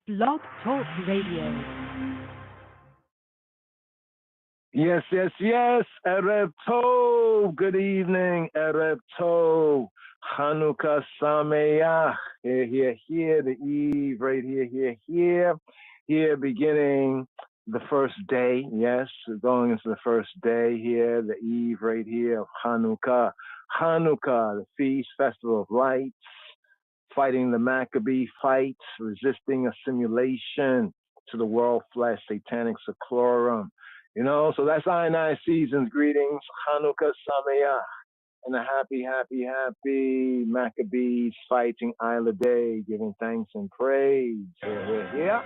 Blog Talk Radio. Yes. Erev Tov. Good evening, Erev Tov. Hanukkah Sameach. Here. The eve right here. Here, beginning the first day. Yes, going into the first day here. The eve right here of Hanukkah. Hanukkah, the feast, festival of lights. Fighting the Maccabee fights, resisting assimilation to the world flesh, satanic seclorum. So that's I season's greetings, Hanukkah Sameach, and a happy Maccabees fighting Isla Day, giving thanks and praise. Yeah.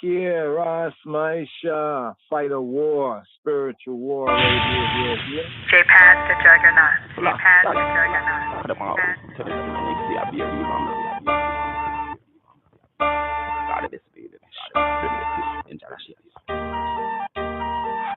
Here, Ras Maisha, fight a war, spiritual war, right here. J-Pad the Juggernaut.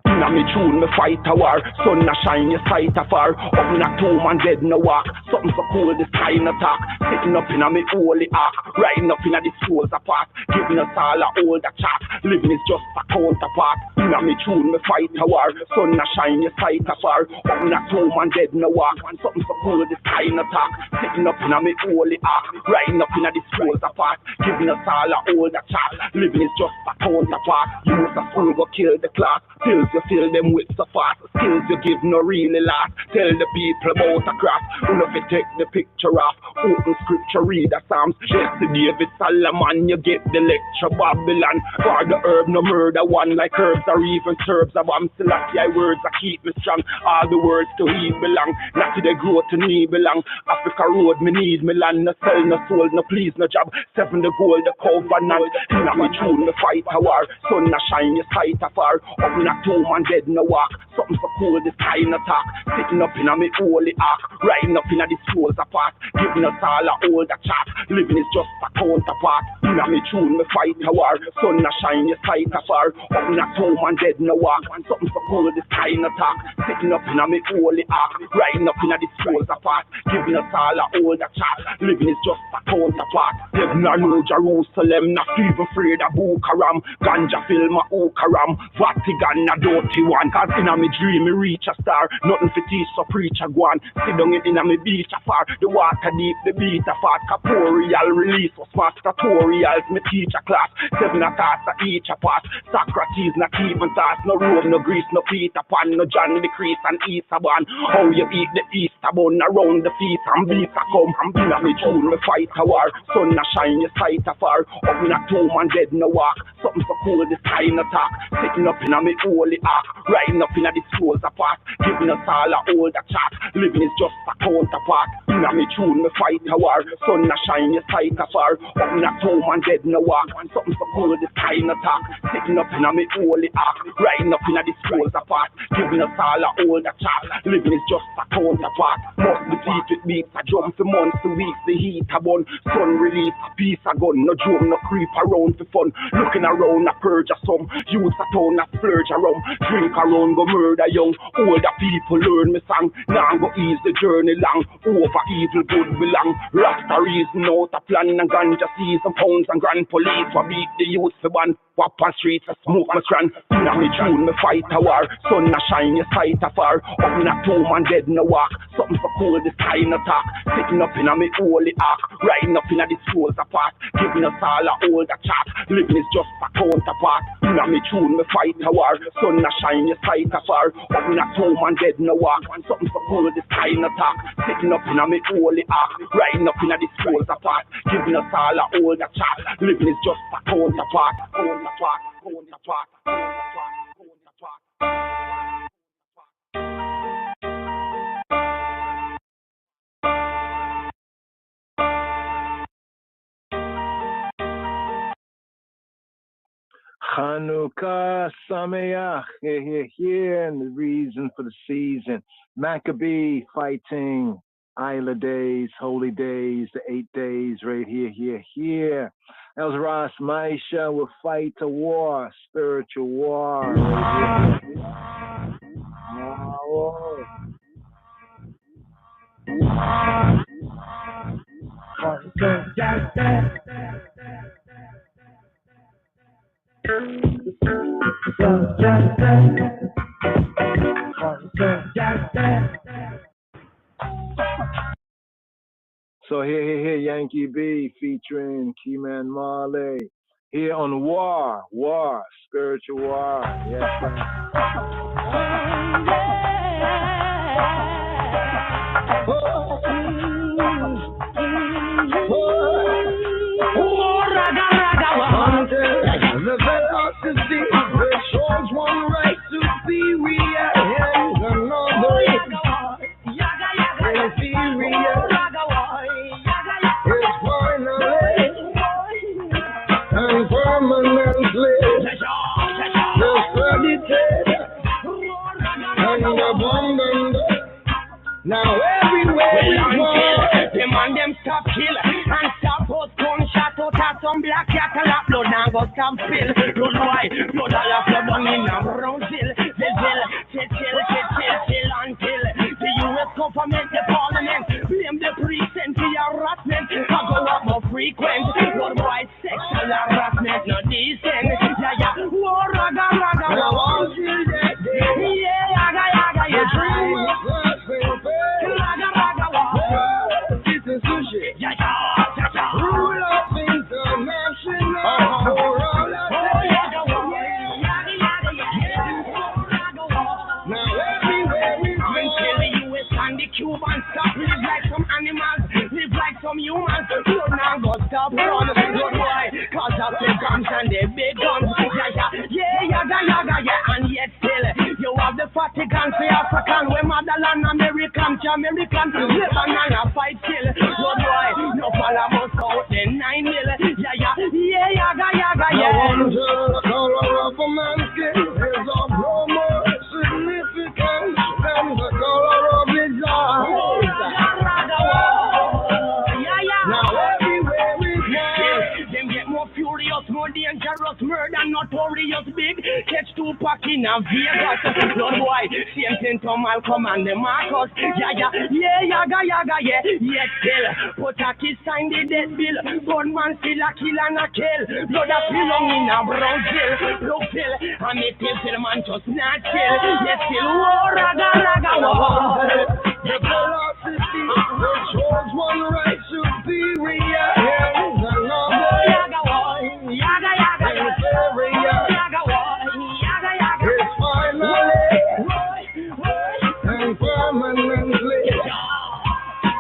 Inna me tune, me fight a war. Sun a shine, your sight afar. Up in a tomb and dead no walk. Something so cool, the sky in attack. Sitting up inna me holy ark. Riding up inna the souls apart. Giving us all a older chat. Living is just a counterpart. Inna me tune, me fight a war. Sun a shine, your sight afar. Up in a tomb and dead no walk. Something so cool, the sky in attack. Sitting up inna me holy ark. Riding up inna the souls apart. Giving us all a older chat. Living is just a counterpart. Use a fool go kill the class. Pills you fill them with so fast. Skills you give no really last. Tell the people about a craft. Who if you take the picture off. Open scripture, read the Psalms. Jesse David Solomon, you get the lecture Babylon. For the herb no murder one like herbs or even serbs. A bomb Selassie words that keep me strong. All the words to he belong. Not to the grow to me belong. Africa road me need me land. No sell, no soul, no please, no job. Seven the gold, the covenant. Inna me tune, me fight a war. Sun a shine, your sight afar. Up in a tomb and dead no walk. Something so cool, the sky in attack. Sitting up in a me holy ark. Riding up in a the souls apart. Giving us all a older chat. Living is just a counterpart. In a me tune, me fight a war. Sun a shine, your sight afar. Up in a tomb and dead no walk. Something so cool, the sky in attack. Sitting up in a me holy ark. Riding up in a the souls apart. Giving us all a older chat. Living is just a counterpart. There's no New Jerusalem. Not even afraid of Bukaram. Ganja fill my Ukaram. Vatican a dirty one. Cause in a me dream me reach a star. Nothing to teach so preach a guan. Sit down in a me beach afar. The water deep, the beat a fast. Corporeal release was fast. Tutorials me teach a class. 7 a task a each a pass. Socrates not even task. No Rome, no Greece, no Peter Pan. No John the Christ and Easter born. How you eat the Easter bun around the feast and beats a come. In a me tune me fight a war. Sun a shine, your sight afar. Up in a tomb and dead no walk. Something so cool, the sky in attack. Sitting up in a me holy ark. Riding up in a the souls apart. Giving us all a older chat. Living is just a counterpart. In a me tune, me fight a war. Sun a shine, your sight afar. Up in a tomb and dead no walk. Something so cool, the sky in attack. Sitting up in a me holy ark. Riding up in a the souls apart. Giving us all a older chat. Living is just a counterpart. Must be teeth with beats. A drum for months to weeks. The heat a bun. Sun release a piece a gun. No drum, no creep around for fun. Looking around a purge of some. Use a town a splurge around. Drink around go murder young. Older people learn me song. Now go ease the journey long. Over evil good belong. Rasta reason out a plan and ganja season pounds and grand police for beat the youth for one. Wap on streets a smoke my strand. Inna me tune me fight a war. Sun a shine your sight afar. Up in a tomb and dead no walk. Something so cool the sky in attack. Sitting up in a me holy ark. Riding up in a the souls apart. Giving us all a older chat. Living is just a counterpart. Inna me tune me fight a war. Sun a shine your sight afar. Up in a tomb and dead no walk. Something so cool the sky in attack. Sitting up in a me holy ark. Riding up in a the souls apart. Giving us all a older chat. Living is just a counterpart. Counterpart. Hanukkah Sameach. Here, and the reason for the season. Maccabee fighting Isla days, holy days, the 8 days, right here. That was Ras Maisha with Fight to War, Spiritual War, right here. So here, Yankee B featuring Keyman Marley. Here on War, Spiritual War. Yes, The velocity that shows one right to be real and another inferior. It's finally and permanently discredited and abandoned. Now everywhere we go, them and them stop kill and stop us gunshot out of some black cattle up blood and go stop spill. Blood white, blood all of blood on in a Brazil. They chill until the US government, the parliament, blame the precinct for harassment. I go up more frequent, blood white sexual harassment, no decent. Yeah, war raga, now all till that day. Yeah, the dream was lost, baby. This is sushi. Rule of international for all of now everywhere we go, until the US and the Cubans stop live like some animals, live like some humans. Blood now go stop run. Blood why? Cause of the guns and the big guns. Yeah, and yet still you have the Vatican for African, where motherland American, Jamaican, Lebanon a fight kill. Blood why? No follow must out the 9 mil. Yeah. The color of a man's skin is of no more significant than the color of his eyes. Now everywhere we go, them get more furious, more dangerous, murder notorious big. Catch Tupac in a Vegas. Blood boy, same thing to Malcolm and the Marcus. Yeah. Yet still, Potaki signed the death bill. Gunman still a kill and a kill. Blood a belong in a brown jail. Blue pill, and me till man just not chill. Yet still war, raga, war. The velocity that shows one right superior. It's finally and permanently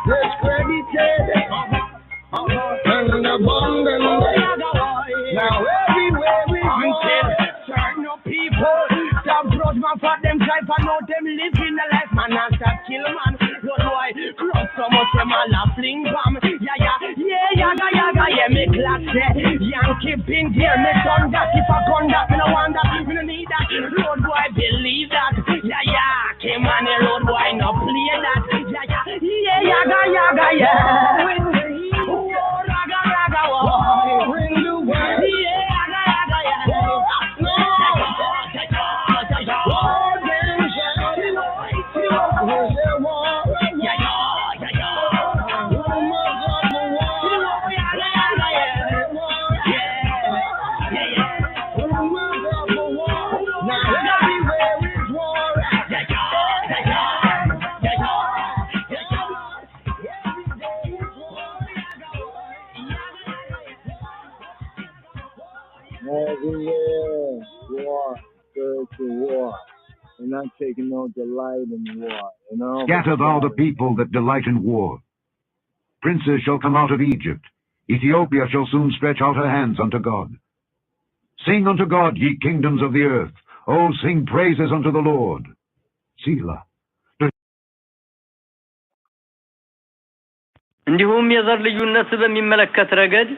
discredited and abandoned. Now everywhere we go, certain people stop grudge man for them drive and know them living a life man and start kill man. Blood why cross so much them all a fling bomb. Yeah, me glad say Yankee been there, me done that. If I gun that, me no want that, me no need that. Road boy believe that. Yeah, came on the road boy no play that. Yeah. everywhere. War, spiritual war. We're not taking no delight in war, you know. Scatter thou the people that delight in war. Princes shall come out of Egypt. Ethiopia shall soon stretch out her hands unto God. Sing unto God, ye kingdoms of the earth. Oh, sing praises unto the Lord. Selah. እንዲሁም የዘር ልዩነት በሚመለከት ረገድ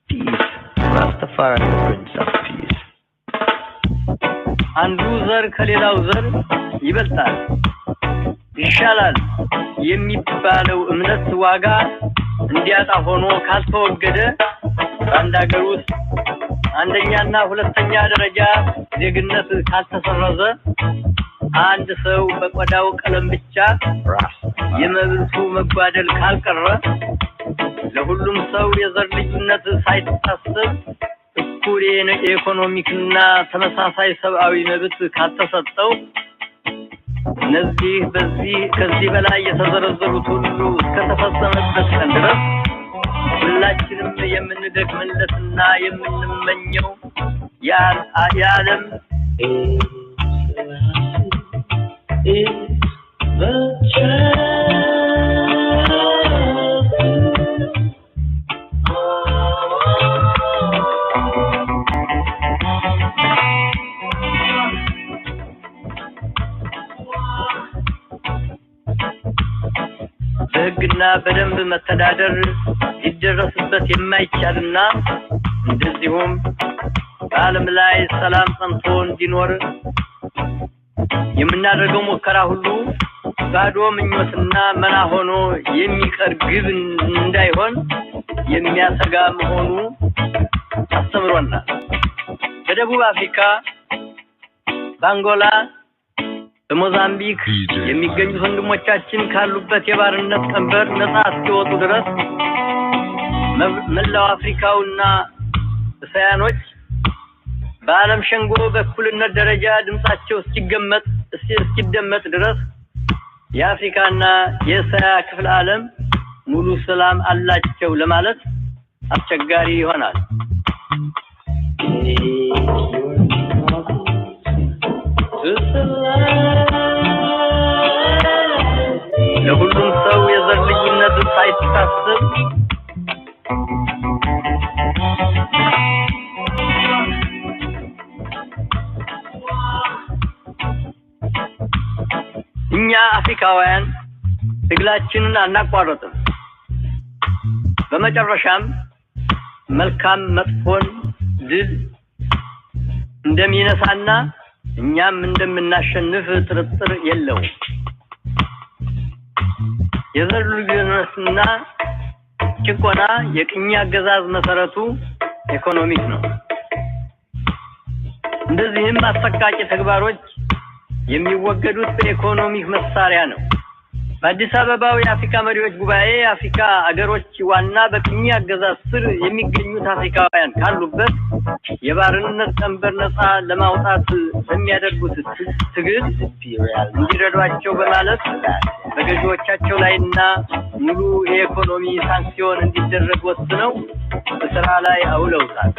Peace, Rastafari, the Prince of Peace. አንዱ ዘር ከሌላው ዘር ይበልጣል ይሻላል የሚባለው እምነት ዋጋ እንዲያጣ ሆኖ ካልተወገደ በአንድ ሀገር ውስጥ አንደኛና ሁለተኛ ደረጃ ዜግነት ካልተሰረዘ አንድ ሰው በቆዳው ቀለም ብቻ የመብቱ መጓደል ካልቀረ ለሁሉም ሰው የዘር ልዩነት ሳይታሰብ እኩል የኢኮኖሚክና ተመሳሳይ ሰብአዊ መብት ካልተሰጠው ከዚህ በላይ የተዘረዘሩት ሁሉ እስከተፈጸመበት ቀን ድረስ ሁላችንም የምንደክምለትና የምንመኘው የዓለም በሕግና በደንብ መተዳደር ሊደረስበት የማይቻልና እንደዚሁም በዓለም ላይ ሰላም ጸንቶ እንዲኖር የምናደርገው ሙከራ ሁሉ ባዶ ምኞትና መና ሆኖ የሚቀር ግብ እንዳይሆን የሚያሰጋ መሆኑ አስተምሮናል። በደቡብ አፍሪካ፣ በአንጎላ፣ በሞዛምቢክ የሚገኙ ወንድሞቻችን ካሉበት የባርነት ቀንበር ነፃ እስኪወጡ ድረስ መላው አፍሪካውና እስያኖች በዓለም ሸንጎ በእኩልነት ደረጃ ድምጻቸው እስኪደመጥ ድረስ የአፍሪካና የእስያ ክፍለ ዓለም ሙሉ ሰላም አላቸው ለማለት አስቸጋሪ ይሆናል። ለሁሉም ሰው የዘር ልዩነት ሳይታሰብ እኛ አፍሪካውያን ትግላችንን አናቋርጥም። በመጨረሻም መልካም መጥፎን ድል እንደሚነሳና እኛም እንደምናሸንፍ ጥርጥር የለውም። የዘር ልዩነትና ጭቆና የቅኝ አገዛዝ መሰረቱ ኢኮኖሚክ ነው። እንደዚህም አሰቃቂ ተግባሮች የሚወገዱት በኢኮኖሚክ መሳሪያ ነው። በአዲስ አበባው የአፍሪካ መሪዎች ጉባኤ የአፍሪካ አገሮች ዋና በቅኝ አገዛዝ ስር የሚገኙት አፍሪካውያን ካሉበት የባርነት ቀንበር ነፃ ለማውጣት በሚያደርጉት ትግል እንዲረዷቸው በማለት በገዢዎቻቸው ላይና ሙሉ የኢኮኖሚ ሳንክሲዮን እንዲደረግ ወስነው በስራ ላይ አውለውታል።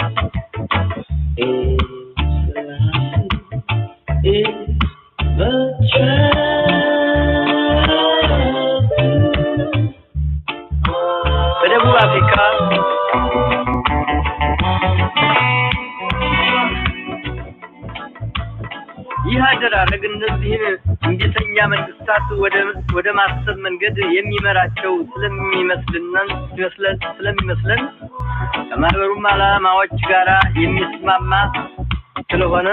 በደቡብ አፍሪካ ይህ አደራረግ እነዚህን እንቢተኛ መንግስታት ወደ ማሰብ መንገድ የሚመራቸው ስለሚመስለን ከማህበሩም ዓላማዎች ጋራ የሚስማማ ስለሆነ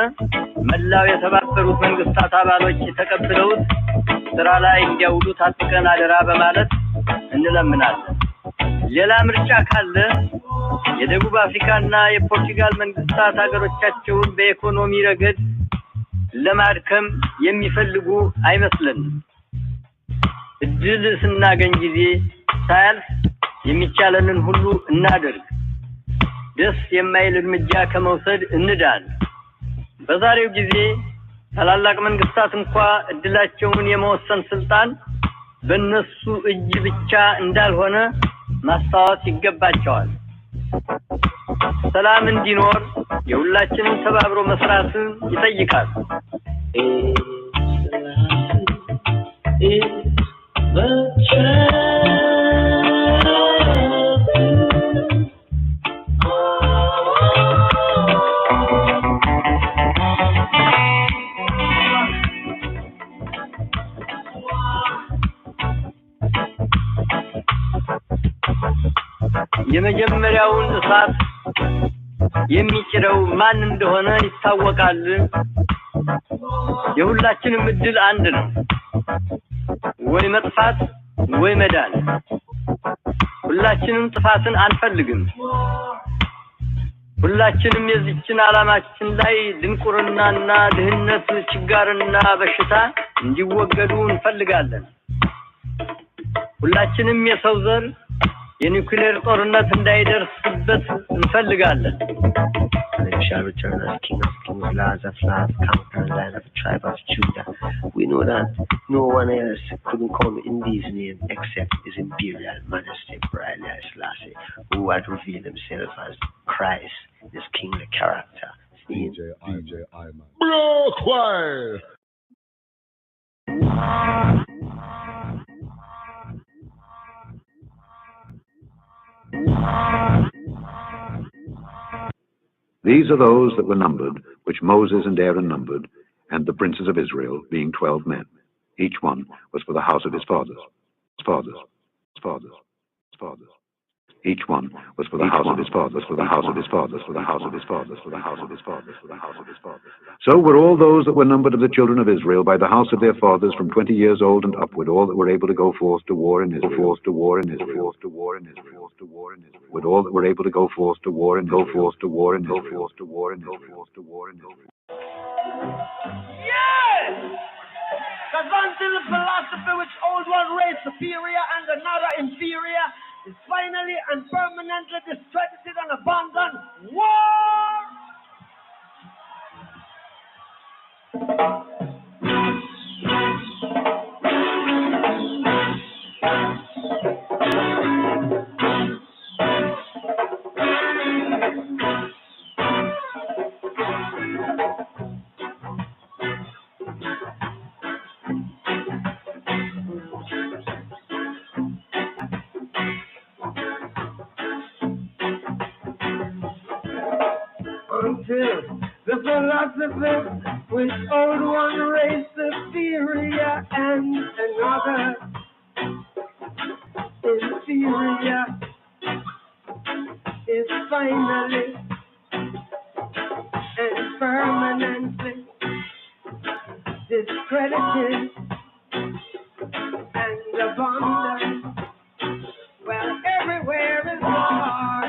መላው የተባበሩት መንግስታት አባሎች ተቀብለውት ስራ ላይ እንዲያውሉት አጥብቀን አደራ በማለት እንለምናለን። ሌላ ምርጫ ካለ የደቡብ አፍሪካና የፖርቱጋል መንግስታት ሀገሮቻቸውን በኢኮኖሚ ረገድ ለማድከም የሚፈልጉ አይመስልንም። እድል ስናገኝ ጊዜ ሳያልፍ የሚቻለንን ሁሉ እናደርግ። ደስ የማይል እርምጃ ከመውሰድ እንዳን። በዛሬው ጊዜ ታላላቅ መንግስታት እንኳን እድላቸውን የመወሰን ስልጣን በእነሱ እጅ ብቻ እንዳልሆነ ማስታወስ ይገባቸዋል። ሰላም እንዲኖር የሁላችንም ተባብሮ መስራትን ይጠይቃል። የመጀመሪያውን እሳት የሚችለው ማን እንደሆነ ይታወቃል። የሁላችንም እድል አንድ ነው፣ ወይ መጥፋት ወይ መዳን። ሁላችንም ጥፋትን አንፈልግም። ሁላችንም የዚችን ዓላማችን ላይ ድንቁርናና ድህነት፣ ችጋርና በሽታ እንዲወገዱ እንፈልጋለን። ሁላችንም የሰው ዘር የኒውክሌር ጦርነት እንዳይደርስበት እንፈልጋለን። They shall return as King of Kings, Lord of Lords, conquering Lion of the tribe of Judah. We know that no one else couldn't come in these names except His Imperial Majesty Haile Selassie, who had revealed himself as Christ, His kingly character. DJ Iman. Bro, quiet! These are those that were numbered, which Moses and Aaron numbered, and the princes of Israel, being 12 men. Each one was for the house of his fathers. Each one was for the house of his fathers, for the house of his fathers, for the house of his fathers, for the house of his fathers, for the house of his fathers. So were all those that were numbered of the children of Israel by the house of their fathers from 20 years old and upward, all that were able to go forth to war in Israel, forth to war in Israel, forth to war in Israel, forth to war in Israel, with all that were able to go forth to war and go forth to war and go forth to war and go forth to war and go forth. Yes! Because until the philosophy which old one race superior and another inferior is finally and permanently discredited and abandoned, war! Until the philosophy which old one race superior and another inferior is finally and permanently discredited and abandoned. Well, everywhere is war.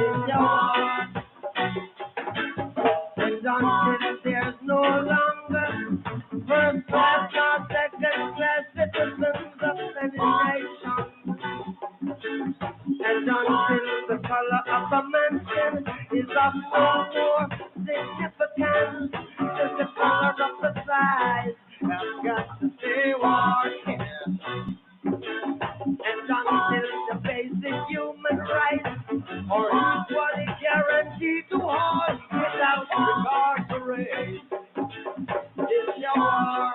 It's war. And until there's no longer first class or second class citizens of any nation, and until the color of a man's skin is of no more significance than the color of the size, I've got to say war here. And until the basic human rights are equally guaranteed to all without regard to race, it's your war.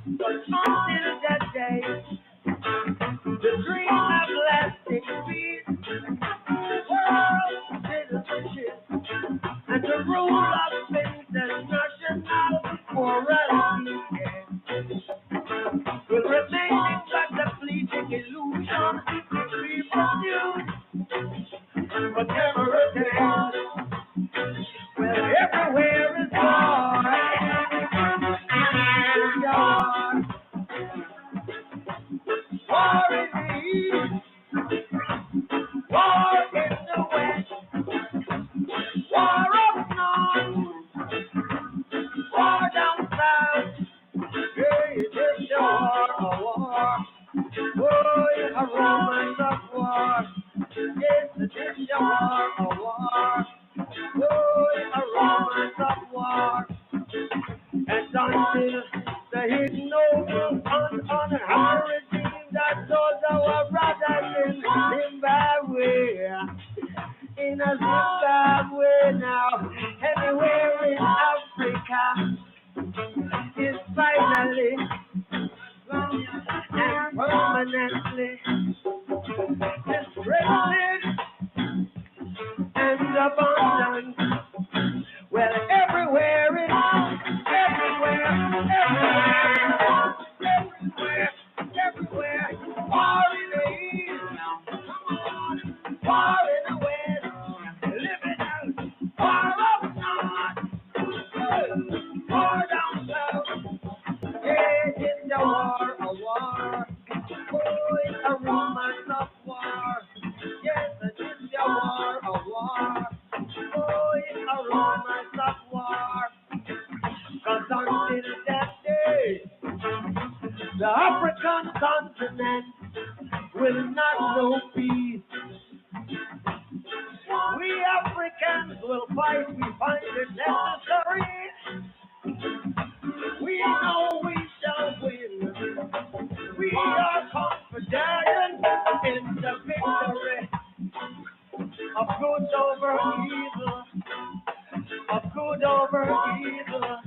But until that day, the dream of lasting peace, world citizenship, and the rule of international morality will remain but the fleeting illusion we pursue, but never again. Well, everywhere is war. War in the east, war in the west, war up north, war down south. Hey, it's a war. Oh, a romance of war. It's a war. Oh, a romance of war. And until the hidden noble unhonored regime that told our brothers in Zimbabwe, now, anywhere in Africa, is finally and permanently discredited and abandoned. Well, everywhere, war in the east, war in the until that day, the African continent will not know peace. We Africans will fight, we find it necessary. We know we shall win. We are confident in the victory of good over evil, of good over evil,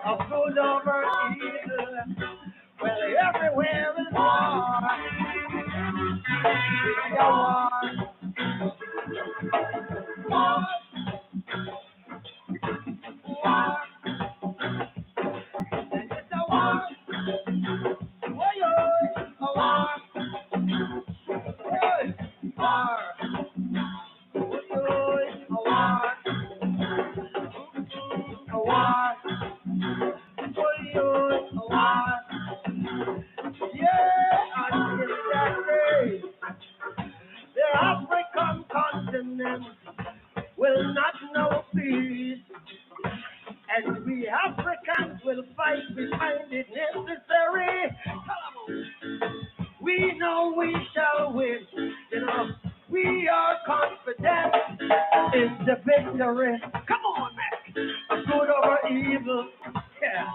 of good over evil. Well, everywhere is war. It's a war. War. War. It's a war. War. A war. War. The African continent will not know peace, and we Africans will fight. We find it necessary. We know we shall win. You know, we are confident in the victory. Come on, man. Of good over evil. Yeah.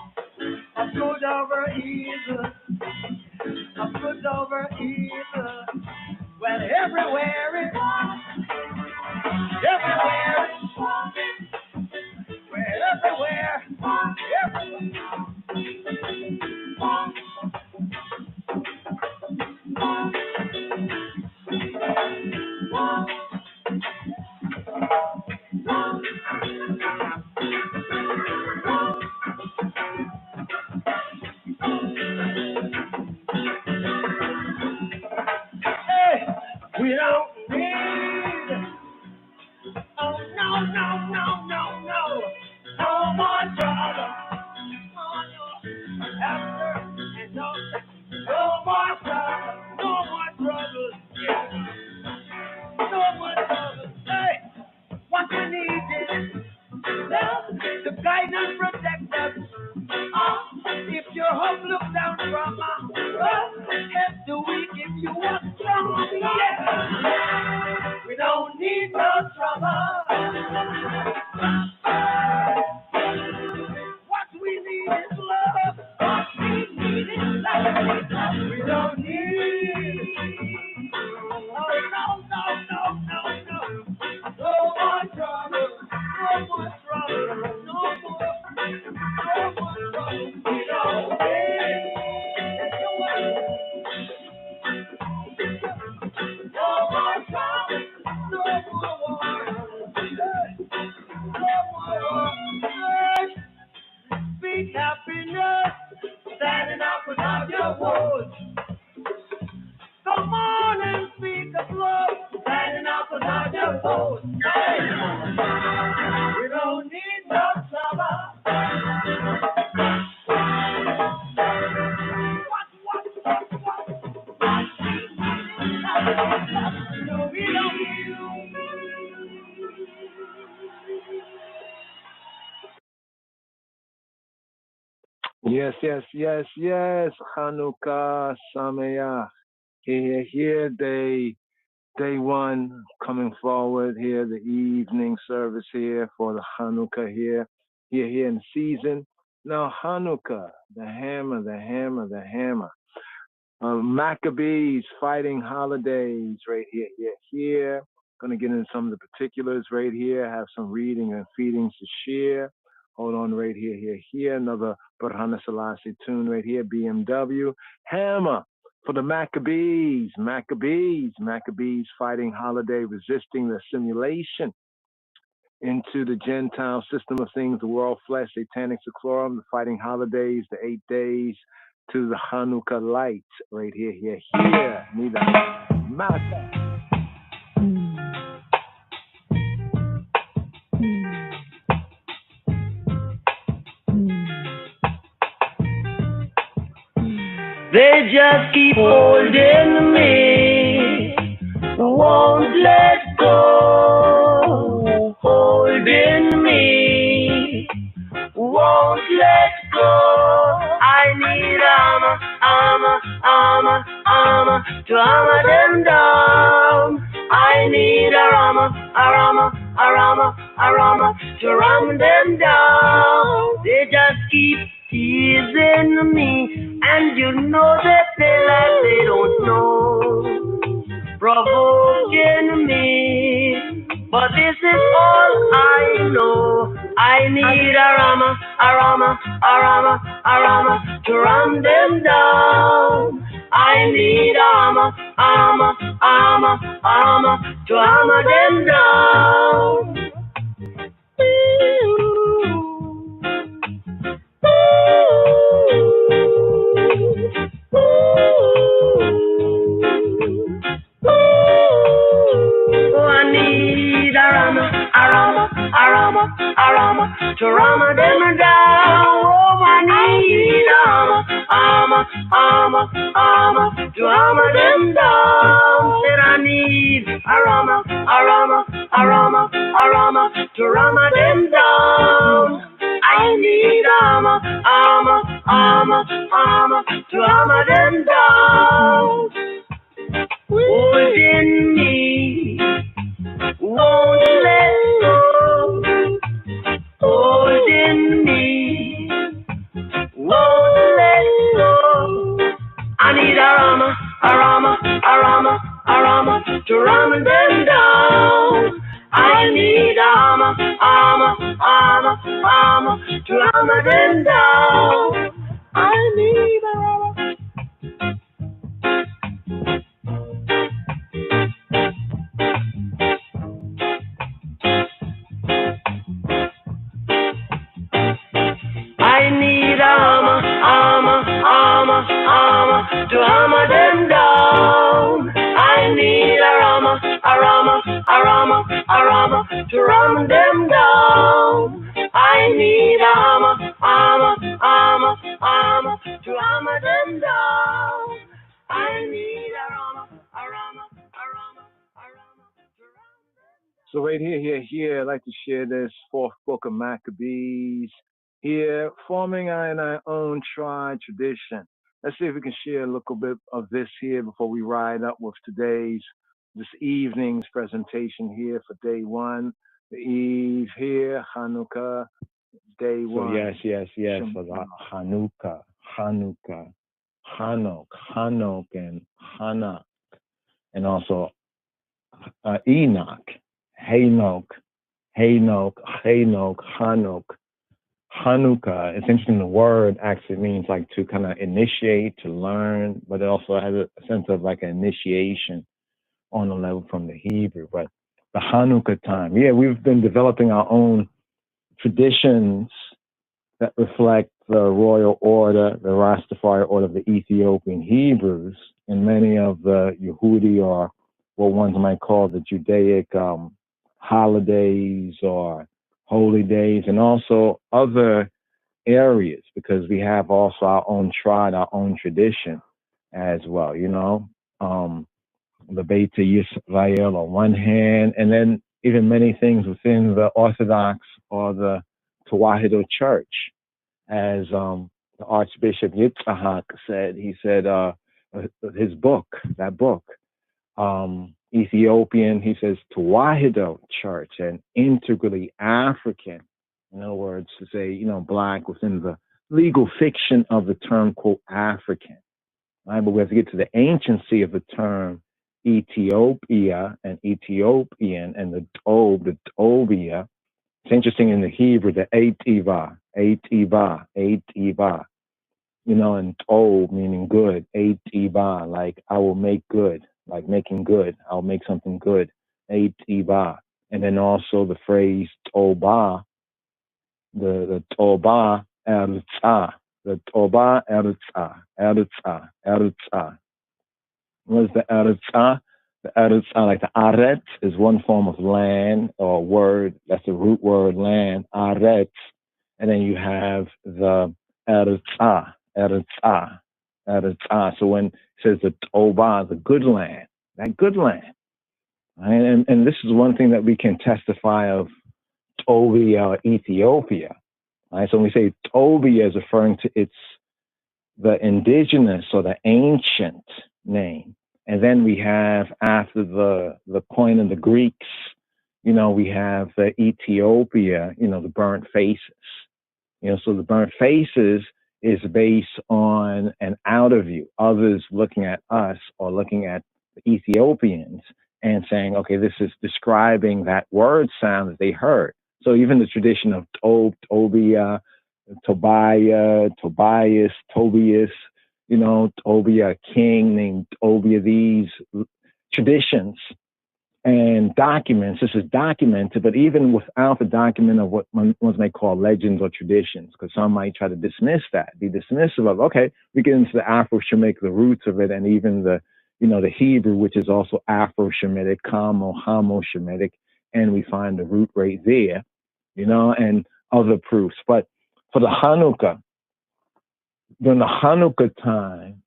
Of good over evil. Of good over evil. Well, everywhere is everywhere is well, everywhere. Hey, we don't need oh no more trouble. After and no more trouble. No more trouble. Yeah. No more trouble. Hey, what we need is love to guide and protect us. If your hope looks down from us, help the weak if you want strong. Yeah. We don't need no trouble. What we need is love. What we need is love. We don't need no more trouble. No more trouble. No more trouble. We don't need no more trouble. No more war. No more war. Speak happiness, standing up without your voice. Come on and speak of love, standing up without your voice. Hey. We don't need no trouble. What? No, we don't need Yes. Hanukkah Sameach. Here, day one coming forward here, the evening service here for the Hanukkah here in the season. Now Hanukkah, the hammer. Maccabees fighting holidays right here. Going to get into some of the particulars right here. Have some reading and feedings to share. Hold on right here. Another Barhana Selassie tune right here. BMW hammer for the Maccabees. Maccabees fighting holiday, resisting the assimilation into the Gentile system of things, the world flesh, satanic seclorum, the fighting holidays, the 8 days to the Hanukkah light right here. Nida Mata. They just keep holding me, won't let go. Holding me, won't let let go. I need armor to armor them down. I need a armor to ram them down. They just keep teasing me, and you know they play like they don't know, provoking me. But this is all I know. I need a armor to ram them down. I need armor to armor them down. I need armor to armor them down. Oh, I need armor to armor them down. Said I need armor to armor them down. I need armor to armor them down. Holding me, won't let go. Holding me, won't let go. I need armor to ram them down. I need armor to ram them down. I need armor. I need armor to hammer them down. I need armor to ram them down. I need armor to hammer them down. I need armor to ram them down. So right here, I'd like to share this fourth book of Maccabees here, forming our own tribe tradition. Let's see if we can share a little bit of this here before we ride up with this evening's presentation here for day one. The eve here, Hanukkah, day one. So yes, for the Hanukkah, Hanok, and Hanak, and also Enoch, Hanok, Hanok, Hanukkah. It's interesting. The word actually means like to kind of initiate, to learn, but it also has a sense of like an initiation on a level from the Hebrew. But the Hanukkah time, we've been developing our own traditions that reflect the royal order, the Rastafari order of the Ethiopian Hebrews, and many of the Yehudi, or what ones might call the Judaic holidays or holy days, and also other areas, because we have also our own tribe, our own tradition as well, the Beta Yisrael on one hand, and then even many things within the Orthodox or the Tawahedo Church, as the Archbishop Yitzhak said. He said his book, Ethiopian, he says Tawahedo Church, and integrally African. In other words, to say, black within the legal fiction of the term, quote, African. Right? But we have to get to the anciency of the term Ethiopia and Ethiopian, and the Tobia. It's interesting in the Hebrew, the Eight Iva, and Tob meaning good, Eight Iva, like I will make good, like making good, I'll make something good, Eight Iva. And then also the phrase Toba, the Toba Eritza, the Toba Eritza. What is the Eritza? The Eritza, like the Aretz, is one form of land or word. That's the root word, land, Aretz. And then you have the Eritza. So when it says the Toba, the good land, that good land. And this is one thing that we can testify of Tobia or Ethiopia. Right? So when we say Tobia is referring to the indigenous or the ancient name. And then we have, after the point of the Greeks, we have the Ethiopia, the burnt faces. So the burnt faces is based on an outer view, others looking at us or looking at the Ethiopians and saying, okay, this is describing that word sound that they heard. So even the tradition of Tobia, Tobias, Tobia, a king named Tobia, these traditions and documents. This is documented, but even without the document of what one may call legends or traditions, because some might try to dismiss that, be dismissive of, okay, we get into the Afro-Shemitic, the roots of it, and even the Hebrew, which is also Afro-Shemitic, Hamo-Shemitic, and we find the root right there, and other proofs. But for the Hanukkah, during the Hanukkah time,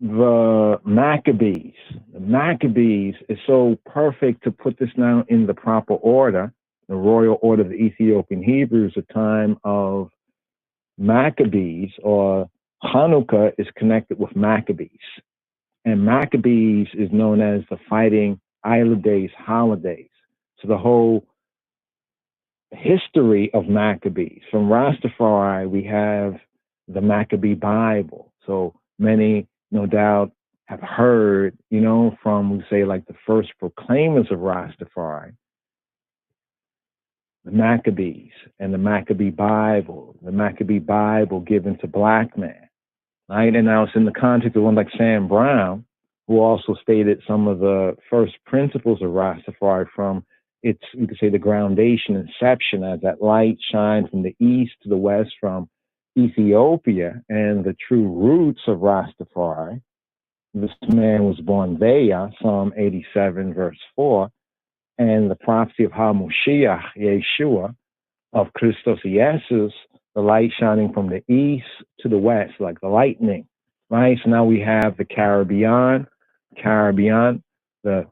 the Maccabees is so perfect to put this now in the proper order, the royal order of the Ethiopian Hebrews. The time of Maccabees or Hanukkah is connected with Maccabees. And Maccabees is known as the Fighting Isle Days holidays. So the whole history of Maccabees, from Rastafari, we have the Maccabee Bible. So many, no doubt, have heard, from, say, like the first proclaimers of Rastafari, the Maccabees and the Maccabee Bible given to black men, right? And now it's in the context of one like Sam Brown, who also stated some of the first principles of Rastafari from its, you could say, the groundation, inception, as that light shined from the east to the west from Ethiopia and the true roots of Rastafari. This man was born there, Psalm 87, verse 4, and the prophecy of HaMoshiach, Yeshua, of Christos Jesus, the light shining from the east to the west, like the lightning, right? So now we have the Caribbean, the Caribbean, the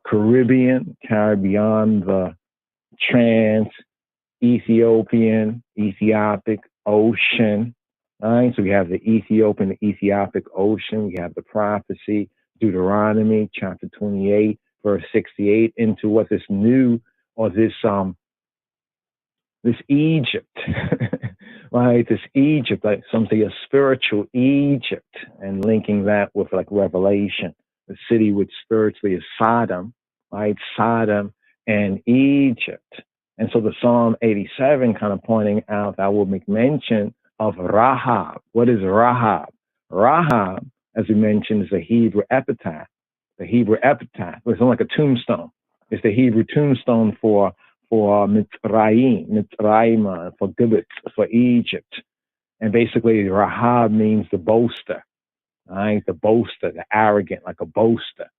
Ethiopic Ocean, right? So we have the Ethiopian, the Ethiopic Ocean. We have the prophecy, Deuteronomy chapter 28, verse 68, into what this new, or this Egypt, right? This Egypt, like some say a spiritual Egypt, and linking that with like Revelation, the city which spiritually is Sodom, right? Sodom and Egypt. And so the Psalm 87 kind of pointing out that will make mention of Rahab. What is Rahab? Rahab, as we mentioned, is a Hebrew epitaph. The Hebrew epitaph, it's like a tombstone. It's the Hebrew tombstone for Mitzrayim, for Gibbet, for Egypt. And basically Rahab means the boaster, right? The boaster, the arrogant, like a boaster.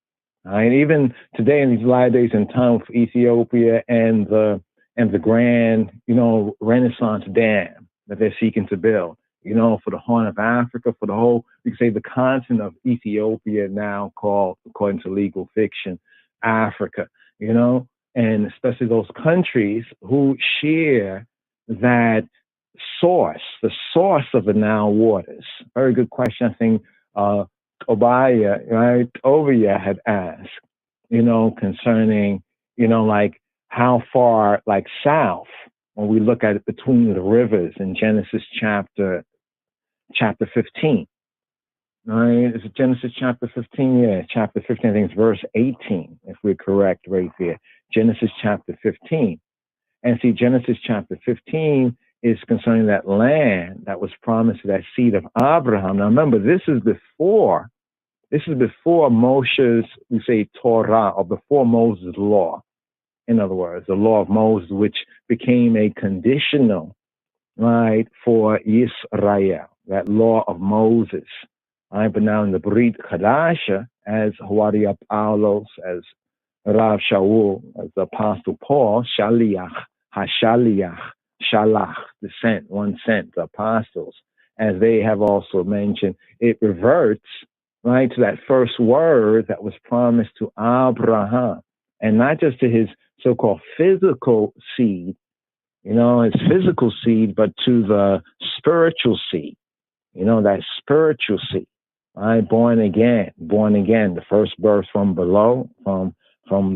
Right? Even today in these latter days in time with Ethiopia and the grand, Renaissance dam that they're seeking to build, for the Horn of Africa, for the whole, you could say the continent of Ethiopia, now called, according to legal fiction, Africa, and especially those countries who share that source, the source of the Nile waters. Very good question. I think Obia had asked, concerning, like how far, like south, when we look at it between the rivers in Genesis chapter 15. Right? Is it Genesis chapter 15? Yeah, chapter 15, I think it's verse 18, if we're correct right there. Genesis chapter 15. And see, Genesis chapter 15 is concerning that land that was promised to that seed of Abraham. Now remember, this is before Moshe's, we say Torah, or before Moses' law. In other words, the law of Moses, which became a conditional, right, for Israel, that law of Moses. Right, but now in the Brit Chadasha, as Hawariah Paulos, as Rav Shaul, as the Apostle Paul, Shaliach, Hashaliach, Shalach, the sent, one sent, the apostles, as they have also mentioned, it reverts, right, to that first word that was promised to Abraham, and not just to his so-called physical seed, It's physical seed, but to the spiritual seed, that spiritual seed, right? Born again, the first birth from below, from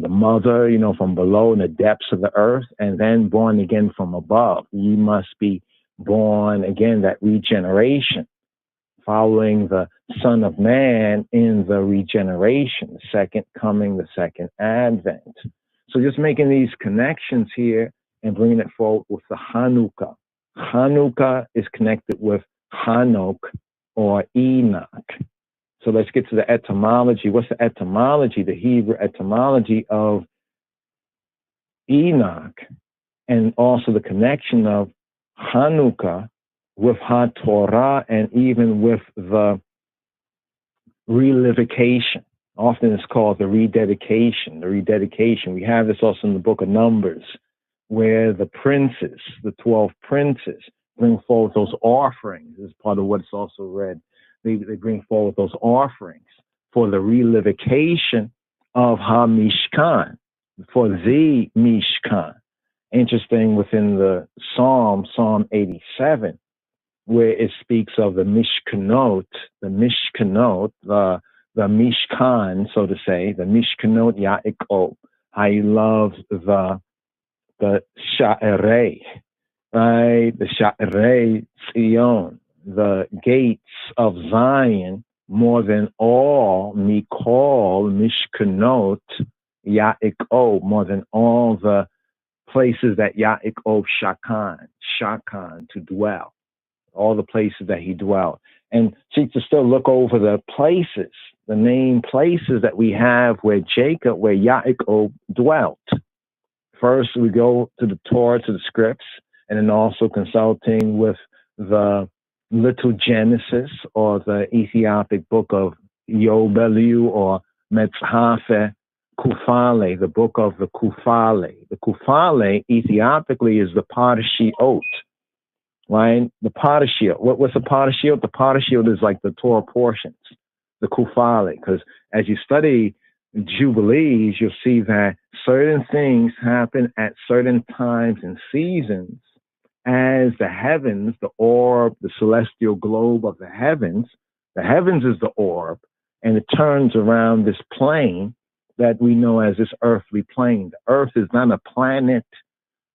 the mother, from below in the depths of the earth, and then born again from above. You must be born again, that regeneration, following the Son of Man in the regeneration, the second coming, the second advent. So just making these connections here and bringing it forward with the Hanukkah. Hanukkah is connected with Hanok or Enoch. So let's get to the etymology. What's the etymology, the Hebrew etymology of Enoch, and also the connection of Hanukkah with HaTorah and even with the relivication. Often it's called the rededication. We have this also in the book of Numbers, where the princes, the 12 princes, bring forward those offerings. This is part of what's also read. They bring forward those offerings for the relivication of HaMishkan, for the Mishkan. Interesting, within the Psalm 87, where it speaks of the Mishkanot, the Mishkan, so to say, the Mishkanot Yaakov. I love the Sha'arei, right? The Sha'arei Zion, the gates of Zion, more than all, Mikol, Mishkanot Yaakov, more than all the places that Yaakov Shakan, to dwell, all the places that he dwelt. And seek to still look over the places, the named places that we have where Yaakov dwelt. First, we go to the Torah, to the scripts, and then also consulting with the Little Genesis, or the Ethiopic book of Yobelu, or Metzhafe Kufale, the book of the Kufale. The Kufale, Ethiopically, is the Parashiot, right? The Parashiot. What's the Parashiot? The Parashiot is like the Torah portions, the Kufale, because as you study Jubilees, you'll see that certain things happen at certain times and seasons, as the heavens, the orb, the celestial globe of the heavens is the orb, and it turns around this plane that we know as this earthly plane. The earth is not a planet,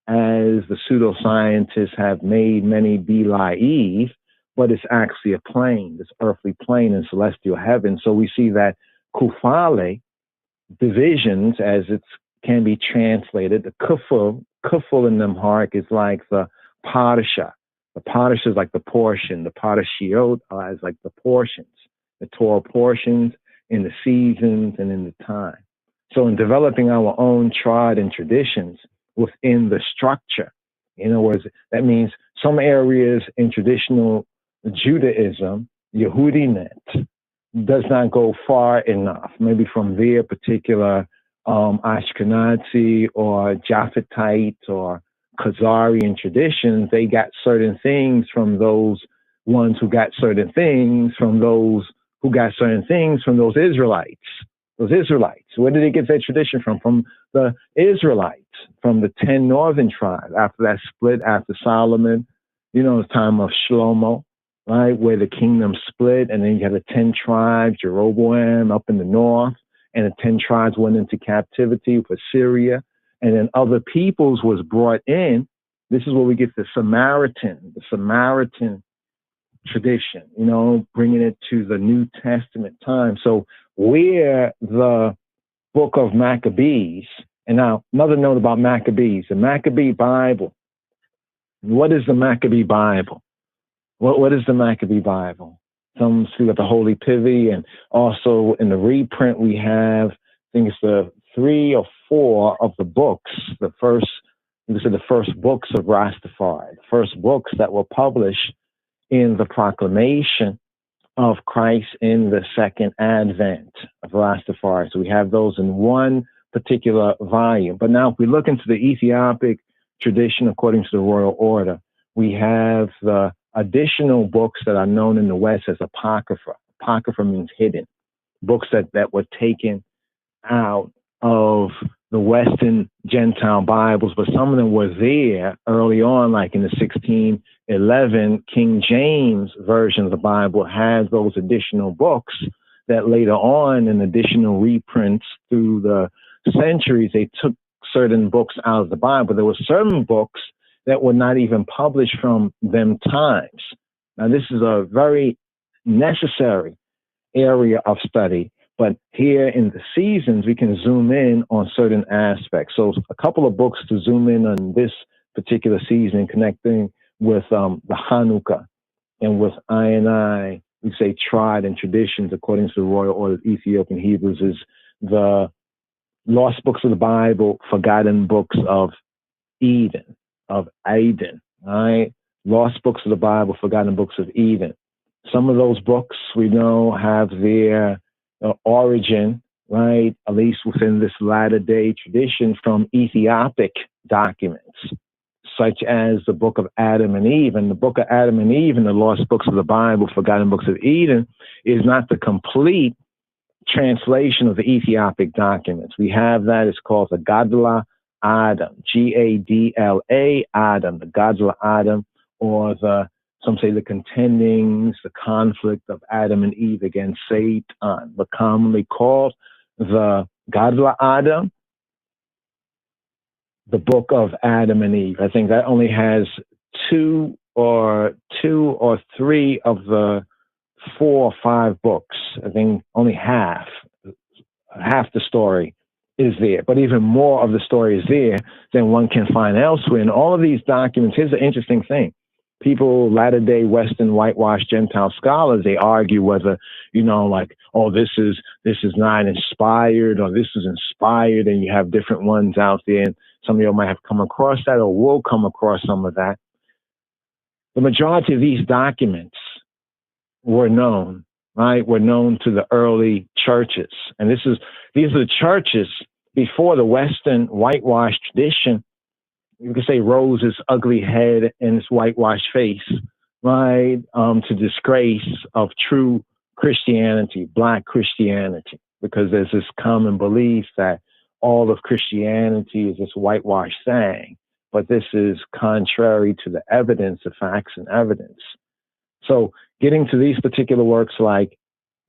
as the pseudoscientists have made many believe, but it's actually a plane, this earthly plane in celestial heaven. So we see that Kufale, divisions, as it can be translated, the kuful in Amharic is like the parasha. The parasha is like the portion. The parashiot is like the portions, the Torah portions in the seasons and in the time. So in developing our own tried and traditions within the structure, in other words, that means some areas in traditional Judaism, Yehudinet, does not go far enough, maybe from their particular Ashkenazi or Japhetite or Khazarian traditions. They got certain things from those ones who got certain things from those who got certain things from those Israelites. Where did they get their tradition from? From the Israelites, from the 10 northern tribes. After that split, after Solomon, the time of Shlomo, right, where the kingdom split, and then you had the 10 tribes, Jeroboam up in the north, and the 10 tribes went into captivity for Syria, and then other peoples was brought in. This is where we get the Samaritan tradition, bringing it to the New Testament time. So where the book of Maccabees, and now another note about Maccabees, the Maccabee Bible. What is the Maccabee Bible? What is the Maccabee Bible? Some speak of the Holy Pivi, and also in the reprint we have, I think it's the 3 or 4 of the books, the first books of Rastafari, the first books that were published in the proclamation of Christ in the second advent of Rastafari. So we have those in one particular volume. But now if we look into the Ethiopic tradition according to the royal order, we have the additional books that are known in the West as Apocrypha. Apocrypha means hidden. Books that were taken out of the Western Gentile Bibles, but some of them were there early on, like in the 1611 King James version of the Bible has those additional books that later on in additional reprints through the centuries, they took certain books out of the Bible. There were certain books that were not even published from them times. Now, this is a very necessary area of study, but here in the seasons, we can zoom in on certain aspects. So a couple of books to zoom in on this particular season, connecting with the Hanukkah and with I, we say tried and traditions according to the Royal Order of Ethiopian Hebrews, is the Lost Books of the Bible, Forgotten Books of Eden, of Aden, all right? Lost Books of the Bible, Forgotten Books of Eden. Some of those books we know have their origin, right, at least within this latter day tradition, from Ethiopic documents, such as the Book of Adam and Eve. And the Book of Adam and Eve and the Lost Books of the Bible, Forgotten Books of Eden, is not the complete translation of the Ethiopic documents. We have that. It's called the Gadla Adam, Gadla Adam, the Gadla Adam, or some say the contendings, the conflict of Adam and Eve against Satan, but commonly called the Gadla Adam, the Book of Adam and Eve. I think that only has two or three of the 4 or 5 books. I think only half the story is there, but even more of the story is there than one can find elsewhere. And all of these documents, here's the interesting thing. People, latter-day Western whitewashed Gentile scholars, they argue whether, like, oh, this is not inspired or this is inspired, and you have different ones out there. And some of you might have come across that or will come across some of that. The majority of these documents were known, right? Were known to the early churches. And these are the churches before the Western whitewashed tradition, you could say, rose its ugly head and its whitewashed face, right? To disgrace of true Christianity, Black Christianity, because there's this common belief that all of Christianity is this whitewashed thing. But this is contrary to the evidence, the facts and evidence. So getting to these particular works like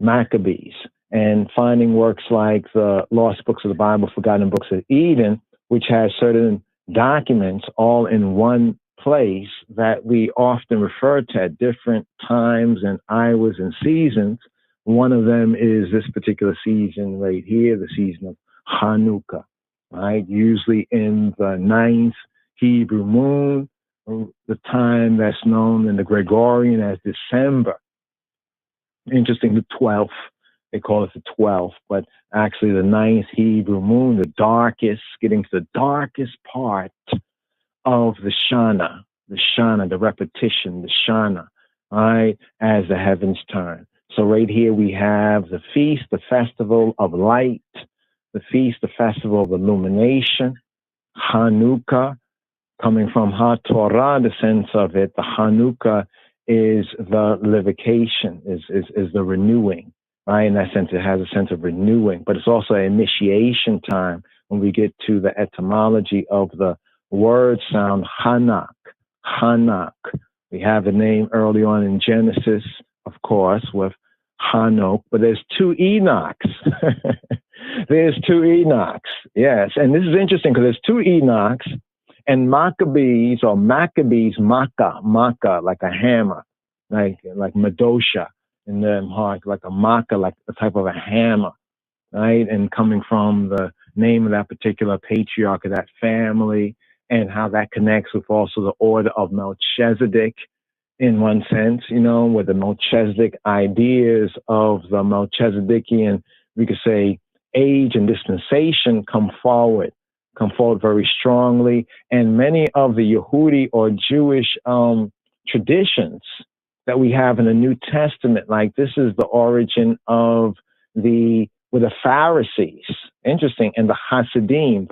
Maccabees and finding works like the Lost Books of the Bible, Forgotten Books of Eden, which has certain documents all in one place that we often refer to at different times and hours and seasons. One of them is this particular season right here, the season of Hanukkah, right? Usually in the 9th Hebrew moon, the time that's known in the Gregorian as December. Interesting, the 12th. They call it the 12th, but actually the 9th Hebrew moon, the darkest, getting to the darkest part of the Shana, the repetition, the Shana, right, as the heavens turn. So right here we have the feast, the festival of light, the feast, the festival of illumination, Hanukkah, coming from HaTorah, the sense of it, the Hanukkah is the livication, is the renewing. Right? In that sense, it has a sense of renewing, but it's also an initiation time when we get to the etymology of the word sound, Hanak. We have the name early on in Genesis, of course, with Hanok, but there's 2 Enochs. There's 2 Enochs, yes. And this is interesting because there's 2 Enochs, and Maccabees, Makkah, like a hammer, like Madosha. In them heart, like a makkah, like a type of a hammer, right? And coming from the name of that particular patriarch of that family, and how that connects with also the order of Melchizedek, in one sense, with the Melchizedek ideas of the Melchizedekian, we could say, age and dispensation come forward very strongly. And many of the Yehudi or Jewish traditions that we have in the New Testament, like this is the origin of the Pharisees. Interesting. And the Hasidim.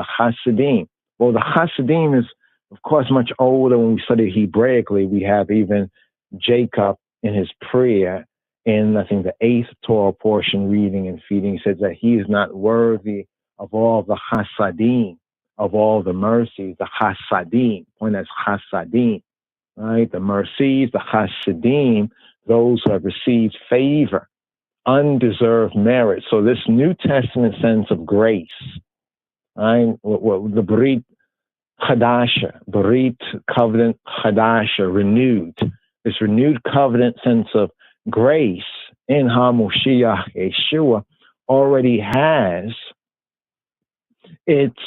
Well, the Hasidim is, of course, much older. When we study Hebraically, we have even Jacob in his prayer in, I think, the 8th Torah portion, reading and feeding, says that he is not worthy of all the Hasadim, of all the mercies, the Hasadim, point as Hasadim, right? The mercies, the Hasidim, those who have received favor, undeserved merit. So this New Testament sense of grace, right? The Brit Hadasha, Brit covenant Hadasha, renewed. This renewed covenant sense of grace in HaMoshiach Yeshua already has its,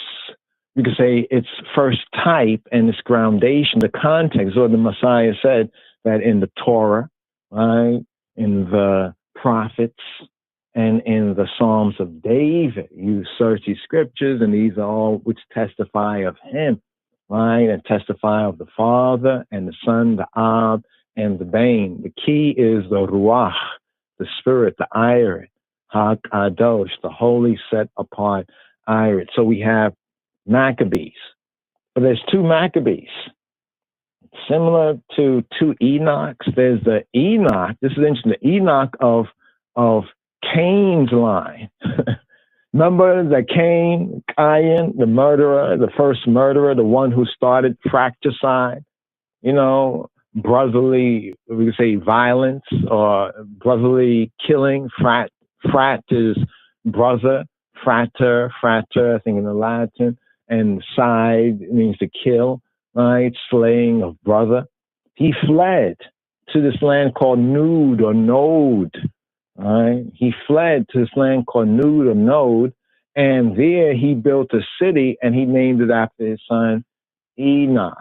you could say, its first type and its groundation, the context, or the Messiah said that in the Torah, right, in the prophets, and in the Psalms of David, you search these scriptures, and these are all which testify of him, right, and testify of the Father and the Son, the Ab, and the Bane. The key is the Ruach, the Spirit, the Irit, HaKadosh, the holy set apart Irit. So we have Maccabees, but there's two Maccabees. Similar to two Enochs, there's the Enoch, this is interesting, the Enoch of Cain's line. Remember that Cain, the murderer, the first murderer, the one who started fratricide, you know, brotherly, we could say violence or brotherly killing. Frat is brother, frater, I think in the Latin, and side means to kill, right? Slaying of brother. He fled to this land called Nod or Nod. Right? He fled to this land called Nod or Nod, and there he built a city, and he named it after his son Enoch.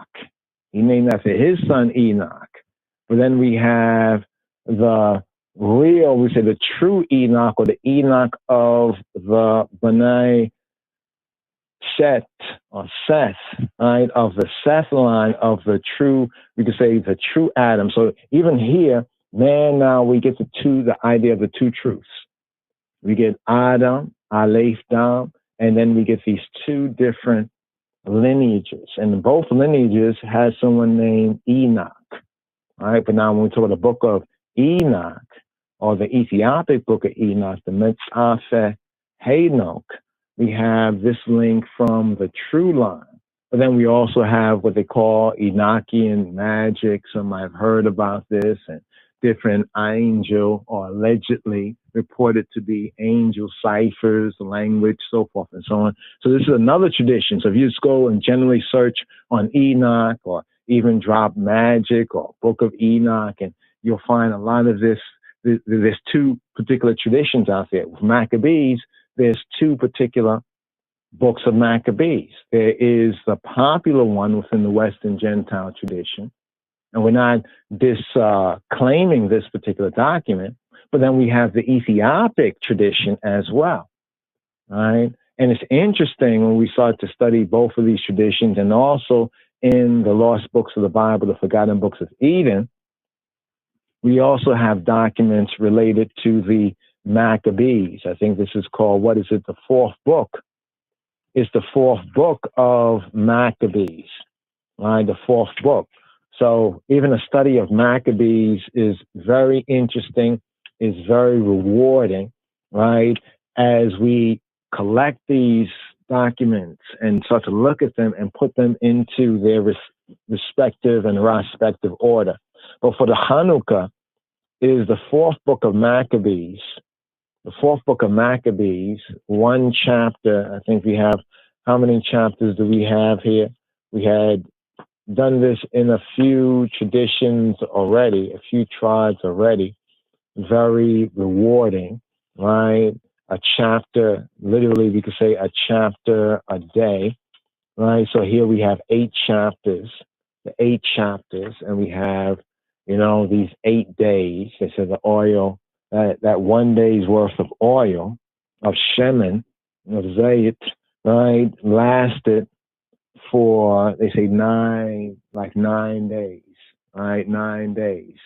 He named after his son Enoch. But then we have the real, we say the true Enoch, or the Enoch of the B'nai Seth, or Seth, right? Of the Seth line of the true, we could say the true Adam. So even here, man, now we get the idea of the two truths. We get Adam, Aleph, Dam, and then we get these two different lineages. And both lineages has someone named Enoch. All right, but now when we talk about the book of Enoch, or the Ethiopic book of Enoch, the Mitzvah Hanok, we have this link from the true line. But then we also have what they call Enochian magic. Some might have heard about this, and different angel, or allegedly reported to be angel ciphers, language, so forth and so on. So this is another tradition. So if you just go and generally search on Enoch, or even drop magic or book of Enoch, and you'll find a lot of this. There's two particular traditions out there. With Maccabees, there's two particular books of Maccabees. There is the popular one within the Western Gentile tradition, and we're not disclaiming this particular document, but then we have the Ethiopic tradition as well, right? And it's interesting when we start to study both of these traditions, and also in the lost books of the Bible, the forgotten books of Eden, we also have documents related to the Maccabees. I think this is called, what is it, the fourth book? It's the fourth book of Maccabees, right? The fourth book. So even a study of Maccabees is very interesting, is very rewarding, right? As we collect these documents and start to look at them and put them into their respective and respective order. But for the Hanukkah is the fourth book of Maccabees. The fourth book of Maccabees, one chapter. I think we have, how many chapters do we have here? We had done this in a few traditions already, a few tribes already. Very rewarding, right? A chapter, literally we could say a chapter a day, right? So here we have 8 chapters, the 8 chapters, and we have, you know, these 8 days. They said the oil, that 1 day's worth of oil, of shemen, of zayit, right, lasted for, they say 9 days, right? 9 days,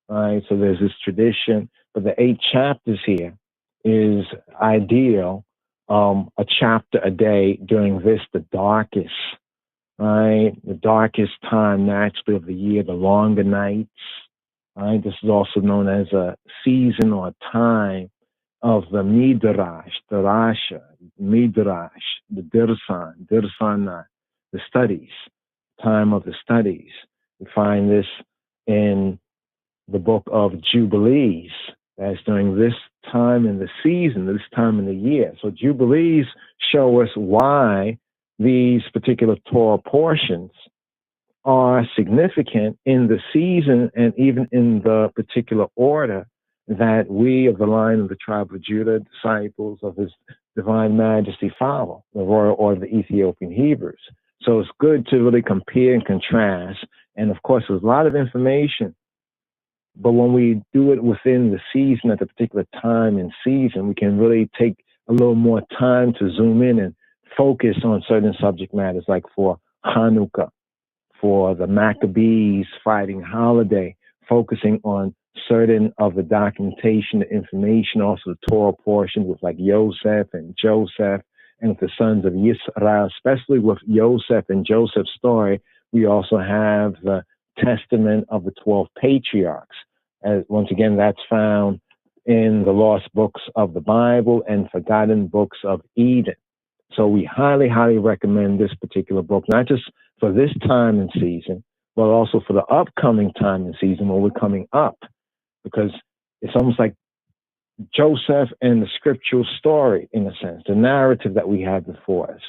right? So there's this tradition, but the 8 chapters here is ideal, a chapter a day during this, the darkest, right? The darkest time naturally of the year, the longer nights, right? This is also known as a season or a time of the Midrash, the Rasha, Midrash, the Dirsana, the studies, time of the studies. We find this in the book of Jubilees. That's during this time in the season, this time in the year. So Jubilees show us why these particular Torah portions are significant in the season and even in the particular order that we of the line of the tribe of Judah, disciples of His Divine Majesty, follow, the royal order of the Ethiopian Hebrews. So it's good to really compare and contrast. And of course, there's a lot of information, but when we do it within the season at the particular time and season, we can really take a little more time to zoom in and focus on certain subject matters, like for Hanukkah, for the Maccabees fighting holiday, focusing on certain of the documentation, the information, also the Torah portion with like Yosef and Joseph and with the sons of Yisrael, especially with Yosef and Joseph's story. We also have the testament of the 12 patriarchs. Once again, that's found in the lost books of the Bible and forgotten books of Eden. So we highly, highly recommend this particular book, not just for this time and season, but also for the upcoming time and season when we're coming up, because it's almost like Joseph and the scriptural story, in a sense, the narrative that we have before us.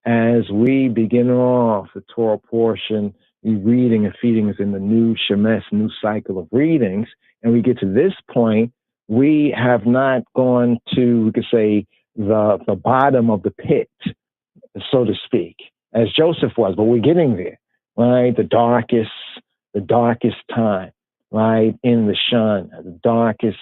As we begin off the Torah portion, we reading and feeding us in the new Shemesh, new cycle of readings, and we get to this point, we have not gone to, we could say, the bottom of the pit, so to speak, as Joseph was, but we're getting there, right? The darkest time, right? In the Shana, the darkest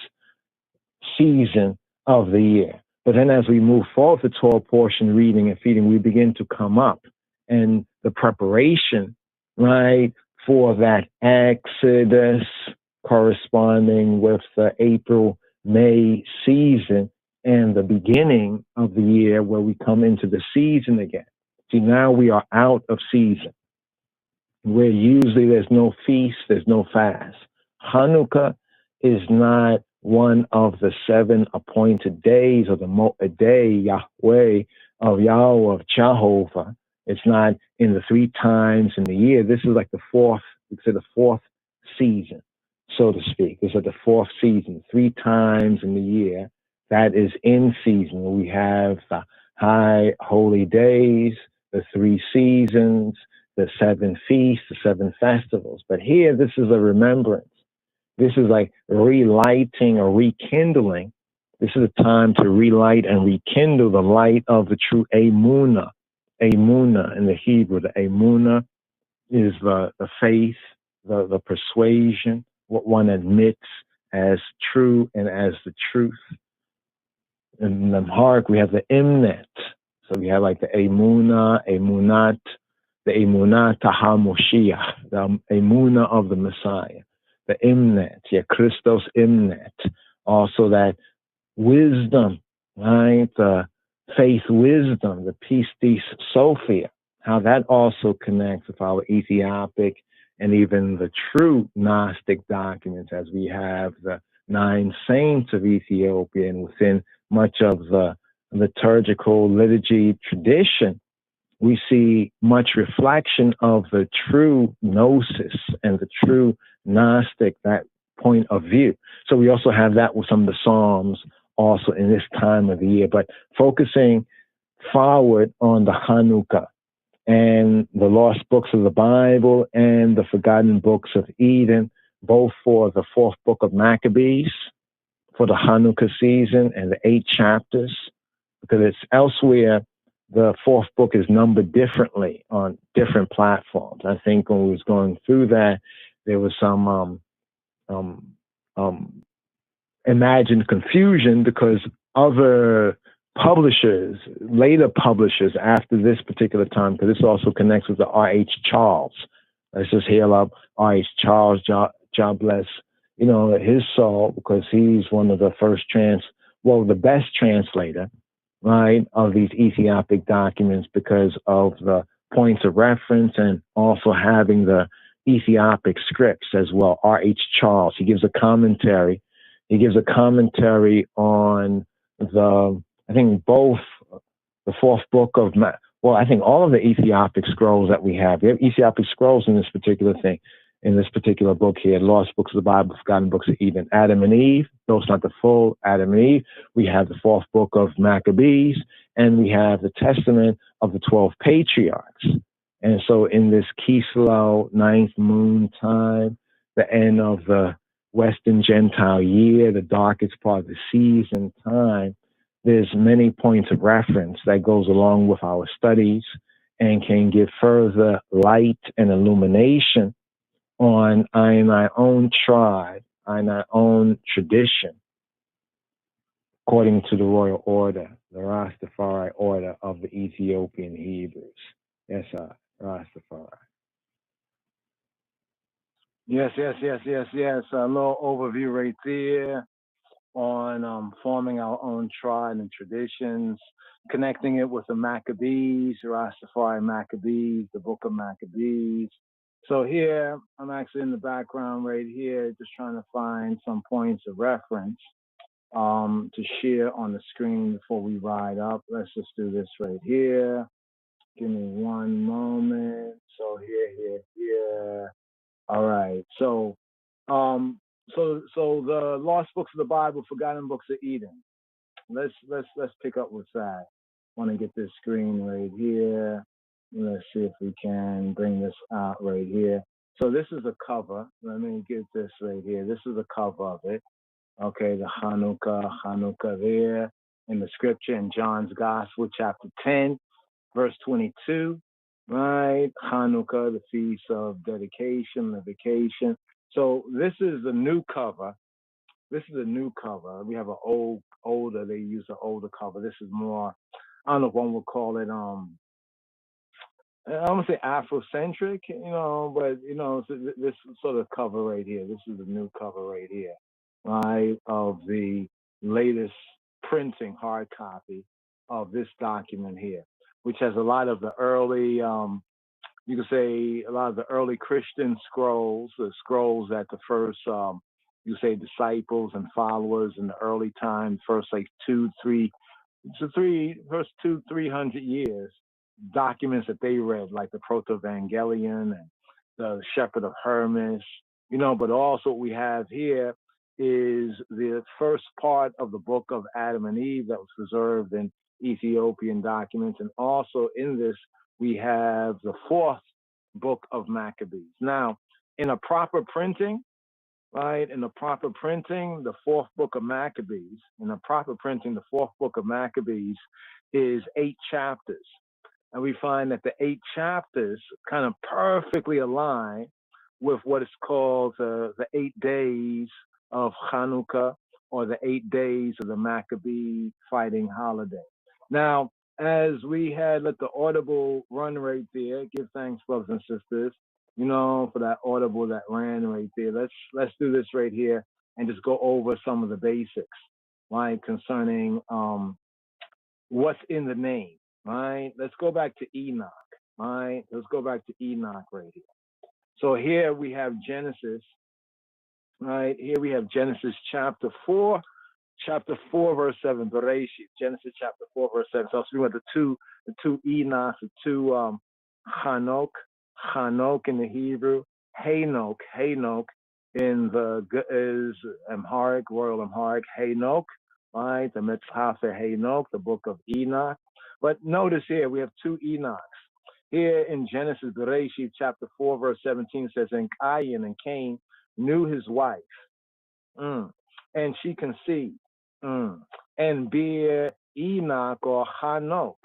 season of the year. But then as we move forward the Torah portion, reading and feeding, we begin to come up, and the preparation, right, for that Exodus corresponding with the April-May season and the beginning of the year where we come into the season again. See, now we are out of season, where usually there's no feast, there's no fast. Hanukkah is not one of the 7 appointed days of the Mo'edei Yahweh of Yahweh, of Jehovah. It's not in the 3 times in the year. This is like the fourth, we say the 4th season, so to speak. This is the 4th season, 3 times in the year. That is in season. We have the high holy days, the 3 seasons, the 7 feasts, the 7 festivals. But here, this is a remembrance. This is like relighting or rekindling. This is a time to relight and rekindle the light of the true Emunah. Emunah in the Hebrew, the Emunah is the faith, the persuasion, what one admits as true and as the truth. In the Amharic, we have the Imnet. So we have like the Emunah, Emunat, the Emunah HaMoshiach, the Emunah of the Messiah, the Imnet, Christos Imnet. Also that wisdom, right? The faith wisdom, the Pistis Sophia, how that also connects with our Ethiopic and even the true Gnostic documents, as we have the 9 saints of Ethiopia, and within much of the liturgical liturgy tradition, we see much reflection of the true gnosis and the true Gnostic, that point of view. So we also have that with some of the Psalms also in this time of the year, but focusing forward on the Hanukkah and the lost books of the Bible and the forgotten books of Eden, both for the 4th book of Maccabees, for the Hanukkah season, and the 8 chapters, because it's elsewhere, the 4th book is numbered differently on different platforms. I think when we was going through that, there was some imagined confusion because other publishers, later publishers after this particular time, because this also connects with the R.H. Charles. Let's just hail up R.H. Charles, God bless, his soul, because he's one of the first the best translator, right, of these Ethiopic documents because of the points of reference and also having the Ethiopic scripts as well. R.H. Charles, he gives a commentary. He gives a commentary on I think both the fourth book of, I think all of the Ethiopic scrolls that we have Ethiopic scrolls in this particular thing, in this particular book here, Lost Books of the Bible, Forgotten Books of Eden, Adam and Eve, though it's not the full Adam and Eve. We have the fourth book of Maccabees, and we have the Testament of the 12 Patriarchs. And so in this Kislev, ninth moon time, the end of the Western Gentile year, the darkest part of the season time, there's many points of reference that goes along with our studies and can give further light and illumination on our own tribe, on our own tradition, according to the royal order, the Rastafari order of the Ethiopian Hebrews. Yes, sir, Rastafari. Yes. A little overview right there on forming our own tribe and traditions, connecting it with the Maccabees, Rastafari Maccabees, the book of Maccabees. So here, I'm actually in the background right here, just trying to find some points of reference to share on the screen before we ride up. Let's just do this right here. Give me one moment. So here. All right. So the Lost Books of the Bible, Forgotten Books of Eden. Let's pick up with that. Want to get this screen right here. Let's see if we can bring this out right here. So this is a cover. Let me get this right here. This is a cover of it. Okay, the Hanukkah there in the scripture in John's Gospel, chapter 10, verse 22. Right, Hanukkah, the feast of dedication, the vacation. So this is a new cover. This is a new cover. We have an older. They use an older cover. This is more. I don't know if one would call it. I don't say Afrocentric, but this sort of cover right here. This is the new cover right here, right, of the latest printing, hard copy of this document here, which has a lot of the early, you could say, a lot of the early Christian scrolls, the scrolls that the first, you say, disciples and followers in the early time, first like 300 years, documents that they read, like the Proto-Evangelion and the Shepherd of Hermas, but also what we have here is the first part of the book of Adam and Eve that was preserved in Ethiopian documents. And also in this, we have the fourth book of Maccabees. Now, in a proper printing, right, the fourth book of Maccabees, the fourth book of Maccabees is 8 chapters. And we find that the 8 chapters kind of perfectly align with what is called the 8 days of Hanukkah, or the 8 days of the Maccabee fighting holiday. Now, as we had let the audible run right there, give thanks, brothers and sisters, for that audible that ran right there. Let's do this right here and just go over some of the basics, right, concerning what's in the name. Right, let's go back to Enoch. Right, let's go back to Enoch right here. So here we have Genesis. Right, here we have Genesis chapter 4, verse 7. Bereshit, Genesis chapter 4, verse 7. So we went the two Enoch, the two Hanok in the Hebrew, Hanok in the is Amharic, Royal Amharic, Hanok. Right, the Mitzvah Hanok, the book of Enoch. But notice here, we have 2 Enochs. Here in Genesis, Bereshit, chapter 4, verse 17 says, and Cain knew his wife, and she conceived, and bare Enoch or Hanok.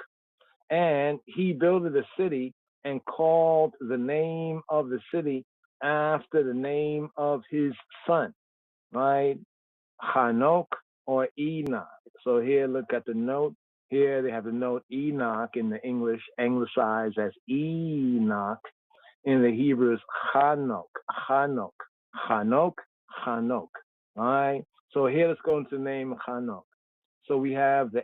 And he builded a city and called the name of the city after the name of his son, right? Hanok or Enoch. So here, look at the note. Here they have the note Enoch in the English, anglicized as Enoch. In the Hebrew is Hanok. All right. So here, let's go into the name of Hanok. So we have the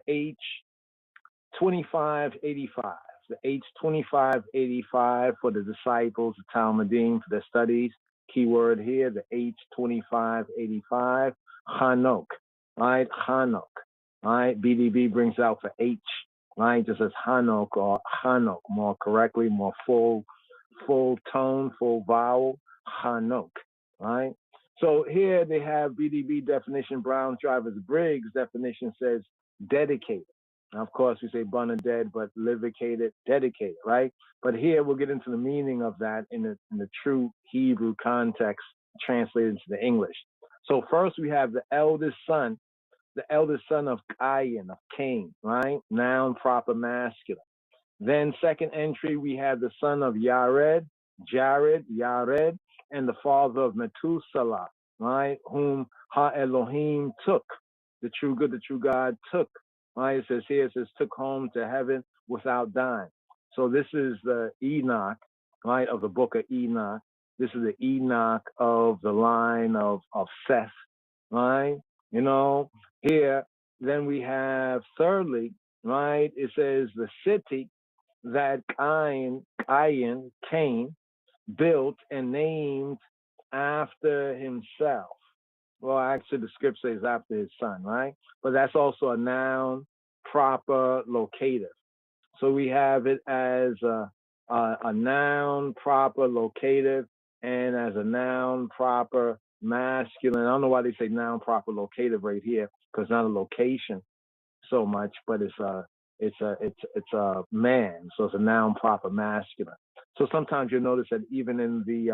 H2585. The H2585 for the disciples, the Talmudim for their studies. Keyword here, the H2585. Hanok. Right? Hanok. right? BDB brings out for H, right? Just as Hanok or Hanok, more correctly, more full tone, full vowel, Hanok, right? So here they have BDB definition, Brown Drivers Briggs definition says dedicated. Now, of course, we say born and dead, but livicated, dedicated, right? But here we'll get into the meaning of that in the true Hebrew context translated into the English. So first we have the eldest son of Cain, right? Noun, proper, masculine. Then second entry, we have the son of Yared, and the father of Methuselah, right? Whom Ha-Elohim took, the true good, the true God took, right? It says, took home to heaven without dying. So this is the Enoch, right, of the book of Enoch. This is the Enoch of the line of Seth, right? You know, here, then we have thirdly, right, it says the city that Cain built and named after himself. Well, actually, the script says after his son, right? But that's also a noun, proper, locative. So we have it as a noun, proper, locative, and as a noun, proper, masculine. I don't know why they say noun, proper, locative right here, because it's not a location so much, but it's a man, so it's a noun, proper, masculine. So sometimes you'll notice that even in the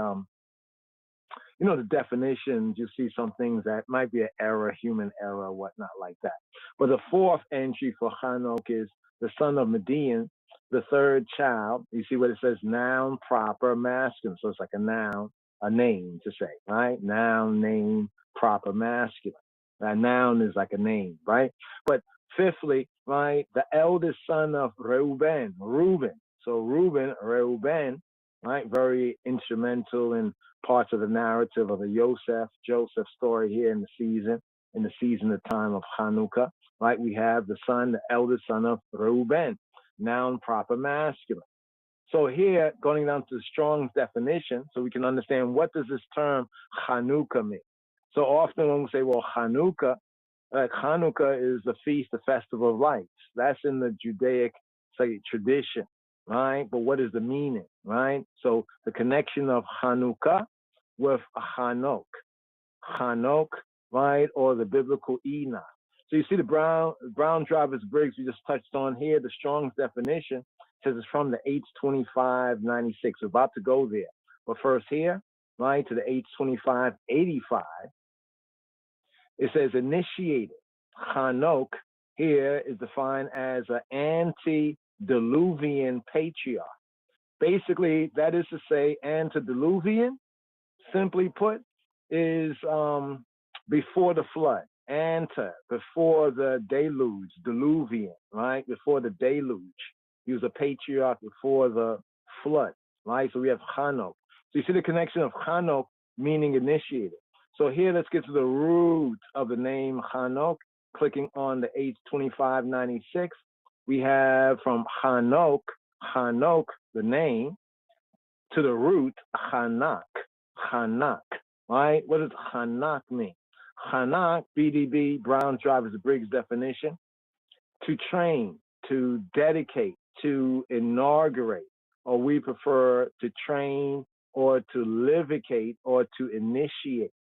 the definitions, you see some things that might be an error, human error, whatnot like that. But the fourth entry for Hanok is the son of Median, the third child. You see what it says, noun, proper, masculine. So it's like a noun, a name to say, right? Noun, name, proper, masculine. That noun is like a name, right? But fifthly, right, the eldest son of Reuben. So Reuben, right, very instrumental in parts of the narrative of the Joseph story here in the season of time of Hanukkah, right? We have the eldest son of Reuben, noun, proper, masculine. So here, going down to the Strong's definition, so we can understand what does this term Hanukkah mean. So often when we say, well, Hanukkah is the feast, the festival of lights. That's in the Judaic tradition, right? But what is the meaning, right? So the connection of Hanukkah with Hanok, right? Or the biblical Enoch. So you see the Brown Drivers Briggs we just touched on here, the Strong's definition says it's from the H2596. We're about to go there. But first here, right, to the H2585, it says initiated. Hanok here is defined as an antediluvian patriarch. Basically, that is to say, antediluvian, simply put, is before the flood. Before the deluge, diluvian, right? Before the deluge. He was a patriarch before the flood, right? So we have Hanok. So you see the connection of Hanok meaning initiated. So here, let's get to the root of the name Hanok. Clicking on the H2596, we have from Hanok, the name, to the root, Hanak, right? What does Hanak mean? Hanak, BDB, Brown Drivers Briggs definition, to train, to dedicate, to inaugurate, or we prefer to train or to livicate or to initiate,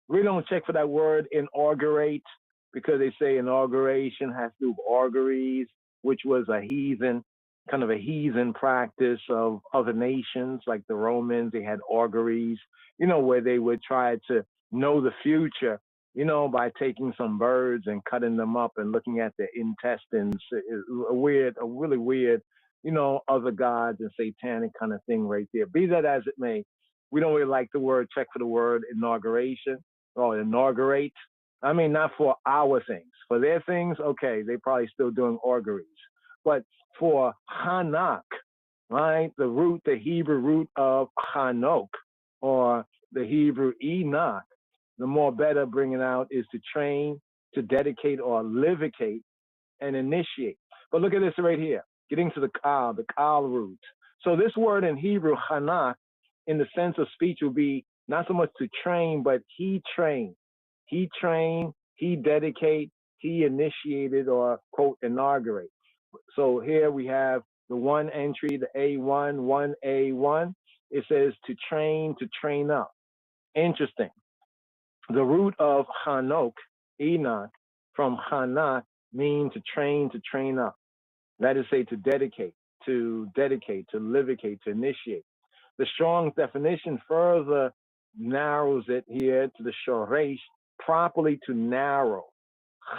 We don't check for that word inaugurate because they say inauguration has to do with auguries, which was kind of a heathen practice of other nations, like the Romans. They had auguries, where they would try to know the future, by taking some birds and cutting them up and looking at their intestines. A really weird, other gods and satanic kind of thing right there. Be that as it may, we don't really like the word, check for the word inauguration or inaugurate. I mean, not for our things. For their things, okay, they probably still doing auguries. But for Hanak, right, the Hebrew root of Hanok, or the Hebrew Enoch, the more better bringing out is to train, to dedicate or livicate and initiate. But look at this right here, getting to the Kal root. So this word in Hebrew, Hanak, in the sense of speech will be not so much to train, but he trained he dedicate, he initiated, or quote, inaugurate. So here we have the one entry, the A1, 1A1. It says to train up. Interesting. The root of Hanok, Enoch, from Hanak means to train up. That is, say, to dedicate, to livicate, to initiate. The Strong's definition further narrows it here to the Shoresh, properly to narrow.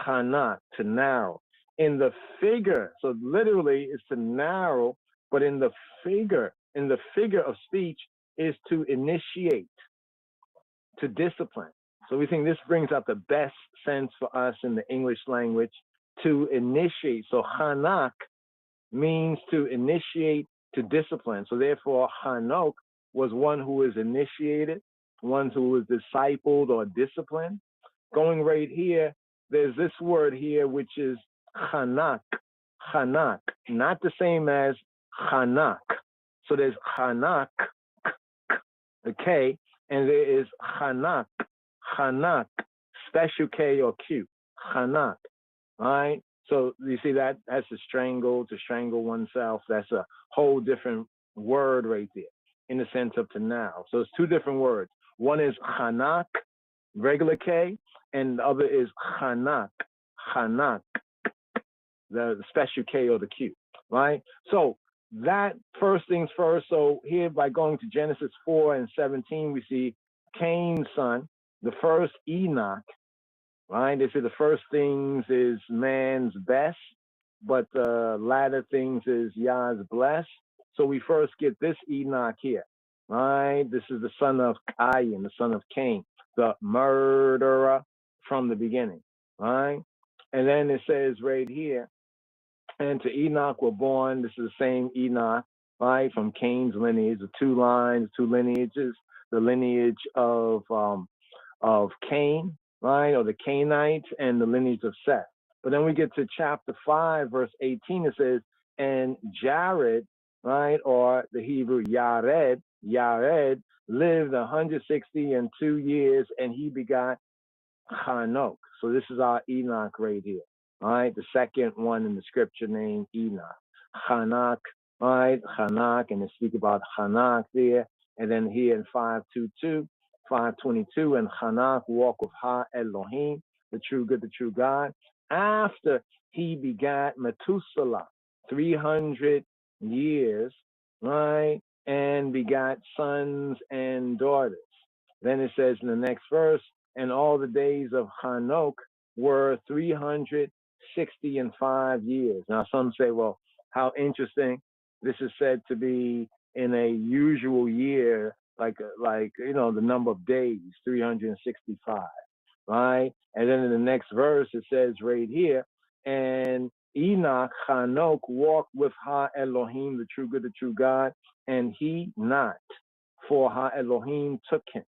Hanak, to narrow. In the figure, so literally is to narrow, but in the figure of speech is to initiate, to discipline. So we think this brings out the best sense for us in the English language, to initiate. So Hanak means to initiate, to discipline. So therefore, Hanok was one who was initiated, one who was discipled or disciplined. Going right here, there's this word here, which is Hanak, not the same as Hanak. So there's Hanak, okay, and there is Hanak, special K or Q, Hanak, all right? So you see that that's to strangle oneself. That's a whole different word right there in the sense of to now. So it's two different words. One is Hanak, regular K, and the other is Hanak, the special K or the Q, right? So that first things first. So here by going to Genesis 4:17, we see Cain's son, the first Enoch, right? They say the first things is man's best, but the latter things is Yah's blessed. So we first get this Enoch here, right? This is the son of Cain, the son of Cain, the murderer from the beginning, right? And then it says right here, and to Enoch were born, this is the same Enoch, right, from Cain's lineage, the two lines, two lineages, the lineage of Cain, right, or the Cainites, and the lineage of Seth. But then we get to chapter 5, verse 18, it says, and Jared, right, or the Hebrew Yared, lived 162 years, and he begot Hanok. So this is our Enoch right here, all right, the second one in the scripture named Enoch. Hanak, right, Hanak, and they speak about Hanak there, and then here in 522, and Hanak walked with Ha Elohim, the true good, the true God, after he begat Methuselah, 300 years, right, and begot sons and daughters. Then it says in the next verse, and all the days of Hanok were 365 years. Now some say, well, how interesting. This is said to be in a usual year, like you know, the number of days, 365, right? And then in the next verse, it says right here, and Enoch, Hanok, walked with Ha Elohim, the true good, the true God, and he not, for Ha Elohim took him.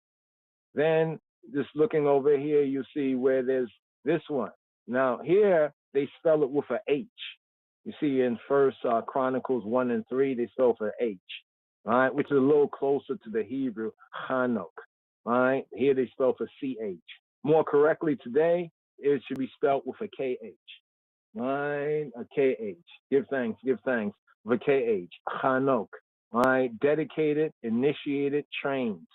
Then just looking over here, you see where there's this one. Now here, they spell it with an H. You see in First Chronicles 1 and 3, they spell for H, right, which is a little closer to the Hebrew Hanok, right? Here they spell for CH. More correctly today, it should be spelled with a KH, right? A KH. Give thanks with a KH. Hanok, right? Dedicated, initiated, trained,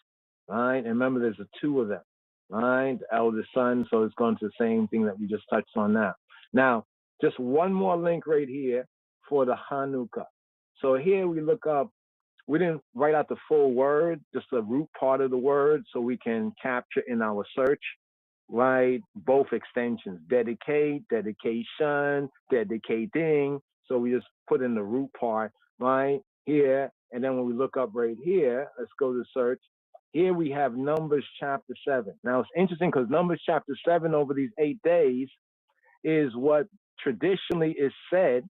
right? And remember, there's a two of them, right? The eldest son, so it's going to the same thing that we just touched on now. Now, just one more link right here for the Hanukkah. So here we look up, we didn't write out the full word, just the root part of the word, so we can capture in our search, right? Both extensions, dedicate, dedication, dedicating. So we just put in the root part right here. And then when we look up right here, let's go to search. Here we have Numbers chapter 7. Now it's interesting because Numbers chapter 7 over these 8 days is what traditionally is said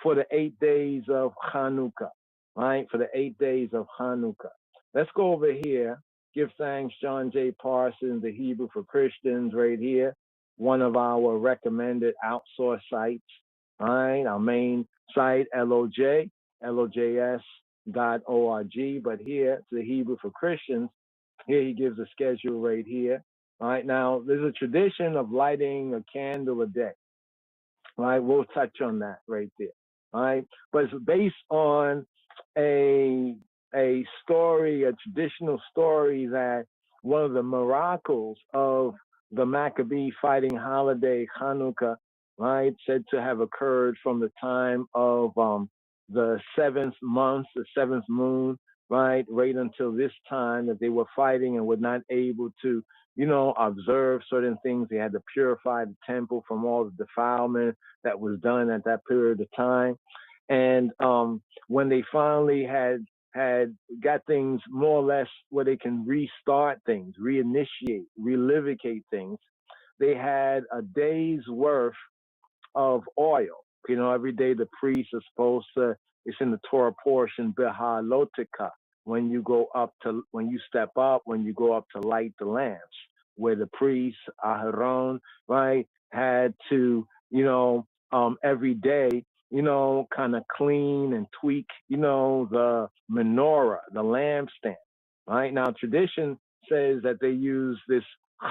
for the 8 days of Hanukkah, right? For the 8 days of Hanukkah. Let's go over here. Give thanks, John J. Parsons, the Hebrew for Christians, right here. One of our recommended outsource sites, all right? Our main site, LOJS.org. But here, to the Hebrew for Christians, here he gives a schedule right here, All right, now there's a tradition of lighting a candle a day. All right, we'll touch on that right there. All right, but it's based on a story, a traditional story that one of the miracles of the Maccabee fighting holiday Hanukkah, right, said to have occurred from the time of the seventh month, the seventh moon, right until this time that they were fighting and were not able to, observe certain things. They had to purify the temple from all the defilement that was done at that period of time. And when they finally had got things more or less where they can restart things, reinitiate, relivicate things, they had a day's worth of oil. Every day the priest is supposed to, it's in the Torah portion, Behalotika, when you step up, when you go up to light the lamps, where the priest, Aharon, right, had to, every day, kind of clean and tweak, the menorah, the lampstand, right? Now, tradition says that they use this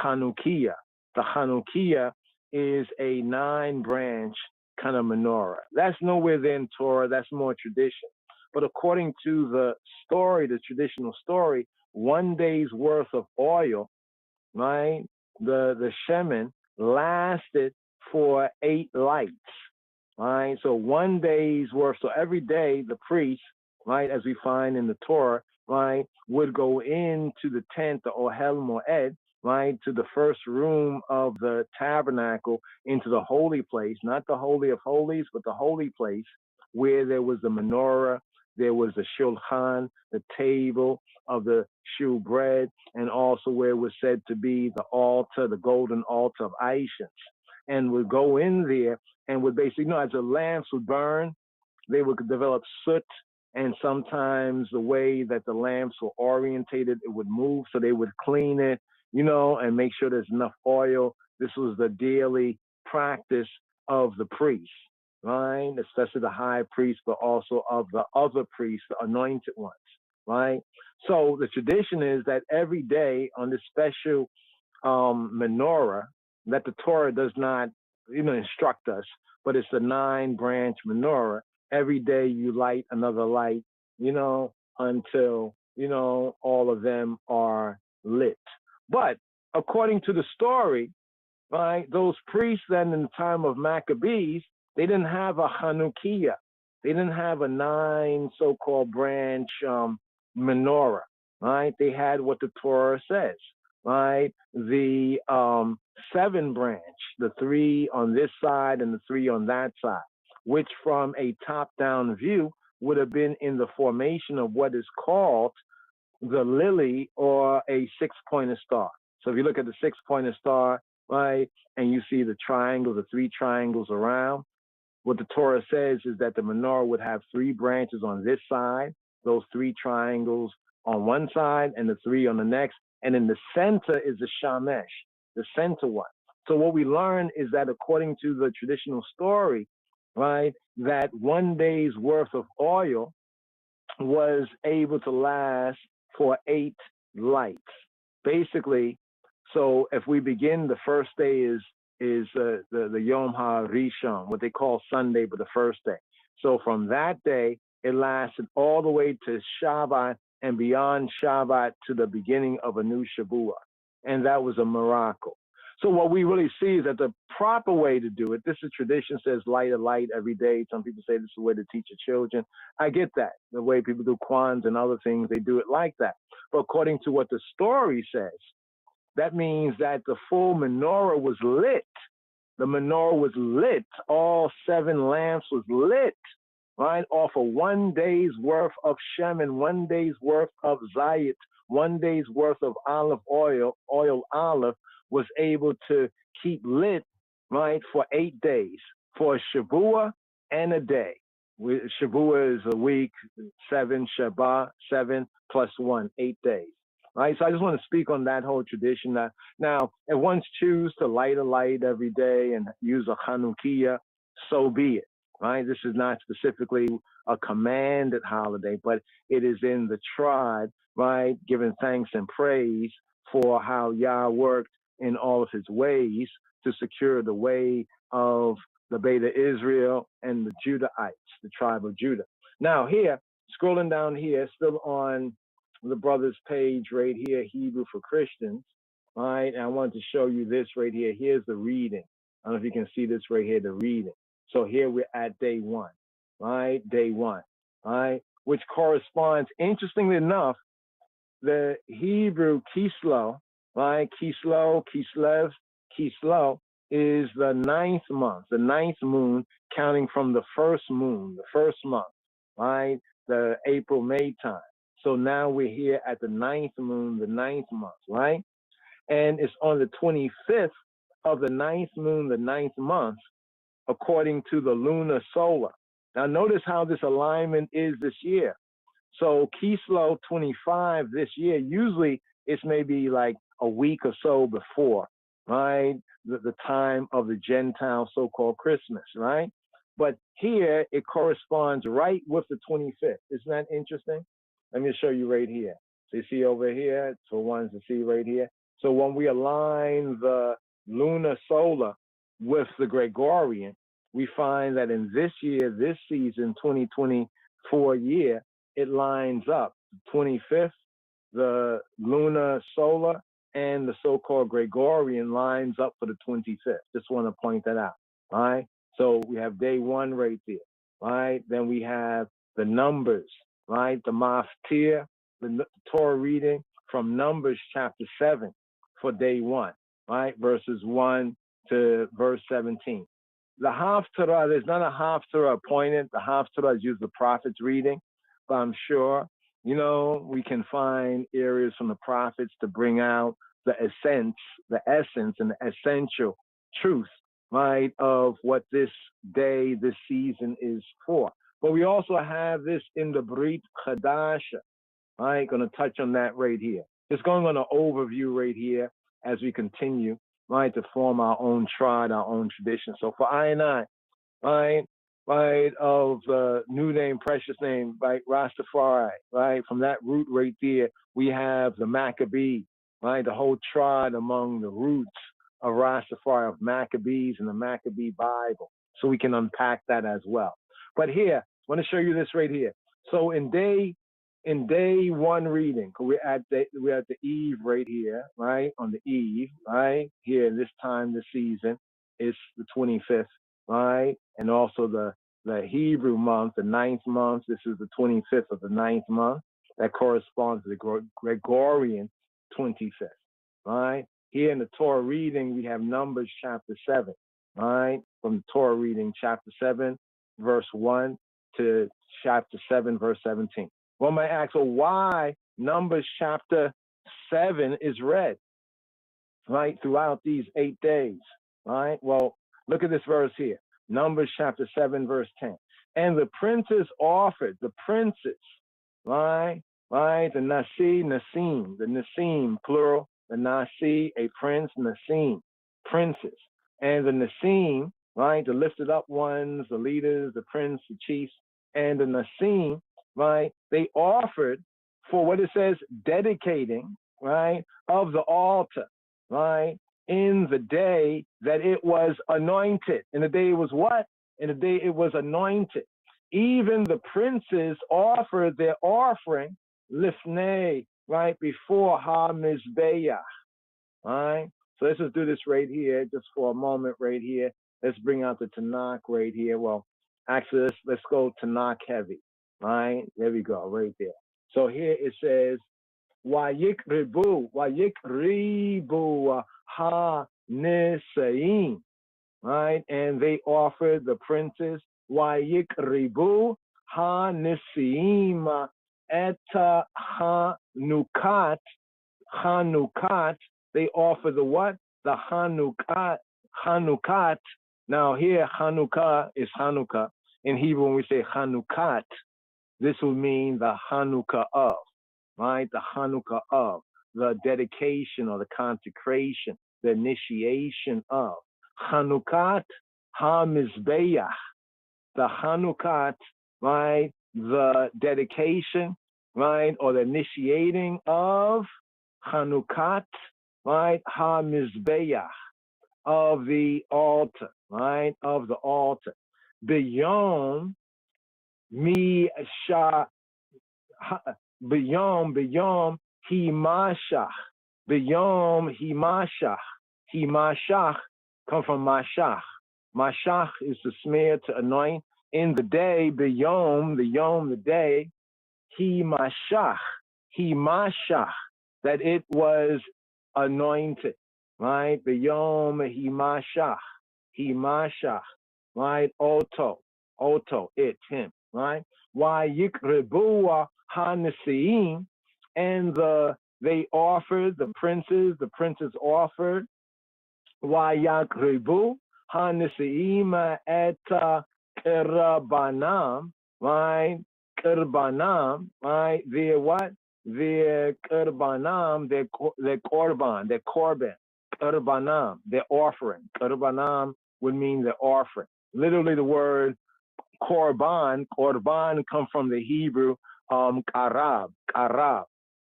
Chanukiah. The Chanukiah is a 9-branch kind of menorah. That's nowhere there in Torah. That's more tradition. But according to the story, the traditional story, one day's worth of oil, right, the shemen lasted for 8 lights. Right, so one day's worth. So every day the priest, right, as we find in the Torah, right, would go into the tent, the Ohel Moed, right, to the first room of the tabernacle, into the holy place, not the Holy of Holies, but the holy place, where there was the menorah, there was the shulchan, the table of the shewbread, and also where it was said to be the altar, the golden altar of Aishans. And would go in there and would basically, as the lamps would burn, they would develop soot, and sometimes the way that the lamps were orientated, it would move, so they would clean it, and make sure there's enough oil. This was the daily practice of the priest, right? Especially the high priest, but also of the other priests, the anointed ones, right? So the tradition is that every day on this special menorah, that the Torah does not, instruct us, but it's a 9-branch menorah. Every day you light another light, until, all of them are lit. But according to the story, right, those priests then in the time of Maccabees, they didn't have a Chanukiah. They didn't have a 9 so-called branch menorah, right? They had what the Torah says, right? The 7 branch, the 3 on this side and the 3 on that side, which from a top-down view would have been in the formation of what is called the lily, or a 6-pointed star. So if you look at the 6-pointed star, right, and you see the triangle, the 3 triangles around, what the Torah says is that the menorah would have 3 branches on this side, those 3 triangles on one side, and the 3 on the next, and in the center is the shamesh, the center one. So what we learn is that according to the traditional story, right, that one day's worth of oil was able to last for 8 lights. Basically, so if we begin, the first day is the Yom HaRishon, what they call Sunday, but the first day. So from that day, it lasted all the way to Shabbat, and beyond Shabbat to the beginning of a new Shavuot. And that was a miracle. So what we really see is that the proper way to do it, this is tradition, says light a light every day. Some people say this is the way to teach your children. I get that. The way people do Kwans and other things, they do it like that. But according to what the story says, that means that the full menorah was lit. The menorah was lit. All 7 lamps was lit, right? Off of 1 day's worth of shemen, 1 day's worth of zayit, 1 day's worth of olive oil, olive, was able to keep lit, right, for 8 days, for a Shavuot and a day. Shavuot is a week, 7, Shabbat, 7 plus 1, 8 days. Right, so I just want to speak on that whole tradition. Now, if one's choose to light a light every day and use a Chanukiah, so be it. Right, this is not specifically a commanded holiday, but it is in the tribe, right, giving thanks and praise for how Yah worked in all of his ways to secure the way of the Beta Israel and the Judahites, the tribe of Judah. Now here, scrolling down here, still on the brother's page right here, Hebrew for Christians, all right, and I wanted to show you this right here. Here's the reading. I don't know if you can see this right here, the reading. So here we're at day one, right? Day one, all right, which corresponds, interestingly enough, the Hebrew Kislev, right? Kislev, Kislev is the ninth month, the ninth moon, counting from the first moon, the first month, right? The April, May time. So now we're here at the ninth moon, the ninth month, right? And it's on the 25th of the ninth moon, the ninth month, according to the lunar solar. Now notice how this alignment is this year. So Kislev 25 this year, usually it's maybe like a week or so before, right? The time of the Gentile so-called Christmas, right? But here it corresponds right with the 25th. Isn't that interesting? Let me show you right here. So you see over here, for ones to see right here. So when we align the lunar solar with the Gregorian, we find that in this year, this season, 2024 year, it lines up. 25th, the lunar solar and the so-called Gregorian lines up for the 25th. Just want to point that out. All right. So we have day one right there. All right. Then we have the numbers, right? The Maftir, the Torah reading from Numbers chapter 7 for day one, right? Verses 1 to verse 17. The Haftarah, there's not a Haftarah appointed. The Haftarah is usually the prophet's reading. But I'm sure, you know, we can find areas from the prophets to bring out the essence and the essential truth, right, of what this day, this season is for. But we also have this in the Brit Chadasha. I ain't going to touch on that right here. Just going on an overview right here as we continue, right, to form our own tribe, our own tradition. So for I and I, right, of the new name, precious name, right, Rastafari, right, from that root right there, we have the Maccabee, right, the whole tribe among the roots of Rastafari, of Maccabees and the Maccabee Bible. So we can unpack that as well. But here, I want to show you this right here. So in day one reading, we're at the eve right here, right, on the eve, right, here this time this season, it's the 25th, right, and also the Hebrew month, the ninth month, this is the 25th of the ninth month, that corresponds to the Gregorian 25th, right. Here in the Torah reading, we have Numbers chapter 7, right, from the Torah reading, chapter 7, verse 1 to chapter 7, verse 17. One might ask, well, why Numbers chapter 7 is read, right, throughout these 8 days, right? Well, look at this verse here. Numbers chapter 7, verse 10. And the princes offered, the princes, right, the Nasi, Nasim, the Nasim, plural, the Nasi, a prince, Nasim, princes. And the Nasim, right, the lifted up ones, the leaders, the prince, the chiefs, and the Nasim, right, they offered for what it says, dedicating, right, of the altar, right, in the day that it was anointed. In the day it was what? In the day it was anointed. Even the princes offered their offering, lifnei, right, before ha-mizbeach, right? So let's just do this right here, just for a moment right here. Let's bring out the Tanakh right here. Well, actually, let's go Tanakh heavy, right? There we go, right there. So here it says, Wayikribu ha-nisaim, right? And they offered the princes, Wayikribu ha-nisaim eta Hanukkah, they offer the what? The Hanukkah. Now here, Hanukkah is Hanukkah. In Hebrew, when we say Hanukkah, this will mean the Hanukkah of, right? The Hanukkah of, the dedication or the consecration, the initiation of. Hanukkah ha-mizbeach, the Hanukkah, right? The dedication, right? Or the initiating of Hanukkah, right? Ha-mizbeach, of the altar, right? Of the altar. Beyond me sha beyond himashach. Beyond himashach. Himashach come from mashach. Mashach is to smear, to anoint. In the day, beyond the yom, the day, himashach. Himashach, that it was anointed, right? Beyond himashach. Himashach, right? Oto, it, him, right? Why yikrebua hanasiim, and they offered, the princes offered, why yakrebu hanasiim et kerbanam, right? Kerbanam, right? Their what? Their kerbanam, their korban, their korban, kerbanam, their offering. Kerbanam would mean the offering. Literally, the word korban come from the Hebrew karab,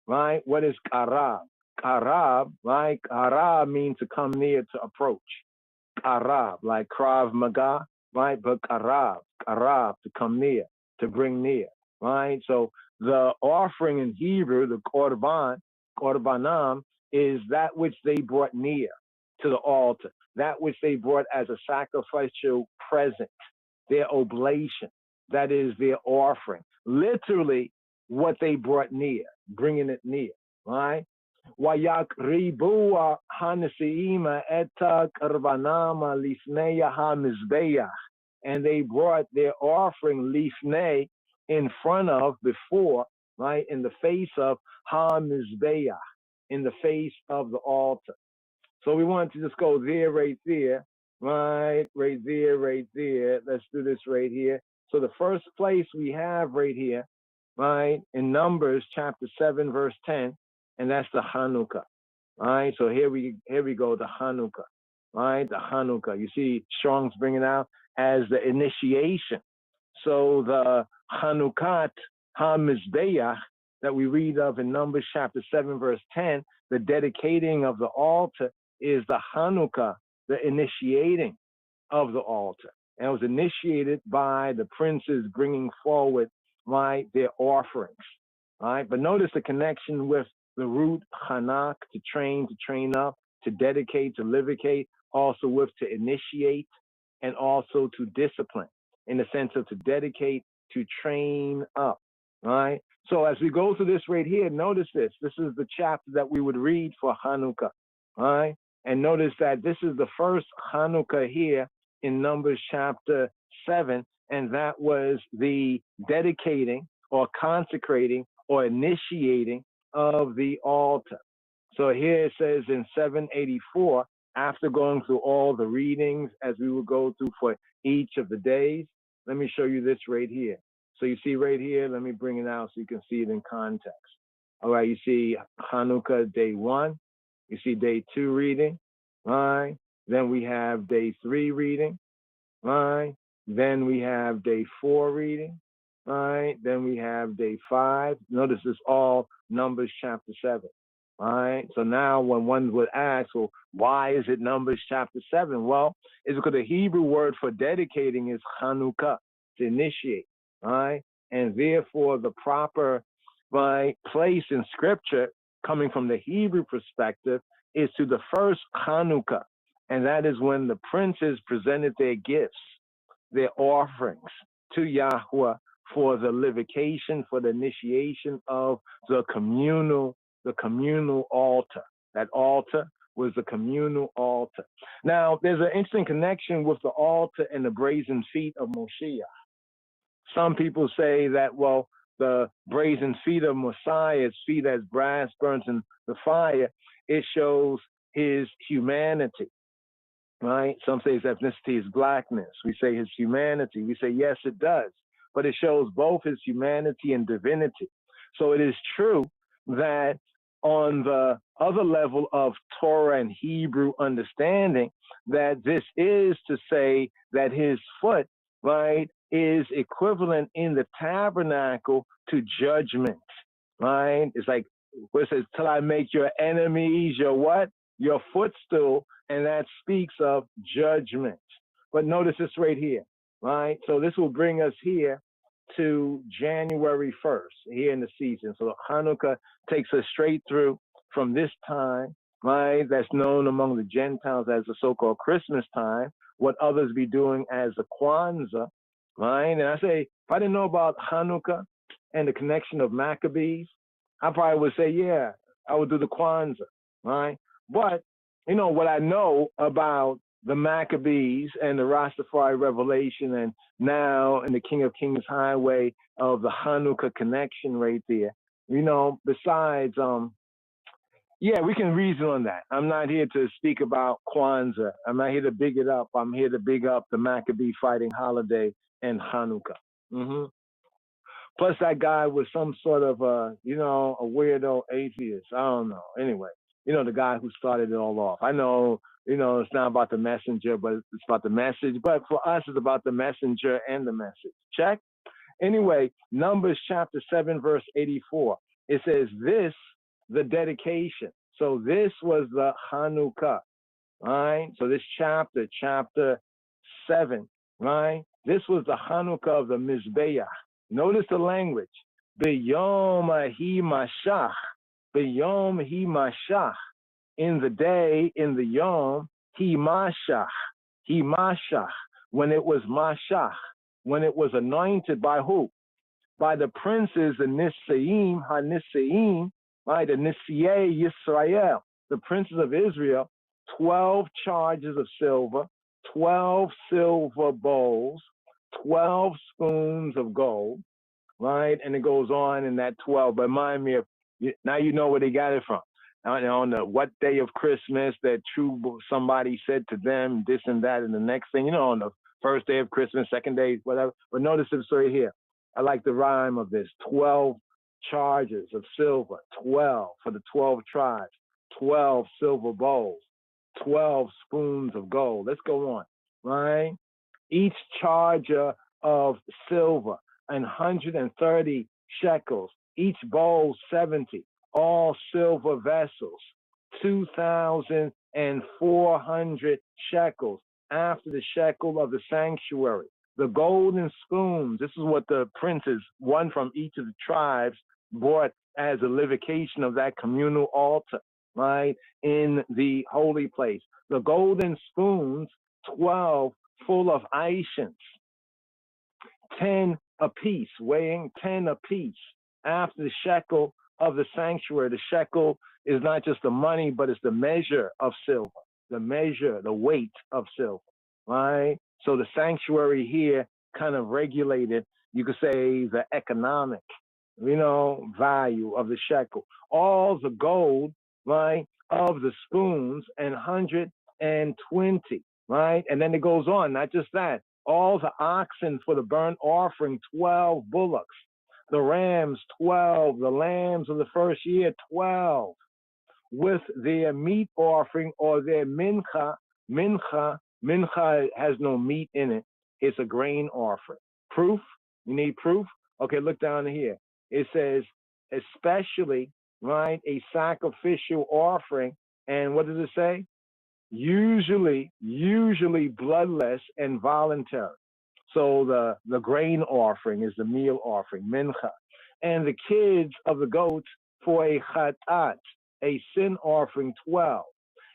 right? What is karab? Karab, right? Karab means to come near, to approach. Karab, like Krav Maga, right? But karab, to come near, to bring near, right? So the offering in Hebrew, the korbanam, is that which they brought near to the altar, that which they brought as a sacrificial present, their oblation, that is their offering. Literally, what they brought near, bringing it near, right? Wayakribu hanasiima eta karbanama lifneya hamizbeach, and they brought their offering lifnei, in front of, before, right, in the face of hamizbeach, in the face of the altar. So we want to just go there, right there, right there. Let's do this right here. So the first place we have right here, right, in Numbers chapter 7, verse 10, and that's the Hanukkah. All right, so here we go, the Hanukkah. All right, the Hanukkah. You see Strong's bringing out as the initiation. So the Hanukkat HaMizbeach that we read of in Numbers chapter 7, verse 10, the dedicating of the altar is the Hanukkah, the initiating of the altar. And it was initiated by the princes bringing forward, right, their offerings. All right, but notice the connection with the root Hanak, to train up, to dedicate, to livicate, also with to initiate, and also to discipline, in the sense of to dedicate, to train up, right? So as we go through this right here, notice this. This is the chapter that we would read for Hanukkah, right? And notice that this is the first Hanukkah here in Numbers chapter 7, and that was the dedicating or consecrating or initiating of the altar. So here it says in 784, after going through all the readings as we will go through for each of the days, let me show you this right here. So you see right here, let me bring it out so you can see it in context. All right, you see Hanukkah day 1, you see day 2 reading, right? Then we have day 3 reading, right? Then we have day 4 reading, right? Then we have day 5. Notice it's all Numbers chapter 7. All right. So now when one would ask, well, why is it Numbers chapter 7? Well, it's because the Hebrew word for dedicating is Hanukkah, to initiate. All right. And therefore the proper place in scripture, coming from the Hebrew perspective, is to the first Hanukkah. And that is when the princes presented their gifts, their offerings to Yahweh for the livication, for the initiation of the communal altar. That altar was the communal altar. Now, there's an interesting connection with the altar and the brazen feet of Moshiach. Some people say that, well, the brazen feet of Messiah, his feet as brass burns in the fire, it shows his humanity, right? Some say his ethnicity is blackness. We say his humanity. We say, yes, it does. But it shows both his humanity and divinity. So it is true that on the other level of Torah and Hebrew understanding, that this is to say that his foot, right, is equivalent in the tabernacle to judgment, right? It's like, where it says, till I make your enemies your what? your footstool, and that speaks of judgment. But notice this right here, right? So this will bring us here to January 1st, here in the season. So Hanukkah takes us straight through from this time, right? That's known among the Gentiles as the so-called Christmas time, what others be doing as the Kwanzaa, right? And I say, if I didn't know about Hanukkah and the connection of Maccabees, I probably would say, yeah, I would do the Kwanzaa, right? But, you know, what I know about the Maccabees and the Rastafari revelation, and now in the King of Kings highway of the Hanukkah connection right there, you know, besides, yeah, we can reason on that. I'm not here to speak about Kwanzaa. I'm not here to big it up. I'm here to big up the Maccabee fighting holiday and Hanukkah. Plus, that guy was some sort of you know, a weirdo atheist. I don't know. Anyway, you know, the guy who started it all off. I know, you know, it's not about the messenger, but it's about the message. But for us, it's about the messenger and the message. Check? Anyway, Numbers chapter 7, verse 84. It says, this, the dedication. So this was the Hanukkah, right? So this chapter 7, right? This was the Hanukkah of the Mizbeach. Notice the language. B'yom hi mashach. B'yom hi mashach. In the day, in the yom, hi mashach. Hi mashach. When it was mashach. When it was anointed by who? By the princes, the Nisaim, Ha-Nisaim, right? The Nisiyei Yisrael, the princes of Israel, 12 charges of silver, 12 silver bowls, 12 spoons of gold, right? And it goes on in that 12. But remind me of, now you know where they got it from. On the what day of Christmas that somebody said to them this and that, and the next thing, you know, on the first day of Christmas, second day, whatever. But notice this story here. I like the rhyme of this. 12 charges of silver, 12 for the 12 tribes, 12 silver bowls, 12 spoons of gold. Let's go on, right? Each charger of silver, 130 shekels, each bowl 70, all silver vessels, 2,400 shekels after the shekel of the sanctuary. The golden spoons, this is what the princes, one from each of the tribes, brought as a livocation of that communal altar, right, in the holy place. The golden spoons, 12 full of aishins, 10 apiece, weighing 10 apiece after the shekel of the sanctuary. The shekel is not just the money, but it's the measure of silver, the measure, the weight of silver, right? So the sanctuary here kind of regulated, you could say, the economic, you know, value of the shekel. All the gold, right, of the spoons, and 120, right? And then it goes on, not just that. All the oxen for the burnt offering, 12 bullocks. The rams, 12. The lambs of the first year, 12. With their meat offering or their mincha. Mincha has no meat in it. It's a grain offering. Proof? You need proof? Okay, look down here. It says, especially, right, a sacrificial offering. And what does it say? Usually bloodless and voluntary. So the grain offering is the meal offering, mincha. And the kids of the goats for a chatat, a sin offering, 12.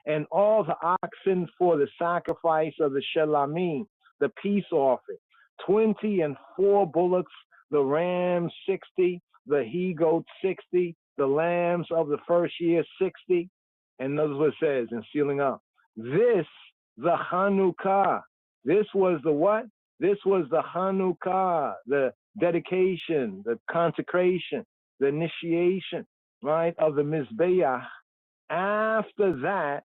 And all the oxen for the sacrifice of the shelamim, the peace offering, 20, and 4 bullocks, the rams 60, the he-goats 60, the lambs of the first year 60. And notice what it says in sealing up. This, the Hanukkah. This was the what? This was the Hanukkah, the dedication, the consecration, the initiation, right, of the Mizbeach. After that,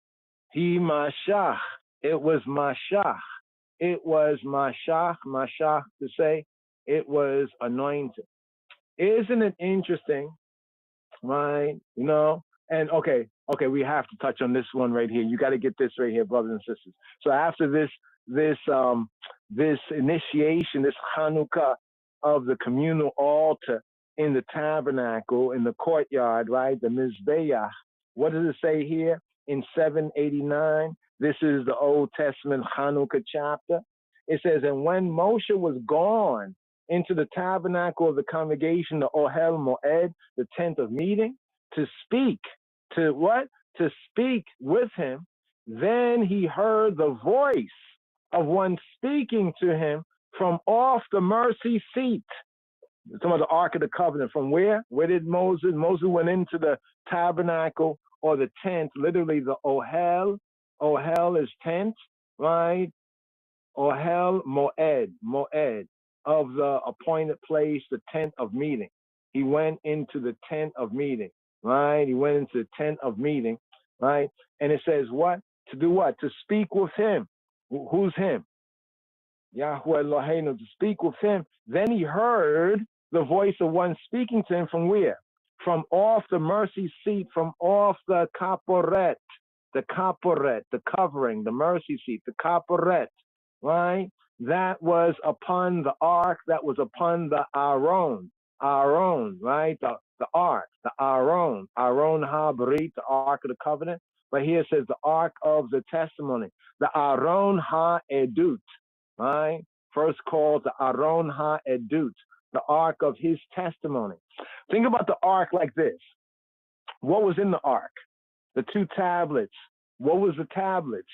he mashach. It was mashach. It was mashach to say it was anointed. Isn't it interesting, right? You know, and okay, we have to touch on this one right here. You got to get this right here, brothers and sisters. So after this initiation, this Hanukkah of the communal altar in the tabernacle, in the courtyard, right, the Mizbeach, what does it say here? in 789. This is the Old Testament Hanukkah chapter. It says, and when Moshe was gone into the tabernacle of the congregation, the Ohel Moed, the tent of meeting, to speak, to what? To speak with him, then he heard the voice of one speaking to him from off the mercy seat. Some of the Ark of the Covenant. From where? Where did Moses? Moses went into the tabernacle or the tent, literally the Ohel. Ohel is tent, right? Ohel Moed, Moed, of the appointed place, the tent of meeting. He went into the tent of meeting, right? He went into the tent of meeting, right? And it says what? To do what? To speak with him. Who's him? Yahweh Eloheinu, to speak with him. Then he heard the voice of one speaking to him from where? From off the mercy seat, from off the kaporet, the covering, the mercy seat, the kaporet, right? That was upon the ark, that was upon the Aaron, right? The ark, the Aaron ha-brit, the ark of the covenant. But here it says the ark of the testimony, the Aaron ha-edut, right? First called the Aaron ha-edut, the ark of his testimony. Think about the ark like this. What was in the ark? The two tablets. What was the tablets?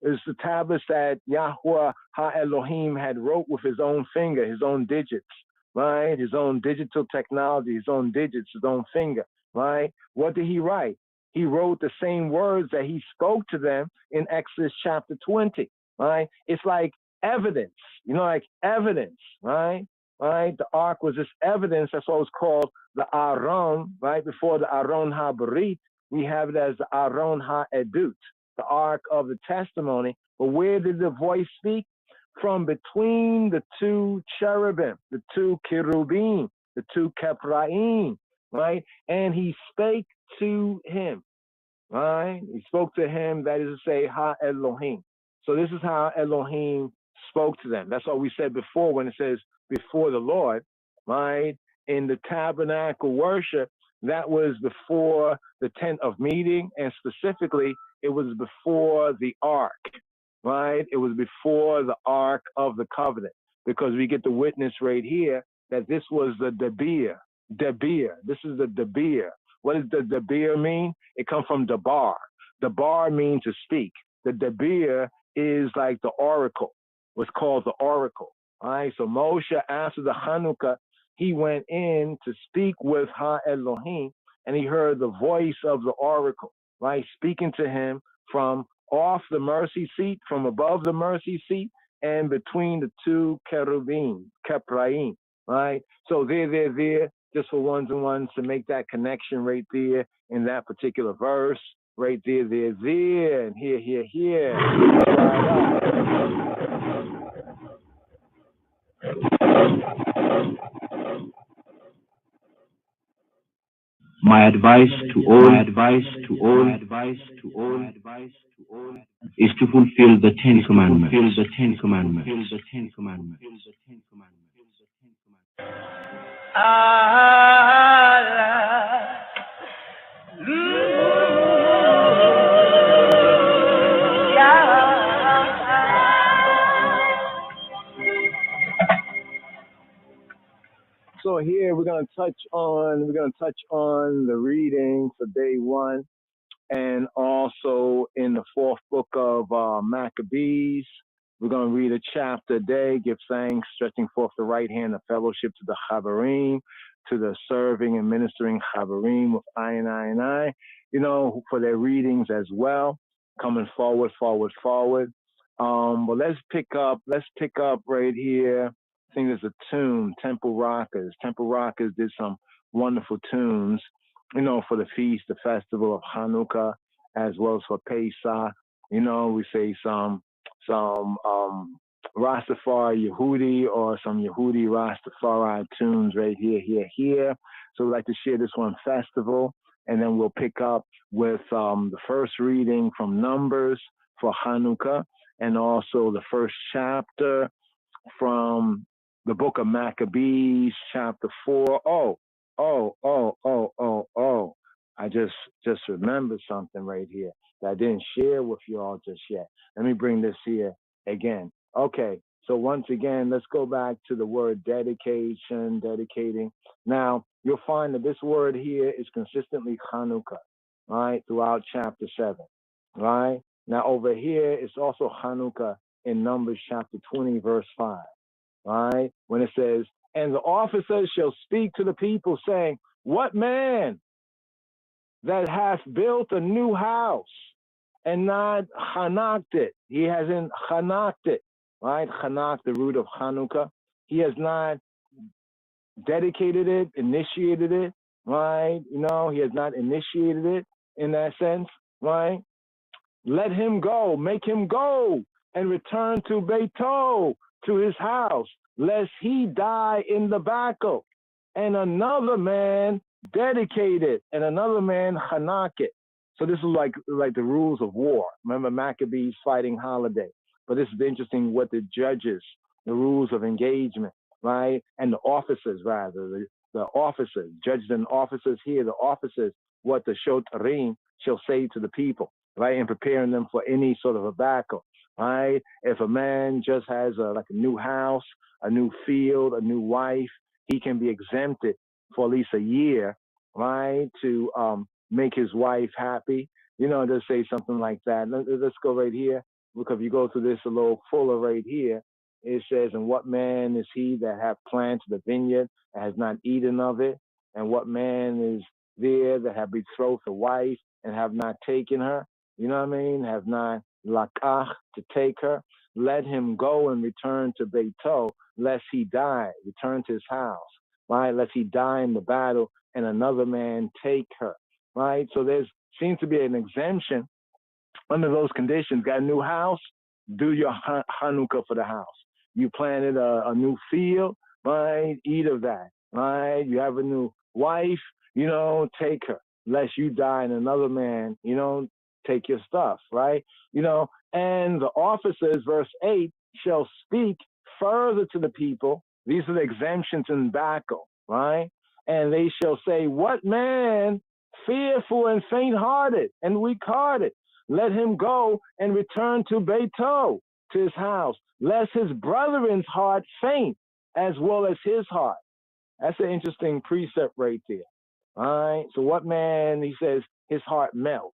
It was the tablets that Yahweh ha-Elohim had wrote with his own finger, his own digits, right? His own digital technology, his own digits, his own finger, right? What did he write? He wrote the same words that he spoke to them in Exodus chapter 20, right? It's like evidence, like evidence, right? Right? The ark was this evidence. That's what was called the Aaron, right? Before the Aaron ha-Brit, we have it as the Aaron ha-Edut, the ark of the testimony. But where did the voice speak? From between the two cherubim, the two cherubim, the two kepraim, right? And he spake to him, right? He spoke to him, that is to say, ha-Elohim. So this is how Elohim spoke to them. That's what we said before when it says before the Lord, right? In the tabernacle worship, that was before the tent of meeting, and specifically, it was before the ark, right? It was before the ark of the covenant, because we get the witness right here that this was the debir. Debir. This is the debir. What does the debir mean? It comes from debar. Debar means to speak. The debir is like the oracle. What's called the oracle. All right. So Moshe, after the Hanukkah, he went in to speak with Ha-Elohim, and he heard the voice of the oracle, right? Speaking to him from off the mercy seat, from above the mercy seat, and between the two cherubim, kepraim, right? So there, just for ones and ones to make that connection right there in that particular verse, right there, and here. My advice to all is to fulfill the Ten Commandments. So here we're gonna touch on the reading for day one, and also in the fourth book of Maccabees. We're gonna read a chapter a day, give thanks, stretching forth the right hand of fellowship to the Chaverim, to the serving and ministering Chaverim with I and I, for their readings as well, coming forward. But let's pick up right here. I think there's a tune, Temple Rockers. Temple Rockers did some wonderful tunes, for the feast, the festival of Hanukkah, as well as for Pesach. We say some Rastafari Yehudi or some Yehudi Rastafari tunes right here. So we'd like to share this one, Festival, and then we'll pick up with the first reading from Numbers for Hanukkah, and also the first chapter from the book of Maccabees, chapter 4. I just remembered something right here that I didn't share with you all just yet. Let me bring this here again. Okay, so once again, let's go back to the word dedication, dedicating. Now, you'll find that this word here is consistently Chanukah, right, throughout chapter 7, right? Now, over here, it's also Chanukah in Numbers chapter 20, verse 5, right? When it says, and the officers shall speak to the people, saying, what man that hath built a new house and not chanaked it? He hasn't chanaked it, right? Chanak, the root of Chanukah. He has not dedicated it, initiated it, right? You know, he has not initiated it in that sense, right? Let him go, make him go and return to Beito, to his house, lest he die in the battle. And another man dedicate it, and another man chanak it. So this is like the rules of war. Remember Maccabees fighting holiday. But this is interesting what the judges, the rules of engagement, right? And the officers, rather, the officers, judges and officers here, the officers, what the shotarim shall say to the people, right? And preparing them for any sort of a battle, right? If a man just has like a new house, a new field, a new wife, he can be exempted for at least a year, right? To make his wife happy. You know, just say something like that. Let's go right here. Look, if you go through this a little fuller right here, it says, and what man is he that hath planted the vineyard and has not eaten of it? And what man is there that have betrothed a wife and have not taken her? You know what I mean? Have not lakach, to take her. Let him go and return to Beito, lest he die, return to his house, right? Lest he die in the battle and another man take her, right? So there seems to be an exemption under those conditions. Got a new house, do your Hanukkah for the house. You planted a new field, right? Eat of that, right? You have a new wife, you know, take her, lest you die and another man, you know, take your stuff, right? You know, and the officers, verse 8, shall speak further to the people. These are the exemptions in battle, right? And they shall say, what man fearful and faint-hearted and weak-hearted? Let him go and return to Beito, to his house, lest his brethren's heart faint, as well as his heart. That's an interesting precept right there. All right. So what man, he says, his heart melts,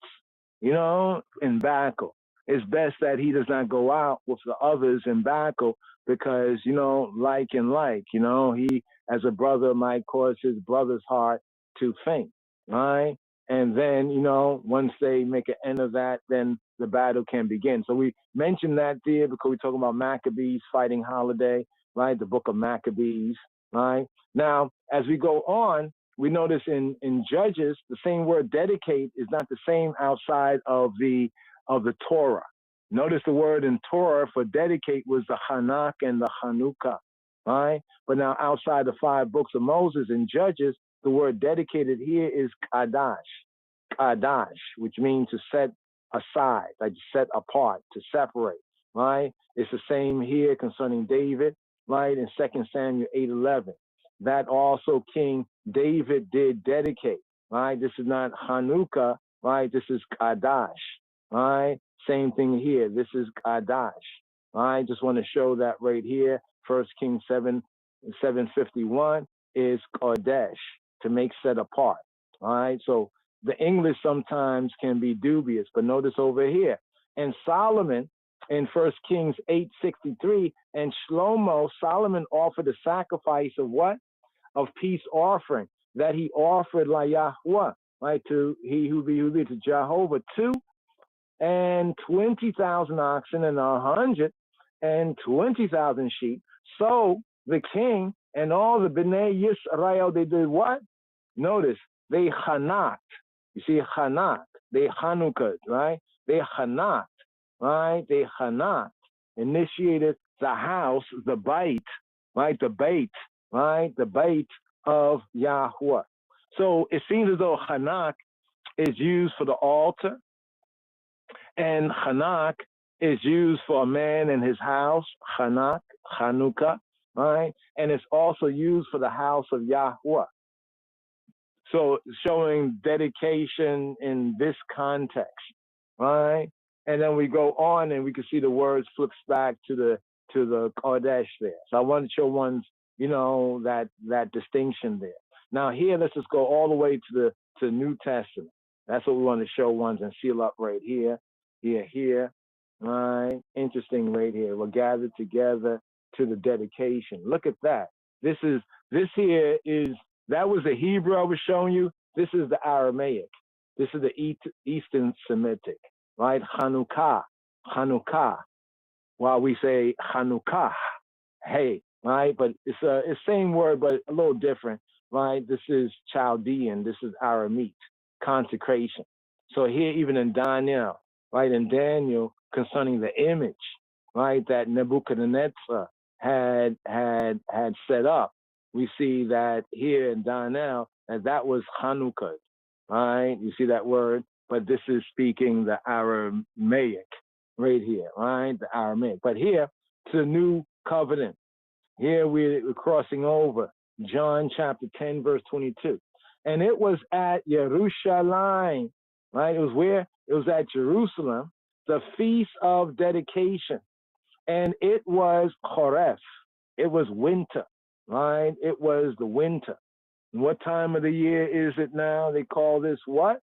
you know, in battle. It's best that he does not go out with the others in battle because, you know, like and like, you know, he as a brother might cause his brother's heart to faint, right? And then, you know, once they make an end of that, then the battle can begin. So we mentioned that there because we're talking about Maccabees fighting holiday, right? The book of Maccabees, right? Now, as we go on, we notice in Judges, the same word dedicate is not the same outside of the Torah. Notice the word in Torah for dedicate was the Hanak and the Chanukah, right? But now outside the 5 books of Moses in Judges, the word dedicated here is Kadash, Kadash, which means to set aside, like set apart, to separate, right? It's the same here concerning David, right? In 2 Samuel 8:11. That also King David did dedicate, right? This is not Hanukkah, right? This is Kadash, right? Same thing here. This is Kadash, right? Just want to show that right here. 1 Kings 7:51 is Kodesh, to make set apart, all right? So the English sometimes can be dubious, but notice over here. And Solomon in 1 Kings 8:63, and Shlomo, Solomon offered a sacrifice of what? Of peace offering that he offered la Yahweh, right? To he who be to Jehovah, 220,000 oxen and 120,000 sheep. So the king and all the Bnei Yisrael, they did what? Notice, they chanat. You see, chanat. They Hanukkah, right? They chanat, right? They chanat. Initiated the house, the bait, right? The bait, right? The bait of Yahweh. So it seems as though chanak is used for the altar, and chanak is used for a man in his house, chanak, Chanukah, right? And it's also used for the house of Yahweh. So showing dedication in this context, right? And then we go on and we can see the words flips back to the Kodesh there. So I want to show ones, that distinction there. Now here, let's just go all the way to the New Testament. That's what we want to show ones and seal up right here, here. Right? Interesting right here. We're gathered together to the dedication. Look at that. This here is, that was the Hebrew I was showing you. This is the Aramaic. This is the Eastern Semitic, right? Hanukkah. While we say Hanukkah, hey, right? But it's the same word, but a little different, right? This is Chaldean. This is Aramaic, consecration. So here, even in Daniel, right? In Daniel, concerning the image, right? That Nebuchadnezzar had set up. We see that here in Daniel, that was Hanukkah, right? You see that word? But this is speaking the Aramaic right here, right? The Aramaic. But here, to the new covenant. Here we're crossing over John chapter 10, verse 22. And it was at Jerusalem, right? It was where? It was at Jerusalem, the feast of dedication. And it was Choref. It was winter, right? It was the winter. And what time of the year is it now? They call this what?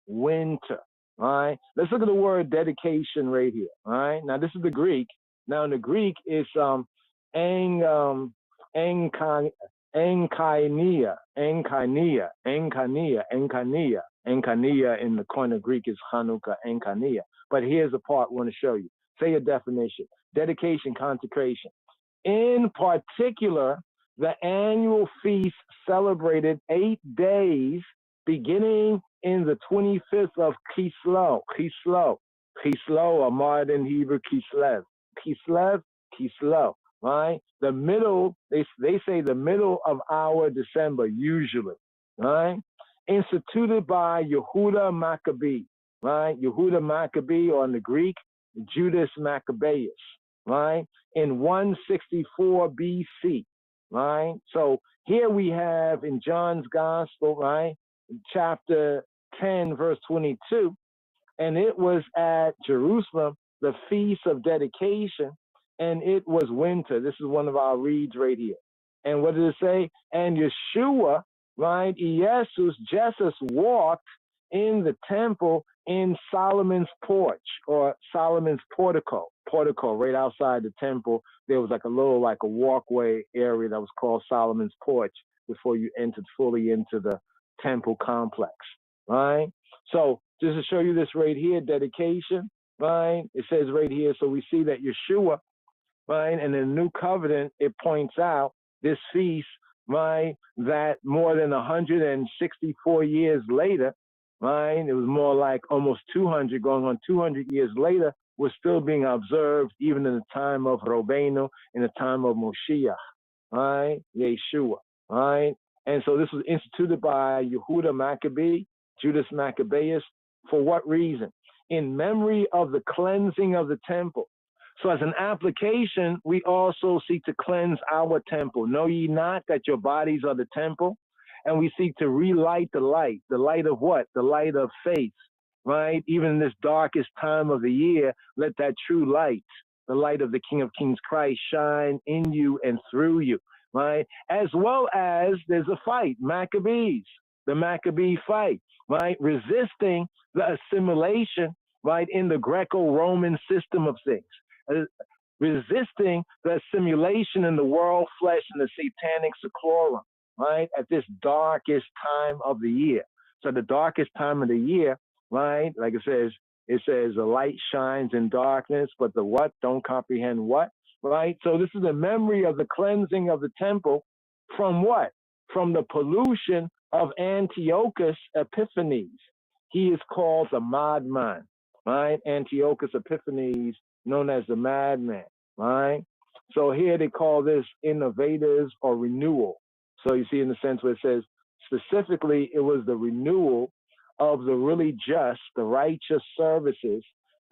Winter. All right. Let's look at the word dedication right here. All right. Now this is the Greek. Now in the Greek it's enkainia in the Koine Greek is Hanukkah, enkainia. But here's the part I want to show you. Say a definition. Dedication, consecration. In particular, the annual feast celebrated 8 days beginning in the 25th of Kislev, or modern Hebrew Kislev, right? The middle, they say the middle of our December, usually, right? Instituted by Yehuda Maccabee, right? Yehuda Maccabee, or in the Greek, Judas Maccabeus, right? In 164 BC, right? So here we have in John's Gospel, right? Chapter 10, verse 22, and it was at Jerusalem, the Feast of Dedication, and it was winter. This is one of our reads right here. And what did it say? And Yeshua, right, Jesus walked in the temple in Solomon's porch, or Solomon's portico, right outside the temple. There was like a walkway area that was called Solomon's porch before you entered fully into the temple complex, right? So just to show you this right here, dedication, right? It says right here, so we see that Yeshua, right, and in the new covenant, it points out this feast, right, that more than 164 years later, right, it was more like almost 200, going on 200 years later, was still being observed even in the time of Robenu, in the time of Moshiach, right, Yeshua, right? And so this was instituted by Yehuda Maccabee, Judas Maccabeus. For what reason? In memory of the cleansing of the temple. So as an application, we also seek to cleanse our temple. Know ye not that your bodies are the temple? And we seek to relight the light. The light of what? The light of faith, right? Even in this darkest time of the year, let that true light, the light of the King of Kings Christ, shine in you and through you, right? As well as there's a fight, Maccabees, the Maccabee fight, right? Resisting the assimilation, right, in the Greco-Roman system of things. Resisting the assimilation in the world flesh and the satanic seclorum, right, at this darkest time of the year. So the darkest time of the year, right, like it says the light shines in darkness, but the what don't comprehend what, right? So this is a memory of the cleansing of the temple from what? From the pollution of Antiochus Epiphanes. He is called the madman, right? Antiochus Epiphanes, known as the madman, right? So here they call this innovators or renewal. So you see in the sense where it says specifically it was the renewal of the really just, the righteous services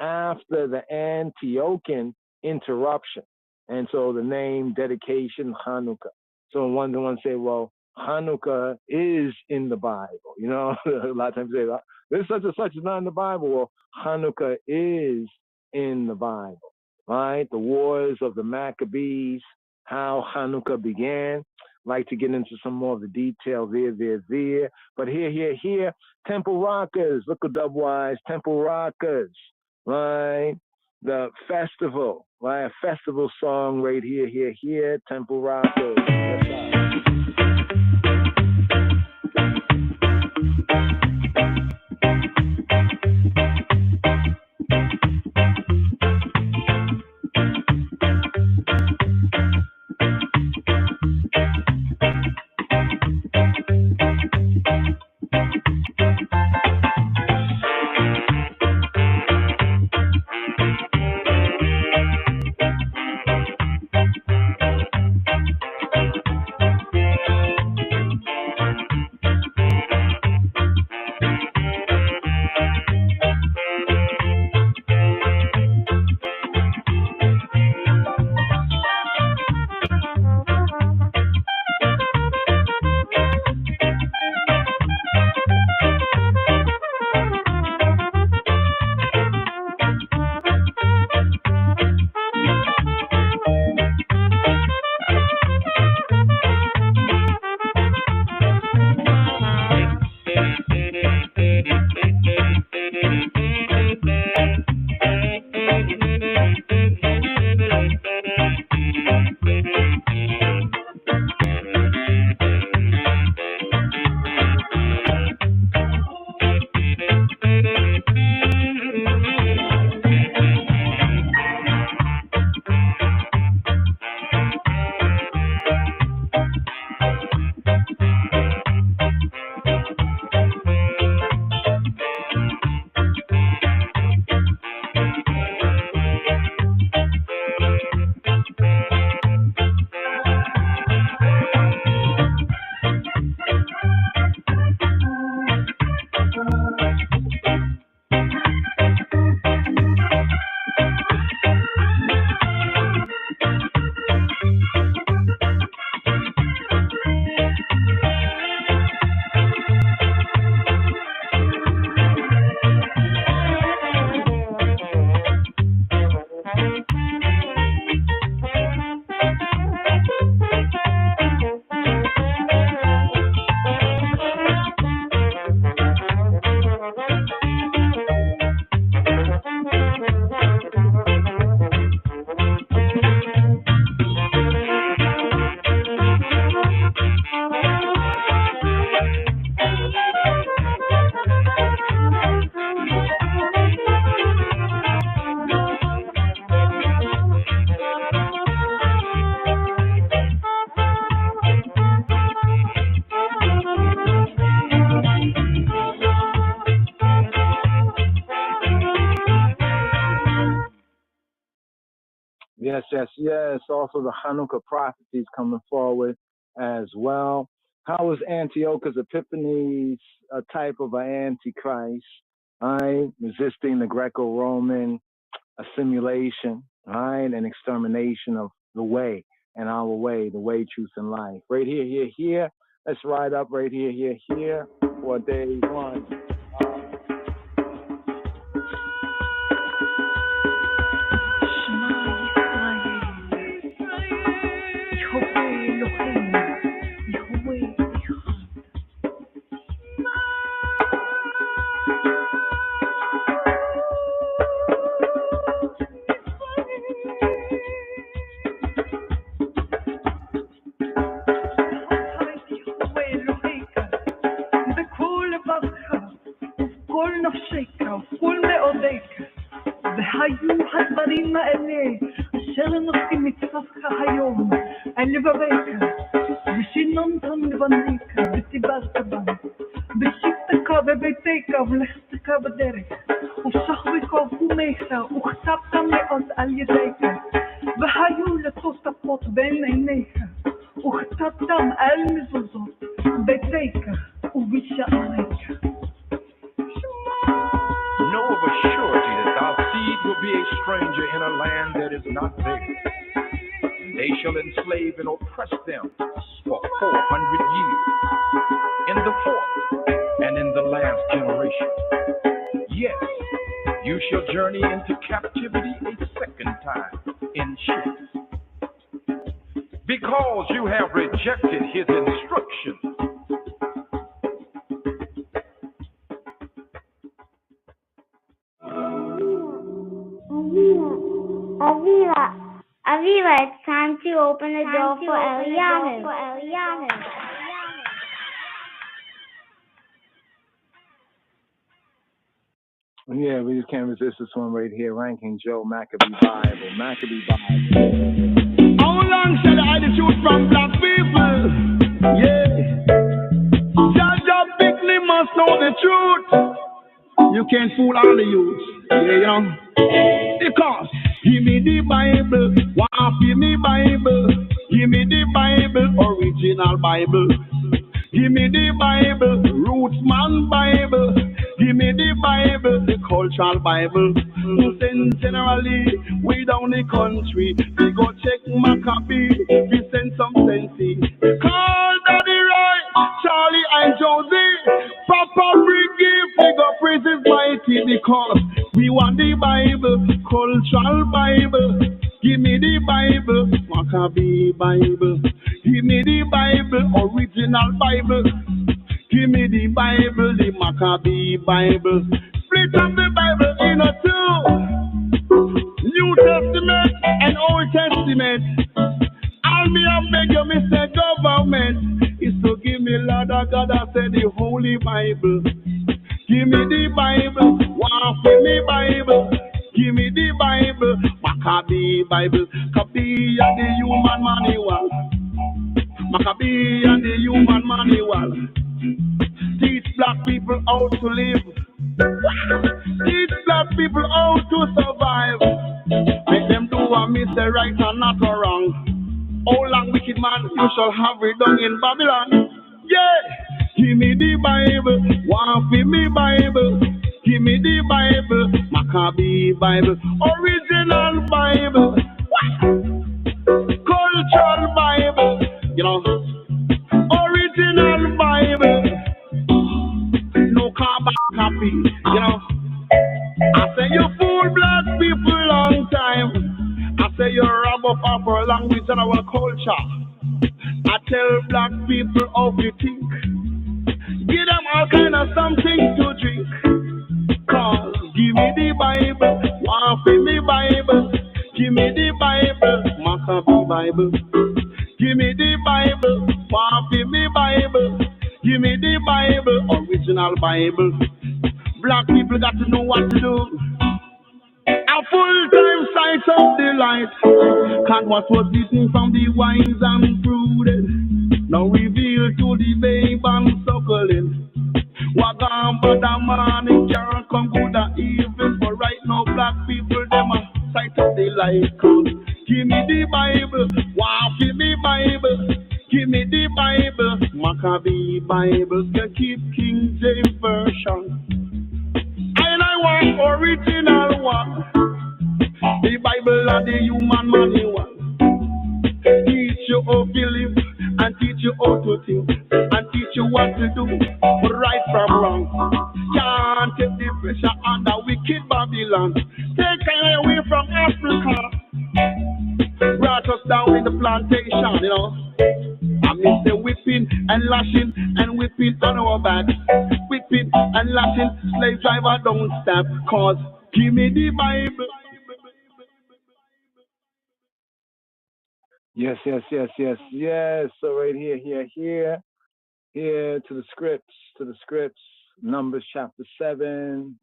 after the Antiochian interruption. And so the name dedication, Hanukkah. So one say, well, Hanukkah is in the Bible. You know, a lot of times they say, this such and such is not in the Bible. Well, Hanukkah is in the Bible, right? The wars of the Maccabees, how Hanukkah began. Like to get into some more of the details there. But here, Temple Rockers, look at Dubwise, Temple Rockers, right? The festival, right? A festival song right here, Temple Rockers. Yes. Also, the Hanukkah prophecies coming forward as well. How was Antiochus Epiphanes a type of an antichrist, right? Resisting the Greco-Roman assimilation, right? And extermination of the way and our way, the way, truth, and life. Right here. Let's ride up right here for day one. והיו הדברים האלה אשר נושאים מצוותך היום אל לבביך ושיננתם לבניך וציווית בם בשבתך בביתך ולכתך בדרך ושכבך ובקומך וכתבת מאוד על ידיך והיו לתוספות בין עיניך וכתבתם על מזוזות ביתך ובשעריך. Know of a surety that thy seed will be a stranger in a land that is not theirs. They shall enslave and oppress them for 400 years. In the fourth and in the last generation, yes, you shall journey into captivity a second time in ships, because you have rejected his instructions. Aviva, it's time to open the door for Eliyahu. Yeah, we just can't resist this one right here. Ranking Joe Maccabee Bible. How long shall I hide the truth from black people? Yeah. Judge of Bickley must know the truth. You can't fool all the youths. Yeah. Because give me the Bible, give me Bible, give me the Bible, original Bible. Give me the Bible, Rootsman Bible. Give me the Bible, the cultural Bible. Then generally, we down the country, we go check Maccabee, we send some sensei. Call Daddy Roy, Charlie and Josie, Papa Briggy, we go praises mighty because we want the Bible, cultural Bible. Give me the Bible, Maccabee Bible. Give me the Bible, original Bible. Give me the Bible, the Maccabee Bible. Split up the Bible in a two. New Testament and Old Testament. All me and beg you, Mr. Government, is to give me Lord of God, I said the Holy Bible. Give me the Bible, give me Bible. Give me the Bible, Maccabee Bible. Maccabee and the human manual. Maccabee and the human manual. Teach black people how to live. Teach black people how to survive. Make them do what me say right and not wrong. How long, wicked man, you shall have it done in Babylon. Yeah, give me the Bible, give me Bible. Give me the Bible, Maccabee Bible, original Bible, cultural Bible, you know, original Bible, no carbon copy, you know. I say you fool black people long time. I say you rob up our language and our culture. I tell black people how to think. Give them all kind of something to drink. Cause give me the Bible, give me Bible. Give me the Bible, Maccabee Bible. Give me the Bible, give me Bible. Give me the Bible, original Bible. Black people got to know what to do. A full-time sight of delight. Cause what was eaten from the wines and brooded, now revealed to the babe and suckling. Wagam but a man it can't come good or evil. But right now black people them a sight of delight. Give me the Bible, give me Bible. Give me the Bible, Maccabee Bible. Can keep King James version. And I want original one. The Bible and the human manual. Teach you how to live and teach you how to think and teach you what to do, right from wrong. Can't take the pressure under wicked Babylon. Take away from Africa. Brought us down in the plantation, you know. I miss the whipping and lashing and whipping on our back. Whipping and lashing, slave driver don't stop. Cause give me the Bible. Yes. So right here to the scripts. Numbers chapter 7.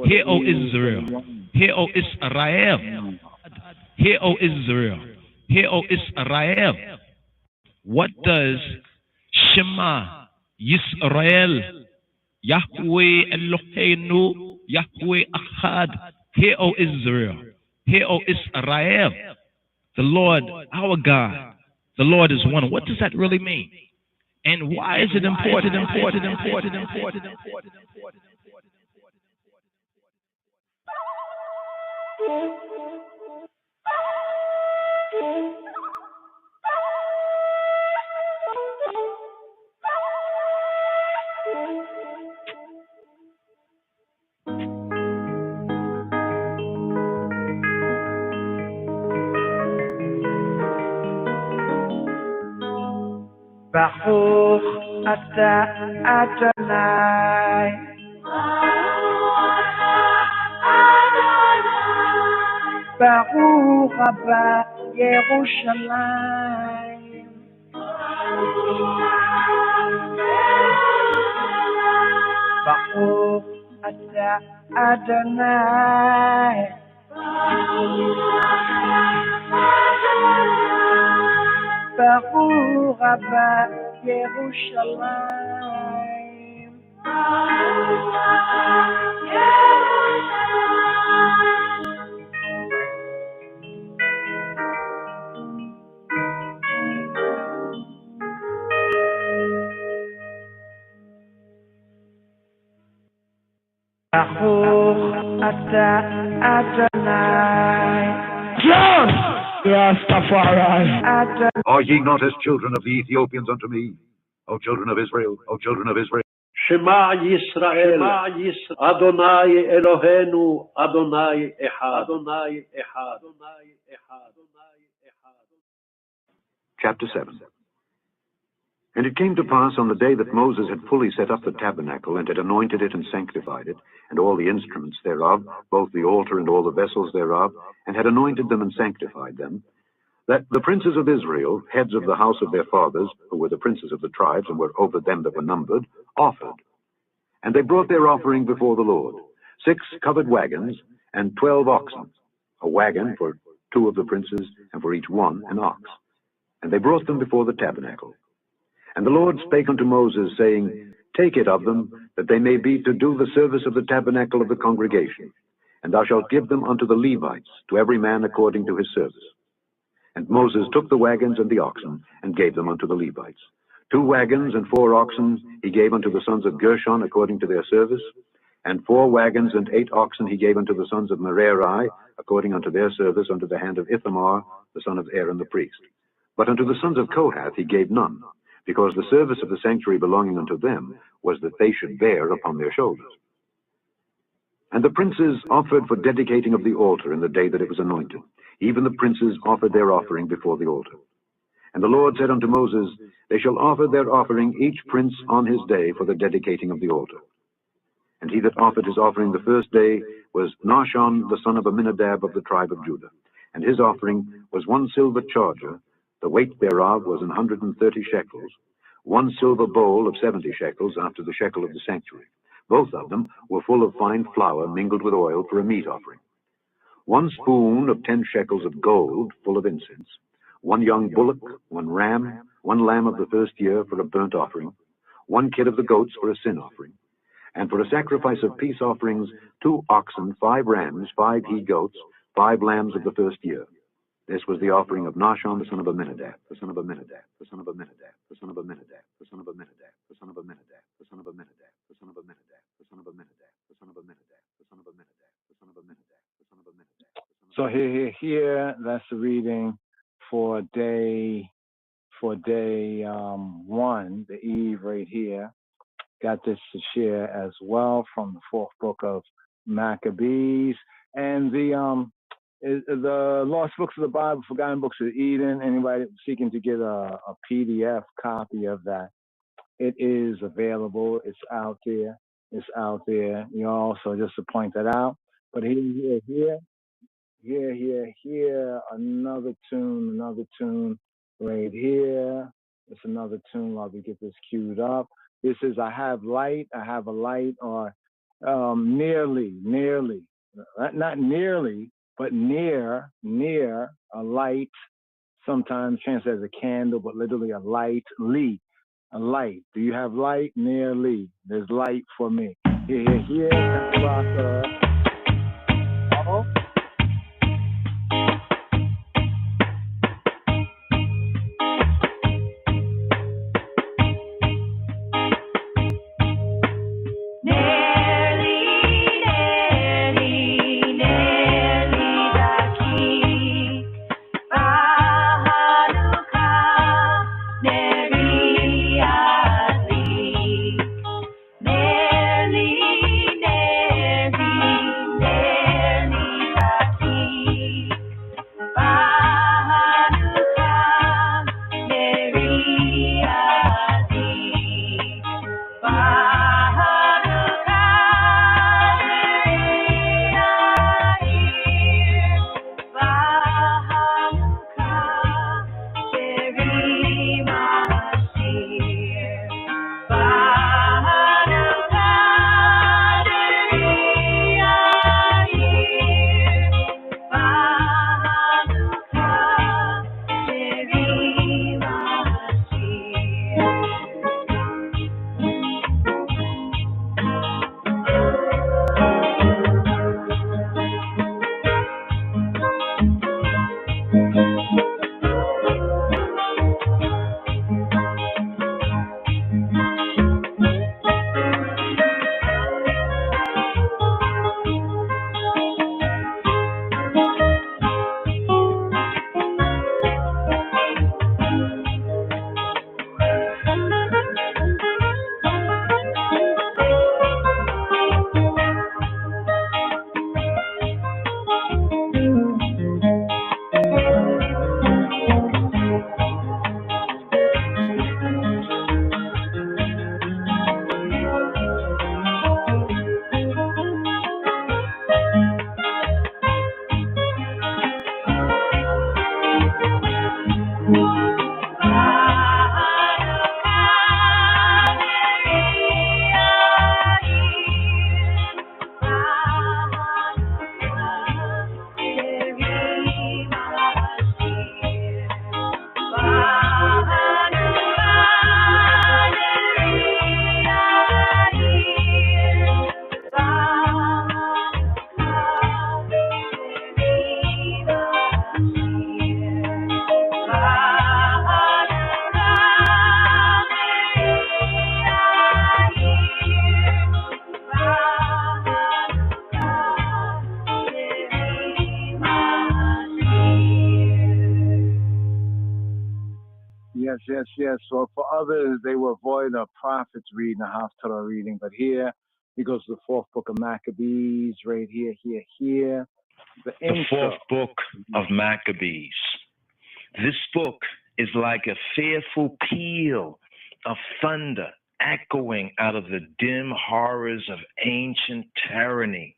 Hear, O Israel. Hear, O Israel. Hear, O Israel. Hear, O Israel. What does Shema Yisrael, Yahweh Eloheinu, Yahweh Echad? Hear, O Israel. Hear, O Israel. The Lord, our God, the Lord is one. What does that really mean? And why is it important? Baruch Ata Adonai. Baruch Abba Yerushalayim. Baruch Ata Adonai. Baruch Abba Yerushalayim. Baruch Ata Adonai. Yes! Rastafari. Are ye not as children of the Ethiopians unto me, O children of Israel, O children of Israel? Shema Yisrael, Adonai Eloheinu, Adonai Echad, Adonai Echad, Adonai Echad, Adonai Echad. Chapter 7. And it came to pass on the day that Moses had fully set up the tabernacle, and had anointed it and sanctified it, and all the instruments thereof, both the altar and all the vessels thereof, and had anointed them and sanctified them, that the princes of Israel, heads of the house of their fathers, who were the princes of the tribes, and were over them that were numbered, offered. And they brought their offering before the Lord, 6 covered wagons, and 12 oxen, a wagon for 2 of the princes, and for each one an ox. And they brought them before the tabernacle. And the Lord spake unto Moses, saying, Take it of them, that they may be to do the service of the tabernacle of the congregation, and thou shalt give them unto the Levites, to every man according to his service. And Moses took the wagons and the oxen, and gave them unto the Levites. 2 wagons and 4 oxen he gave unto the sons of Gershon according to their service, and 4 wagons and 8 oxen he gave unto the sons of Merari according unto their service, unto the hand of Ithamar, the son of Aaron the priest. But unto the sons of Kohath he gave none, because the service of the sanctuary belonging unto them was that they should bear upon their shoulders. And the princes offered for dedicating of the altar in the day that it was anointed. Even the princes offered their offering before the altar. And the Lord said unto Moses, They shall offer their offering each prince on his day for the dedicating of the altar. And he that offered his offering the first day was Nahshon the son of Amminadab of the tribe of Judah. And his offering was 1 silver charger, the weight thereof was 130 shekels, 1 silver bowl of 70 shekels after the shekel of the sanctuary. Both of them were full of fine flour mingled with oil for a meat offering. 1 spoon of 10 shekels of gold full of incense, 1 young bullock, 1 ram, 1 lamb of the first year for a burnt offering, 1 kid of the goats for a sin offering, and for a sacrifice of peace offerings 2 oxen, 5 rams, 5 he-goats, 5 lambs of the first year. This was the offering of Nahshon the son of Amminadab, the son of Amminadab, the son of Amminadab, the son of Amminadab, the son of Amminadab, the son of Amminadab, the son of Amminadab, the son of Amminadab, the son of Amminadab, the son of Amminadab, the son of Amminadab, the son of Amminadab, the son of Amminadab. So here, that's the reading for day 1, the eve right here. Got this to share as well from the 4th book of Maccabees and the Lost Books of the Bible, Forgotten Books of Eden. Anybody seeking to get a PDF copy of that, it is available. It's out there. It's out there. You know, so just to point that out. But here, another tune right here. It's another tune while we get this queued up. This is I Have Light, or nearly, not nearly, but near a light, sometimes translated as a candle, but literally a light, a light. Do you have light? Nearly. There's light for me. Here, Yes, yes, yes. So for others, they will avoid a prophet's reading, a Haftarah reading. But here, he goes to the fourth book of Maccabees, right here, here. The fourth book of Maccabees. This book is like a fearful peal of thunder echoing out of the dim horrors of ancient tyranny.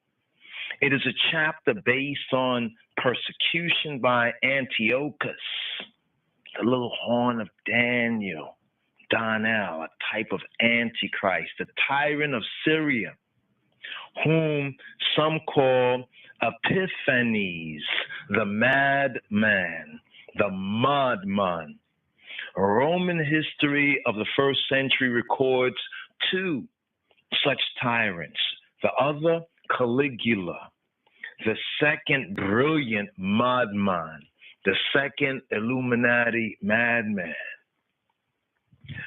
It is a chapter based on persecution by Antiochus, the little horn of Daniel, Daniel, a type of Antichrist, the tyrant of Syria, whom some call Epiphanes, the madman, the madman. Roman history of the first century records two such tyrants. The other, Caligula, the second brilliant madman, the second Illuminati madman.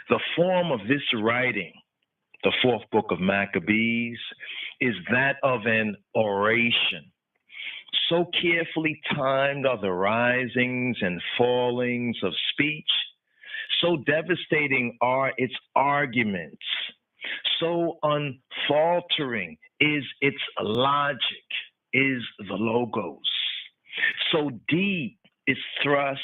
The form of this writing, the fourth book of Maccabees, is that of an oration. So carefully timed are the risings and fallings of speech, so devastating are its arguments, so unfaltering is its logic, is the logos. So deep its thrust,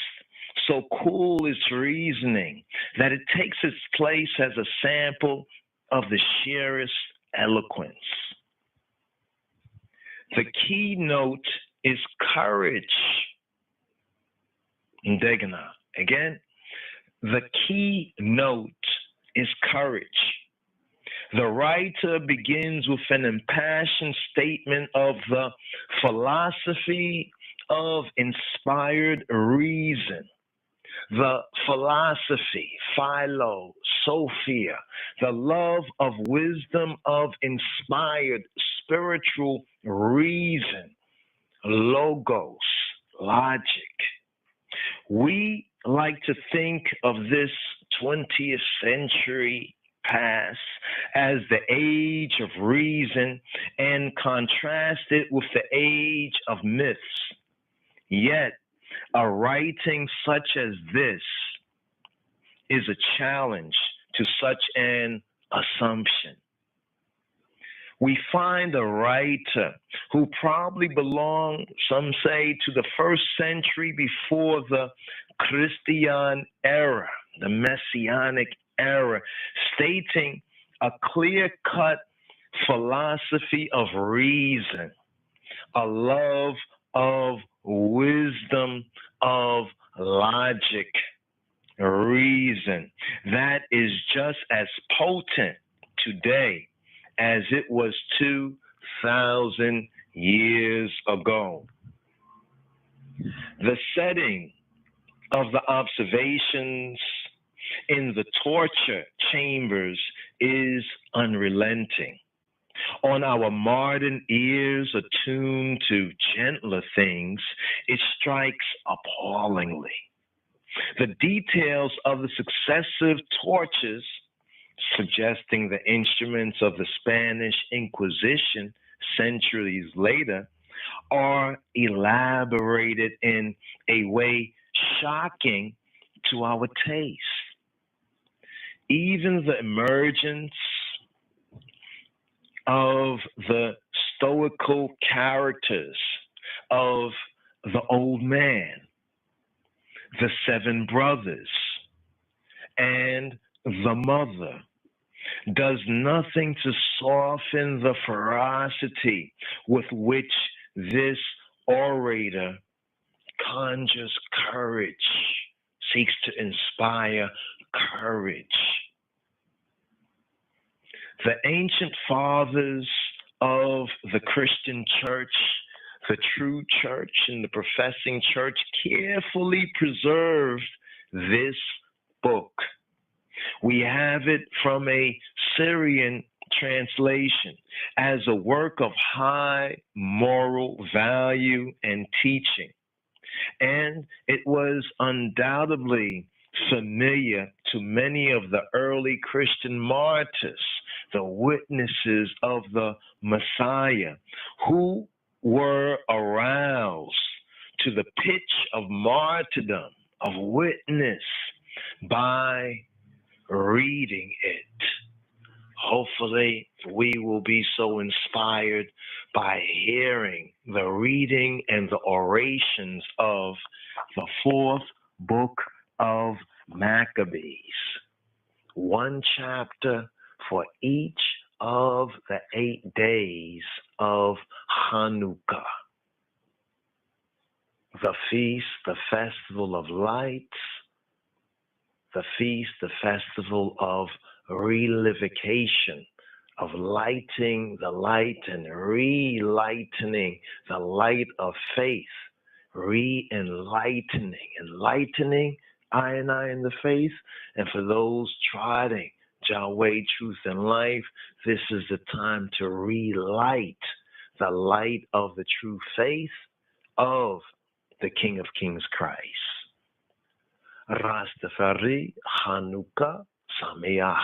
so cool its reasoning, that it takes its place as a sample of the sheerest eloquence. The keynote is courage. Ndegana. Again, the keynote is courage. The writer begins with an impassioned statement of the philosophy of inspired reason. The philosophy, philo, Sophia, the love of wisdom of inspired spiritual reason, logos, logic. We like to think of this 20th century past as the age of reason and contrast it with the age of myths. Yet, a writing such as this is a challenge to such an assumption. We find a writer who probably belonged, some say, to the first century before the Christian era, the Messianic era, stating a clear-cut philosophy of reason, a love of wisdom, of logic, reason, that is just as potent today as it was 2,000 years ago. The setting of the observations in the torture chambers is unrelenting. On our modern ears attuned to gentler things, it strikes appallingly. The details of the successive tortures, suggesting the instruments of the Spanish Inquisition centuries later, are elaborated in a way shocking to our taste. Even the emergence of the stoical characters of the old man, the seven brothers, and the mother does nothing to soften the ferocity with which this orator conjures courage, seeks to inspire courage. The ancient fathers of the Christian church, the true church and the professing church, carefully preserved this book. We have it from a Syrian translation as a work of high moral value and teaching. And it was undoubtedly familiar to many of the early Christian martyrs, the witnesses of the Messiah, who were aroused to the pitch of martyrdom, of witness, by reading it. Hopefully, we will be so inspired by hearing the reading and the orations of the fourth book of Maccabees. One chapter for each of the 8 days of Hanukkah. The feast, the festival of lights, the feast, the festival of relivification, of lighting the light and re-lightening the light of faith, re-enlightening, enlightening I and the faith. And for those trotting Yahweh, truth, and life, this is the time to relight the light of the true faith of the King of Kings Christ. Rastafari, Hanukkah, Sameach.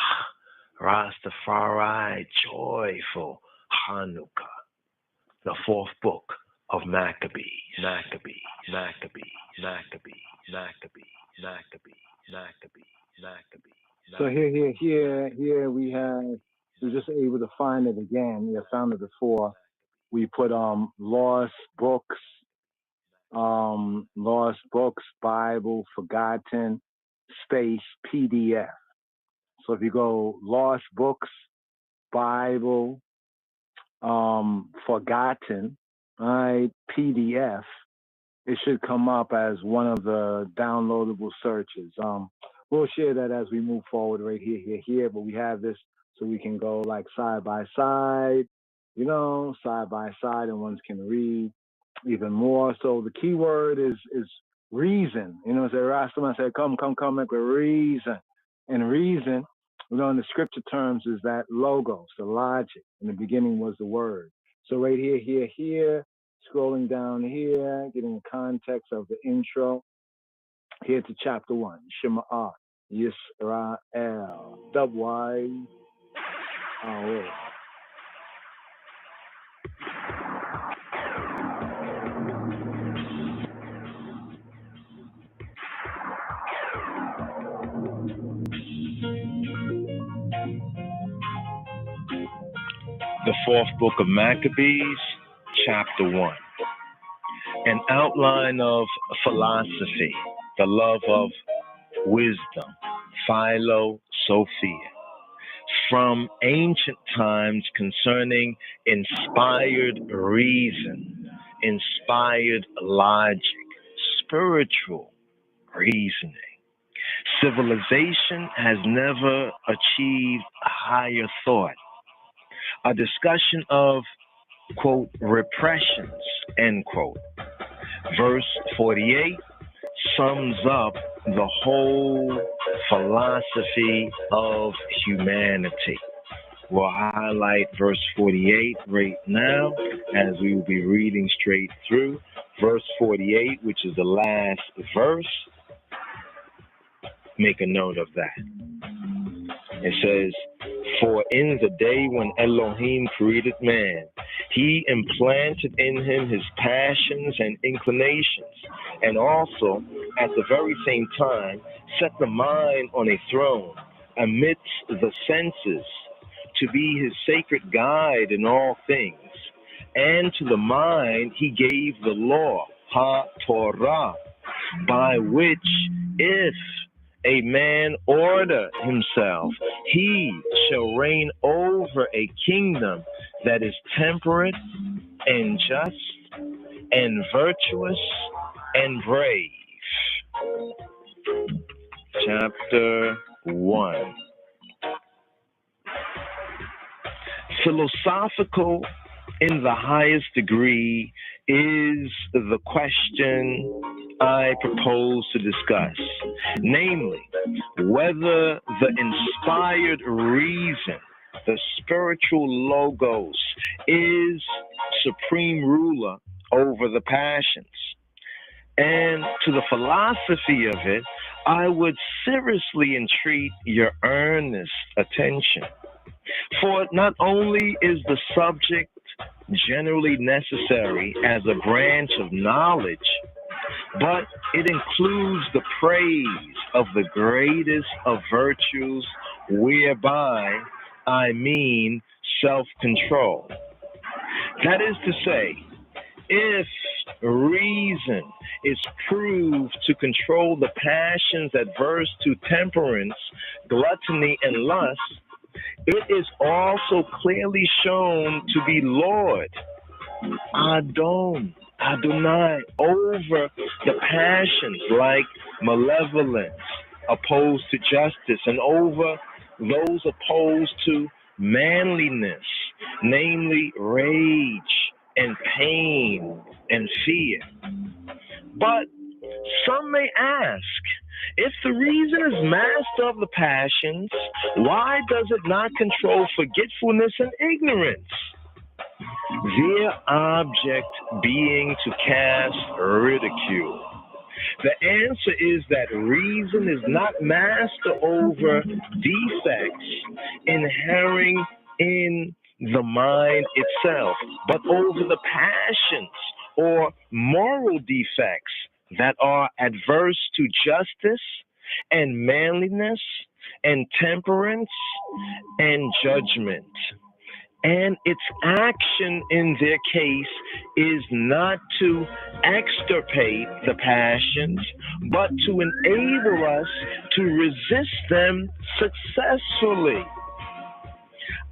Rastafari, joyful Hanukkah. The fourth book of Maccabees. Maccabees, Maccabees, Maccabees, Maccabees, Maccabees, Maccabees, Maccabees. So here we're just able to find it again. We have found it before. We put lost books, Bible, forgotten, space, PDF. So if you go lost books, Bible, forgotten, right, PDF, it should come up as one of the downloadable searches. We'll share that as we move forward right here, but we have this so we can go like side by side, and ones can read even more. So the key word is reason. So Rastaman said, come, make with reason. And reason, in the scripture terms, is that logos, the logic. In the beginning was the word. So right here, scrolling down here, getting the context of the intro, here to chapter 1, Shema Yisrael, W-Y, The fourth book of Maccabees, chapter 1. An outline of philosophy, the love of wisdom, philosophia, from ancient times concerning inspired reason, inspired logic, spiritual reasoning. Civilization has never achieved higher thought. A discussion of, quote, repressions, end quote. Verse 48 sums up the whole philosophy of humanity. We'll highlight verse 48 right now as we will be reading straight through. Verse 48, which is the last verse, make a note of that. It says, for in the day when Elohim created man, he implanted in him his passions and inclinations, and also, at the very same time, set the mind on a throne amidst the senses, to be his sacred guide in all things. And to the mind he gave the law, ha-Torah, by which if a man order himself, he shall reign over a kingdom that is temperate and just and virtuous and brave. Chapter 1. Philosophical in the highest degree is the question I propose to discuss, namely, whether the inspired reason, the spiritual logos, is supreme ruler over the passions. And to the philosophy of it, I would seriously entreat your earnest attention. For not only is the subject generally necessary as a branch of knowledge, but it includes the praise of the greatest of virtues, whereby I mean self-control. That is to say, if reason is proved to control the passions adverse to temperance, gluttony, and lust, it is also clearly shown to be Lord, Adonai, over the passions like malevolence opposed to justice, and over those opposed to manliness, namely rage and pain and fear. But some may ask, if the reason is master of the passions, why does it not control forgetfulness and ignorance? Their object being to cast ridicule. The answer is that reason is not master over defects inherent in the mind itself, but over the passions or moral defects that are adverse to justice and manliness and temperance and judgment. And its action in their case is not to extirpate the passions, but to enable us to resist them successfully.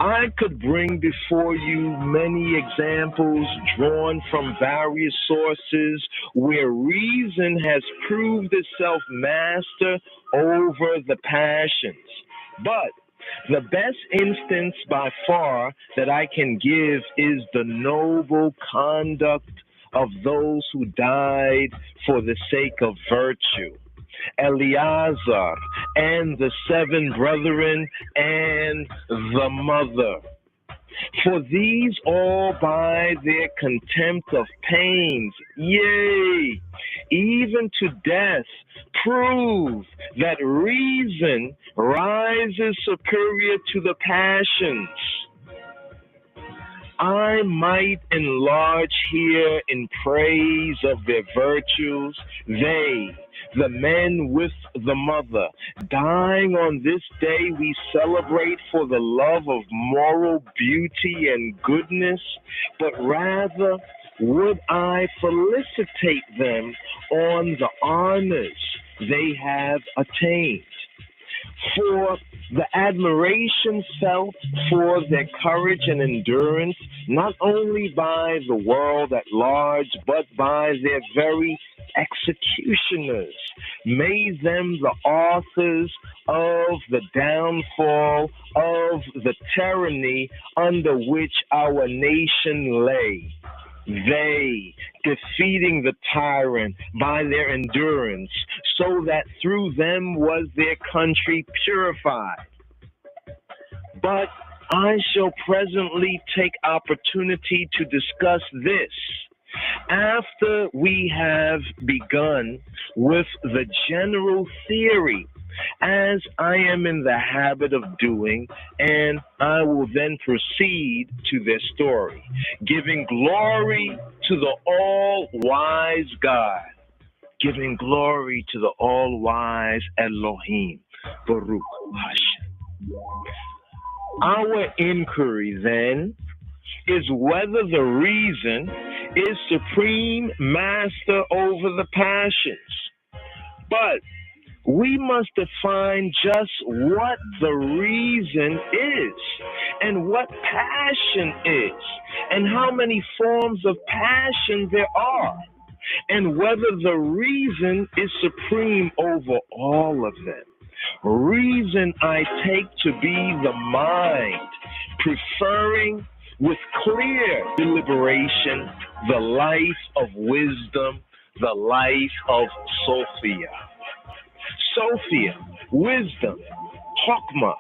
I could bring before you many examples drawn from various sources where reason has proved itself master over the passions. But the best instance by far that I can give is the noble conduct of those who died for the sake of virtue. Eleazar and the 7 brethren and the mother. For these all by their contempt of pains, yea, even to death, prove that reason rises superior to the passions. I might enlarge here in praise of their virtues. They, the men with the mother, dying on this day we celebrate for the love of moral beauty and goodness, but rather would I felicitate them on the honors they have attained. For the admiration felt for their courage and endurance, not only by the world at large, but by their very executioners, made them the authors of the downfall of the tyranny under which our nation lay. They, defeating the tyrant by their endurance, so that through them was their country purified. But I shall presently take opportunity to discuss this after we have begun with the general theory, as I am in the habit of doing, and I will then proceed to their story, giving glory to the all-wise God, giving glory to the all-wise Elohim, Baruch Hashem. Our inquiry, then, is whether the reason is supreme master over the passions. But we must define just what the reason is, and what passion is, and how many forms of passion there are, and whether the reason is supreme over all of them. Reason I take to be the mind, preferring with clear deliberation the life of wisdom, the life of Sophia. Sophia, wisdom, Chokmah,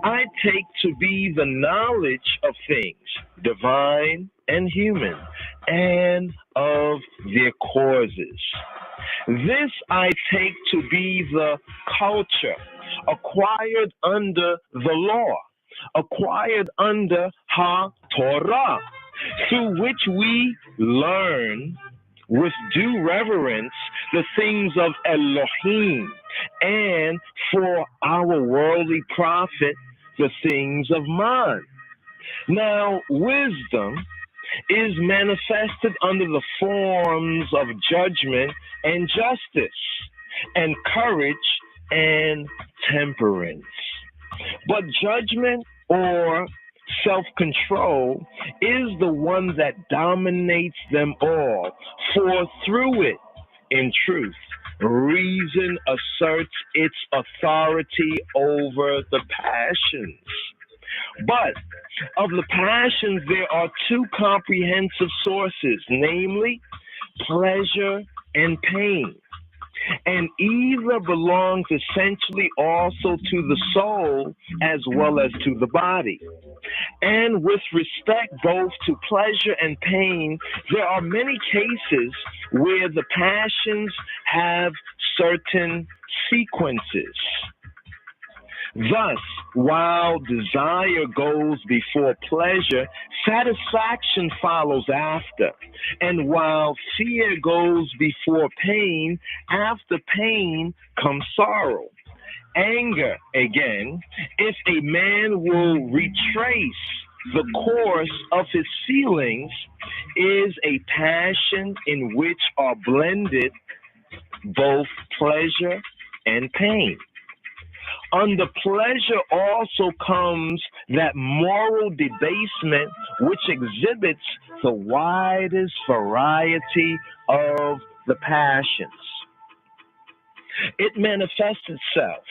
I take to be the knowledge of things, divine and human, and of their causes. This I take to be the culture acquired under the law, acquired under Ha-Torah, through which we learn with due reverence the things of Elohim, and for our worldly profit the things of man. Now, wisdom is manifested under the forms of judgment and justice, and courage and temperance. But judgment or self-control is the one that dominates them all, for through it, in truth, reason asserts its authority over the passions. But of the passions, there are two comprehensive sources, namely pleasure and pain. And either belongs essentially also to the soul as well as to the body. And with respect both to pleasure and pain, there are many cases where the passions have certain sequences. Thus, while desire goes before pleasure, satisfaction follows after. And while fear goes before pain, after pain comes sorrow. Anger, again, if a man will retrace the course of his feelings, is a passion in which are blended both pleasure and pain. Under pleasure also comes that moral debasement which exhibits the widest variety of the passions. It manifests itself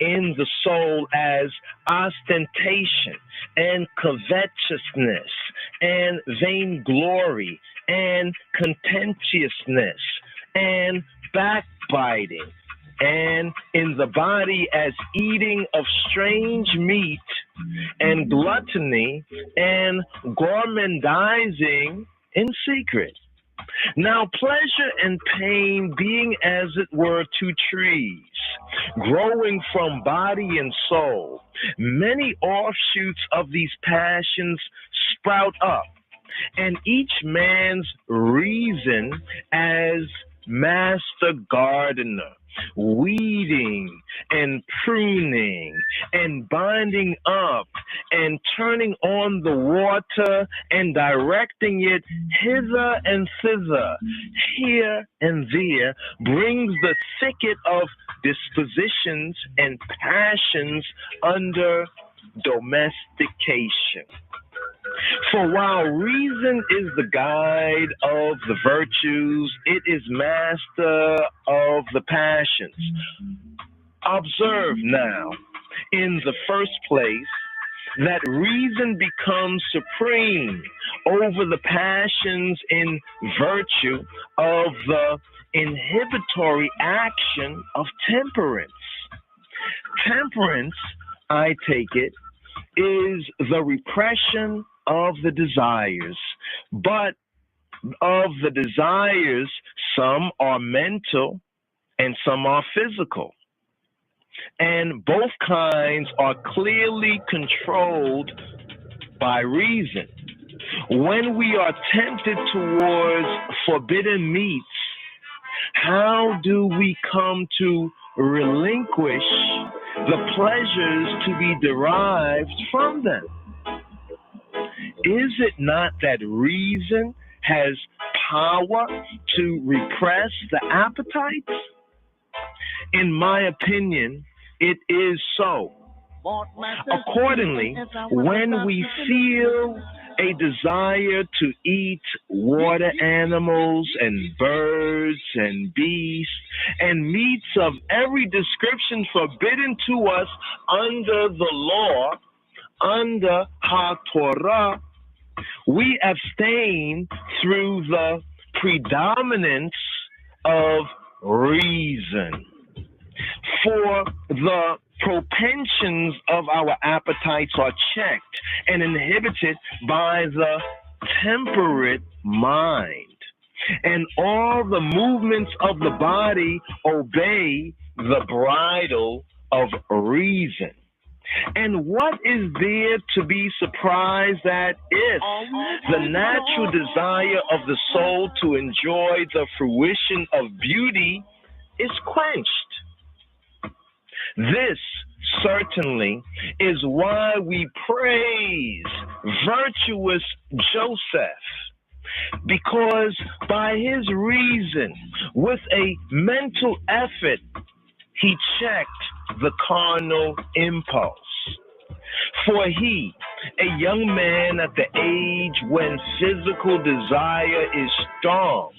in the soul as ostentation and covetousness and vainglory and contentiousness and backbiting, and in the body as eating of strange meat and gluttony and gormandizing in secret. Now pleasure and pain being as it were two trees, growing from body and soul, many offshoots of these passions sprout up, and each man's reason as master gardener, weeding and pruning and binding up and turning on the water and directing it hither and thither, here and there, brings the thicket of dispositions and passions under domestication. For while reason is the guide of the virtues, it is master of the passions. Observe now, in the first place, that reason becomes supreme over the passions in virtue of the inhibitory action of temperance. Temperance, I take it, is the repression of the desires, but of the desires, some are mental and some are physical. And both kinds are clearly controlled by reason. When we are tempted towards forbidden meats, how do we come to relinquish the pleasures to be derived from them? Is it not that reason has power to repress the appetites? In my opinion, it is so. Accordingly, when we feel a desire to eat water animals and birds and beasts and meats of every description forbidden to us under the law, under HaTorah, we abstain through the predominance of reason. For the propensions of our appetites are checked and inhibited by the temperate mind, and all the movements of the body obey the bridle of reason. And what is there to be surprised at if the natural desire of the soul to enjoy the fruition of beauty is quenched? This certainly is why we praise virtuous Joseph, because by his reason, with a mental effort, he checked the carnal impulse. For he, a young man at the age when physical desire is strong,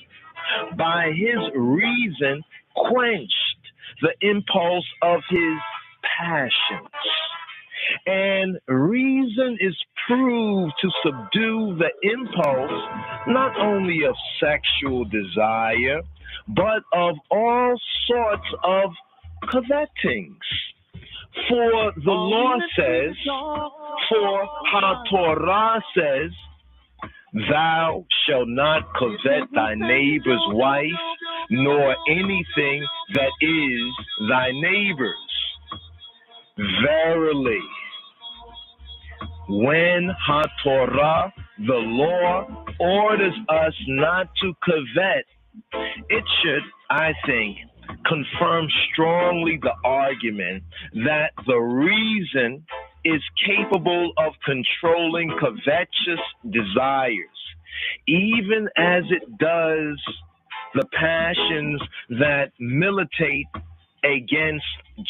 by his reason quenched the impulse of his passions. And reason is proved to subdue the impulse not only of sexual desire, but of all sorts of covetings. For the law says, for HaTorah says, thou shalt not covet thy neighbor's wife, nor anything that is thy neighbor's. Verily, when HaTorah, the law, orders us not to covet, it should, I think, confirm strongly the argument that the reason is capable of controlling covetous desires, even as it does the passions that militate against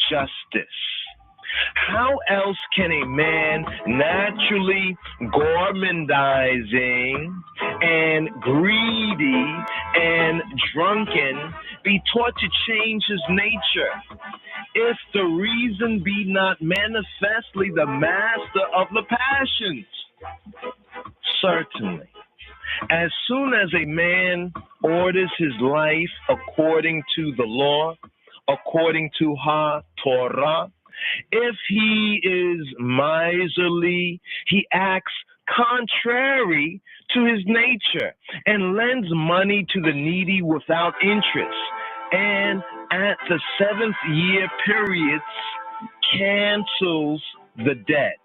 justice. How else can a man naturally gormandizing and greedy and drunken be taught to change his nature, if the reason be not manifestly the master of the passions? Certainly. As soon as a man orders his life according to the law, according to HaTorah, if he is miserly, he acts contrary to his nature and lends money to the needy without interest, and at the 7th year periods cancels the debt.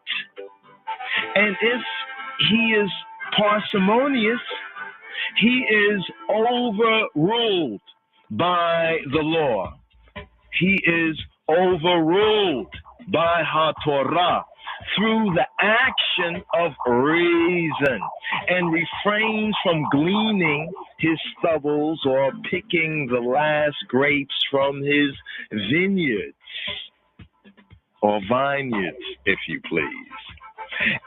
And if he is parsimonious, he is overruled by the law. He is overruled by HaTorah through the action of reason, and refrains from gleaning his stubbles or picking the last grapes from his vineyards, or vineyards, if you please.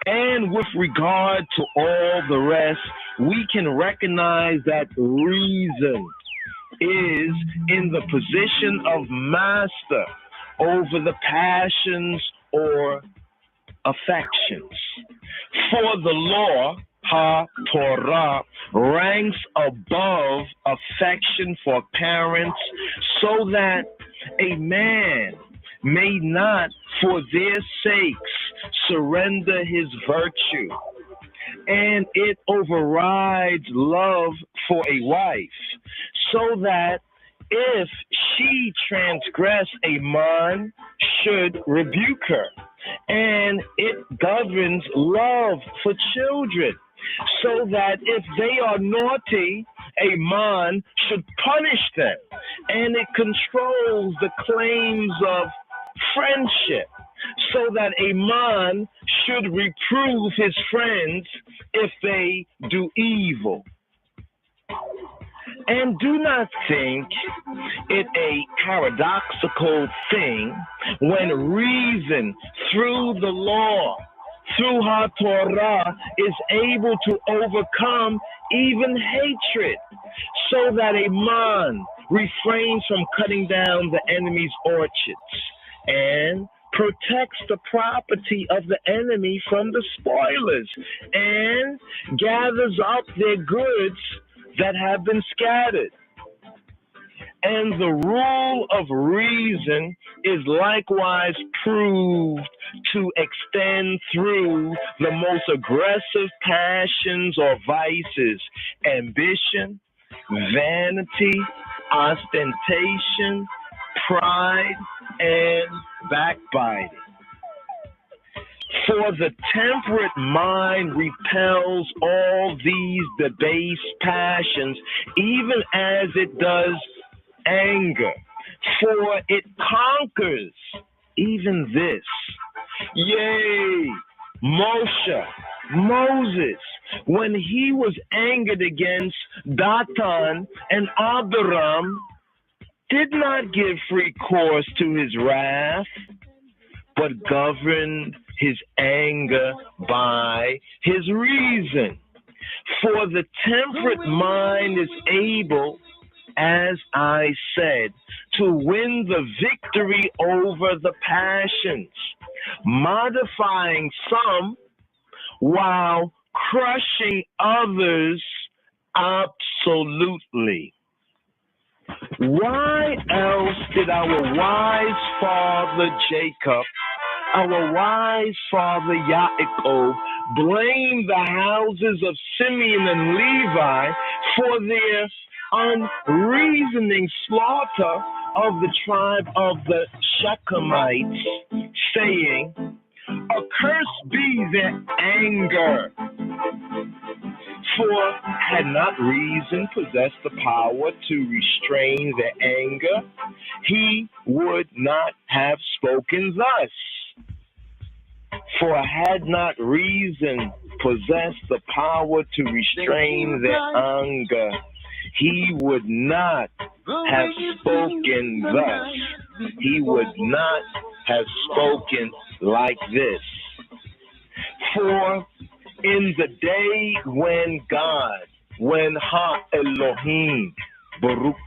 And with regard to all the rest, we can recognize that reason is in the position of master over the passions or affections. For the law, HaTorah, ranks above affection for parents, so that a man may not for their sakes surrender his virtue. And it overrides love for a wife, so that if she transgress, a man should rebuke her. And it governs love for children, so that if they are naughty, a man should punish them. And it controls the claims of friendship, so that a man should reprove his friends if they do evil. And do not think it a paradoxical thing when reason through the law through HaTorah is able to overcome even hatred, so that a man refrains from cutting down the enemy's orchards and protects the property of the enemy from the spoilers and gathers up their goods that have been scattered. And the rule of reason is likewise proved to extend through the most aggressive passions or vices: ambition, vanity, ostentation, pride, and backbiting. For the temperate mind repels all these debased passions, even as it does anger, for it conquers even this. Yea, Moses, when he was angered against Dathan and Abiram, did not give free course to his wrath, but governed his anger by his reason. For the temperate mind is able, as I said, to win the victory over the passions, modifying some while crushing others absolutely. Why else did our wise father Jacob, our wise father Yaakov, blame the houses of Simeon and Levi for their unreasoning slaughter of the tribe of the Shechemites, saying, "Accursed be their anger"? For had not reason possessed the power to restrain their anger, he would not have spoken thus. For had not reason possessed the power to restrain their anger, he would not have spoken thus. He would not have spoken like this. For in the day when God, when Ha-Elohim, Baruch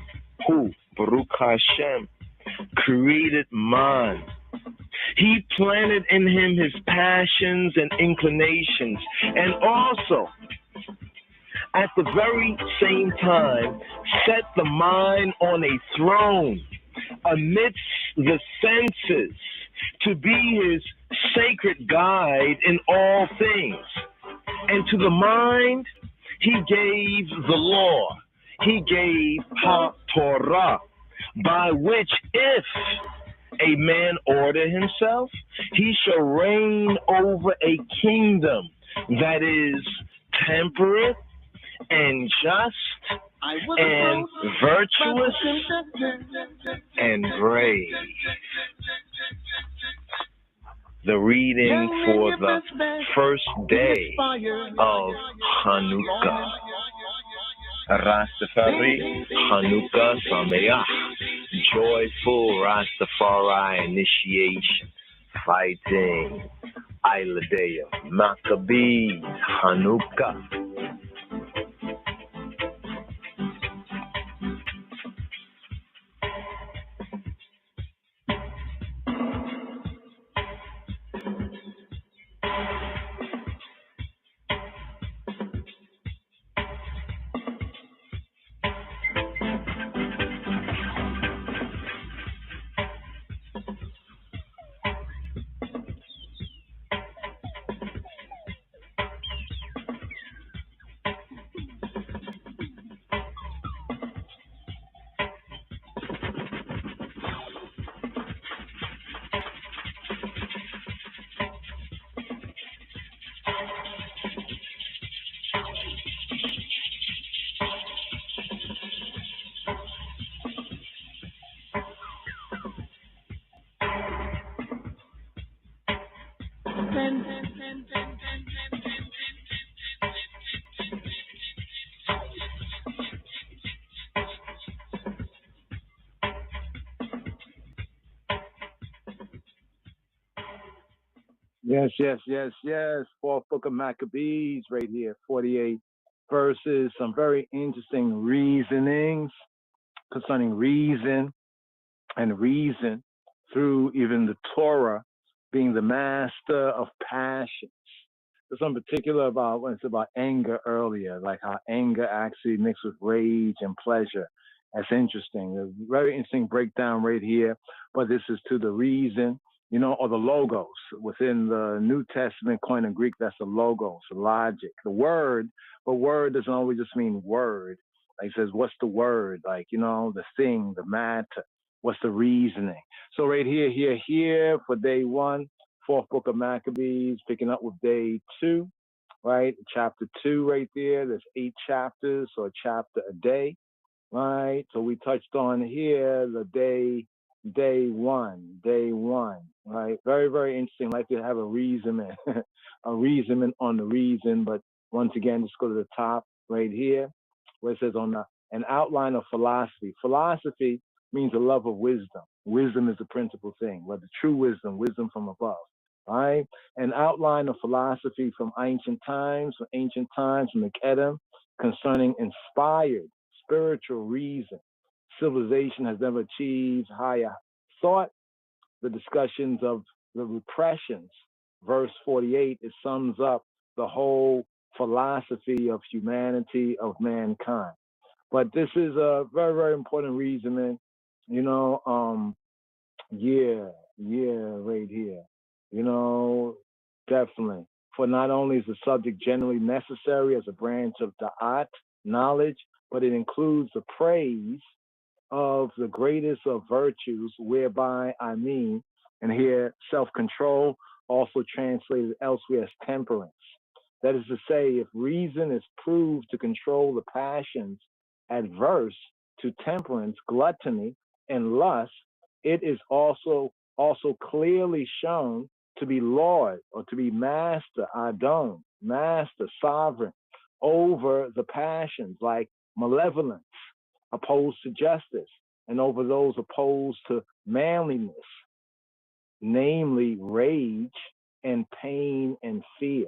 Hu, Baruch Hashem, created man, he planted in him his passions and inclinations, and also at the very same time set the mind on a throne amidst the senses to be his sacred guide in all things. And to the mind he gave the law, he gave HaTorah, by which if a man order himself, he shall reign over a kingdom that is temperate and just and virtuous and brave. The reading for the first day of Hanukkah. Rastafari, Hanukkah, Sameach. Joyful Rastafari initiation. Fighting. Iladea, Maccabees, Hanukkah. Yes, yes, yes, yes. Fourth book of Maccabees, right here, 48 verses. Some very interesting reasonings concerning reason and reason through even the Torah being the master of passions. There's some particular about when it's about anger earlier, like how anger actually mixed with rage and pleasure. That's interesting. There's a very interesting breakdown right here, but this is to the reason, or the logos. Within the New Testament coin in Greek, that's the logos, the logic, the word, but word doesn't always just mean word. Like it says, what's the word? Like, the thing, the matter. What's the reasoning? So right here for day one, fourth book of Maccabees, picking up with day 2, right? Chapter 2 right there. There's 8 chapters, so a chapter a day, right? So we touched on here the day one, right? Very, very interesting. Like to have a reason, a reason on the reason, but once again, just go to the top right here where it says an outline of philosophy. Philosophy means a love of wisdom. Wisdom is the principal thing, whether true wisdom from above. All right, an outline of philosophy from ancient times, from the Kedem, concerning inspired spiritual reason. Civilization has never achieved higher thought. The discussions of the repressions, verse 48, it sums up the whole philosophy of humanity, of mankind. But this is a very, very important reason, man. Right here. Definitely. For not only is the subject generally necessary as a branch of da'at, knowledge, but it includes the praise of the greatest of virtues, whereby I mean, and here self-control, also translated elsewhere as temperance. That is to say, if reason is proved to control the passions adverse to temperance, gluttony, and lust, it is also clearly shown to be Lord or to be master, Adon, master, sovereign over the passions like malevolence, opposed to justice, and over those opposed to manliness, namely rage and pain and fear.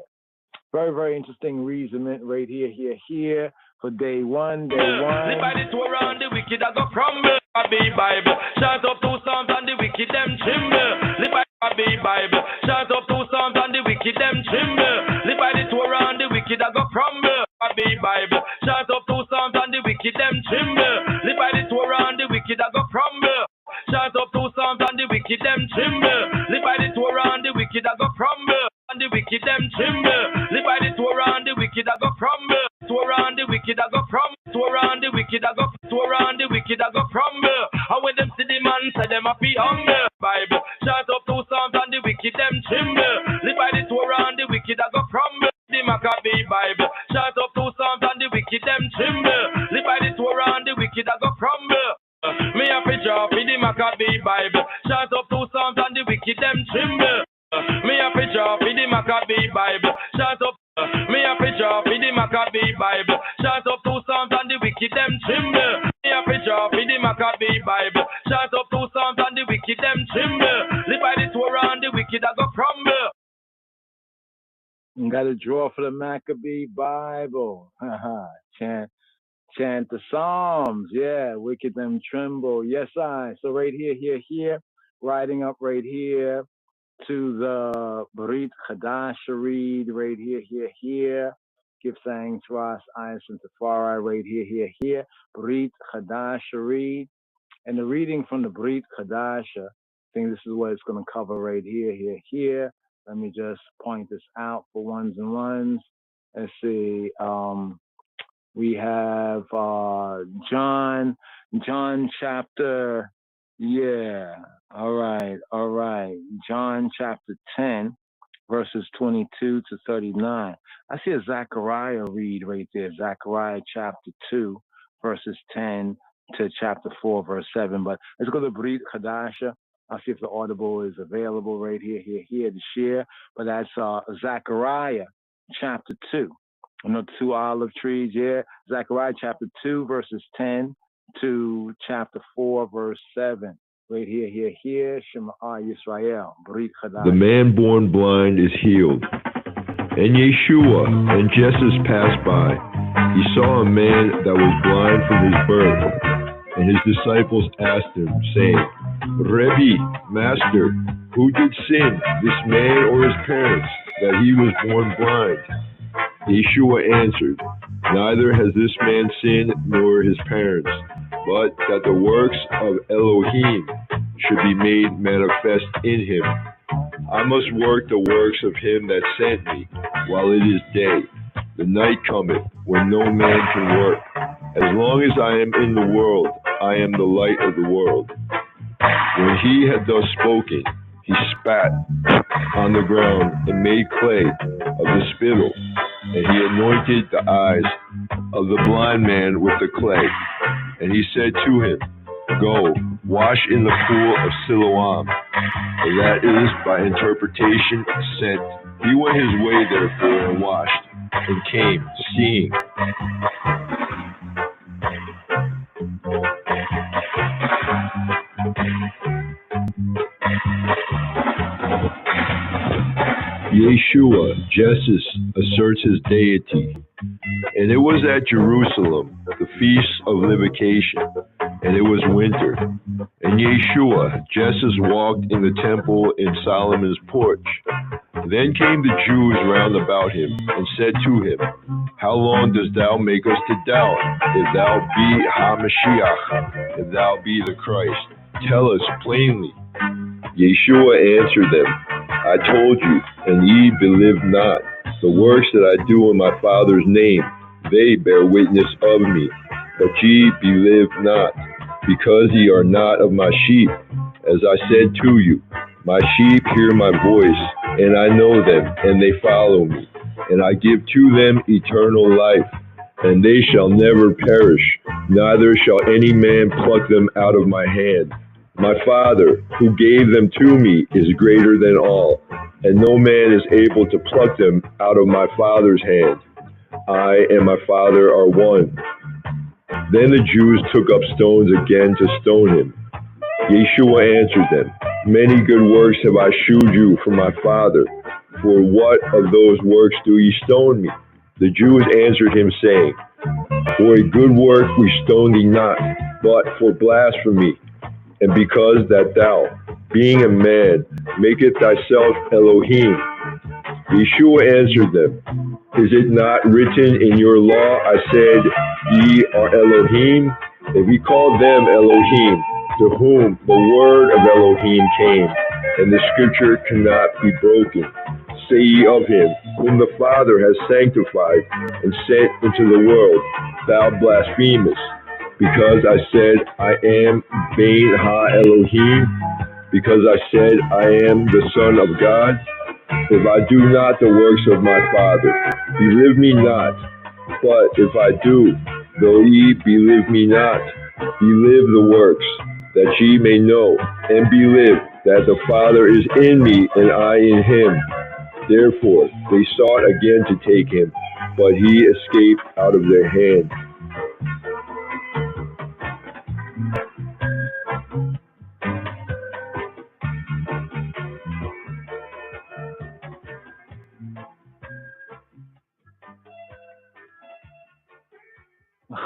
Very, very interesting reasoning right here for day one. The body to around the wicked I go crumble. I be Bible. Shout up 2 Psalms and the wicked them tremble. The body I be Bible. Shout up 2 Psalms and the wicked them tremble. The body to around the wicked I go crumble. I be Bible. Shout up 2 Psalms and the wicked them tremble. The body to around the wicked I go crumble. Shout up 2 Psalms and the wicked them tremble. The body to around the wicked I go crumble. And the wicked them tremble. The body to around the wicked I go crumble. To around the wicked I go crumble. To around the wicked I go. To around the wicked I go crumble. And when them see the man say them happy humble. Bible. Shout up 2 Psalms and the wicked them tremble. The body to around the wicked I go crumble. The Maccabee Bible. Shout up 2 Psalms and the wicked them tremble. The body to around the wicked I go crumble. Me a fi draw fi the Maccabee Bible. Shout up 2 Psalms and the wicked them tremble. Me a fi draw fi the Maccabee Bible. Shout up. Me a fi draw fi the Maccabee Bible. Shout up 2 Psalms and the wicked them tremble. Me a fi draw fi the Maccabee Bible. Shout up 2 Psalms and the wicked them tremble. The body to around the wicked I go crumble. You got to draw for the Maccabee Bible. Chant the Psalms. Yeah, wicked them tremble. Yes, I. So right here, riding up right here to the Brit Chadash read right here. Give thanks, Ross, Ice, and Tafari right here. Brit Chadash read. And the reading from the Brit Chadash, I think this is what it's going to cover right here. Let me just point this out for ones and ones. Let's see. We have John chapter, all right. John chapter 10, verses 22 to 39. I see a Zechariah read right there, Zechariah chapter 2, verses 10 to chapter 4, verse 7. But let's go to Brit Chadasha. I'll see if the audible is available right here to share. But that's Zechariah chapter 2. The 2 olive trees, Zechariah chapter 2, verses 10 to chapter 4, verse 7. Right here, Shema Yisrael. The man born blind is healed. And Yeshua and Jesus passed by. He saw a man that was blind from his birth. And his disciples asked him, saying, Rebbe, Master, who did sin, this man or his parents, that he was born blind? Yeshua answered, Neither has this man sinned nor his parents, but that the works of Elohim should be made manifest in him. I must work the works of him that sent me, while it is day. The night cometh, when no man can work. As long as I am in the world, I am the light of the world. When he had thus spoken, he spat on the ground and made clay of the spittle, and he anointed the eyes of the blind man with the clay. And he said to him, Go, wash in the pool of Siloam. That is, by interpretation, sent. He went his way, therefore, and washed, and came, seeing. Yeshua, Jesus, asserts his deity. And it was at Jerusalem, the feast of Livocation, and it was winter. And Yeshua, Jesus, walked in the temple in Solomon's porch. Then came the Jews round about him, and said to him, How long dost thou make us to doubt? If thou be HaMashiach, if thou be the Christ, tell us plainly. Yeshua answered them, I told you, and ye believe not. The works that I do in my Father's name, they bear witness of me. But ye believe not, because ye are not of my sheep. As I said to you, my sheep hear my voice, and I know them, and they follow me. And I give to them eternal life, and they shall never perish, neither shall any man pluck them out of my hand. My Father, who gave them to me, is greater than all, and no man is able to pluck them out of my Father's hand. I and my Father are one. Then the Jews took up stones again to stone him. Yeshua answered them, Many good works have I shewed you from my Father. For what of those works do ye stone me? The Jews answered him, saying, For a good work we stone thee not, but for blasphemy, and because that thou, being a man, makest thyself Elohim. Yeshua answered them, Is it not written in your law, I said, Ye are Elohim? If he called them Elohim, to whom the word of Elohim came, and the scripture cannot be broken, say ye of him, whom the Father has sanctified and sent into the world, thou blasphemest, because I said, I am Bein Ha-Elohim, because I said, I am the Son of God. If I do not the works of my Father, believe me not. But if I do, though ye believe me not, believe the works, that ye may know and believe that the Father is in me and I in him. Therefore they sought again to take him, but he escaped out of their hand.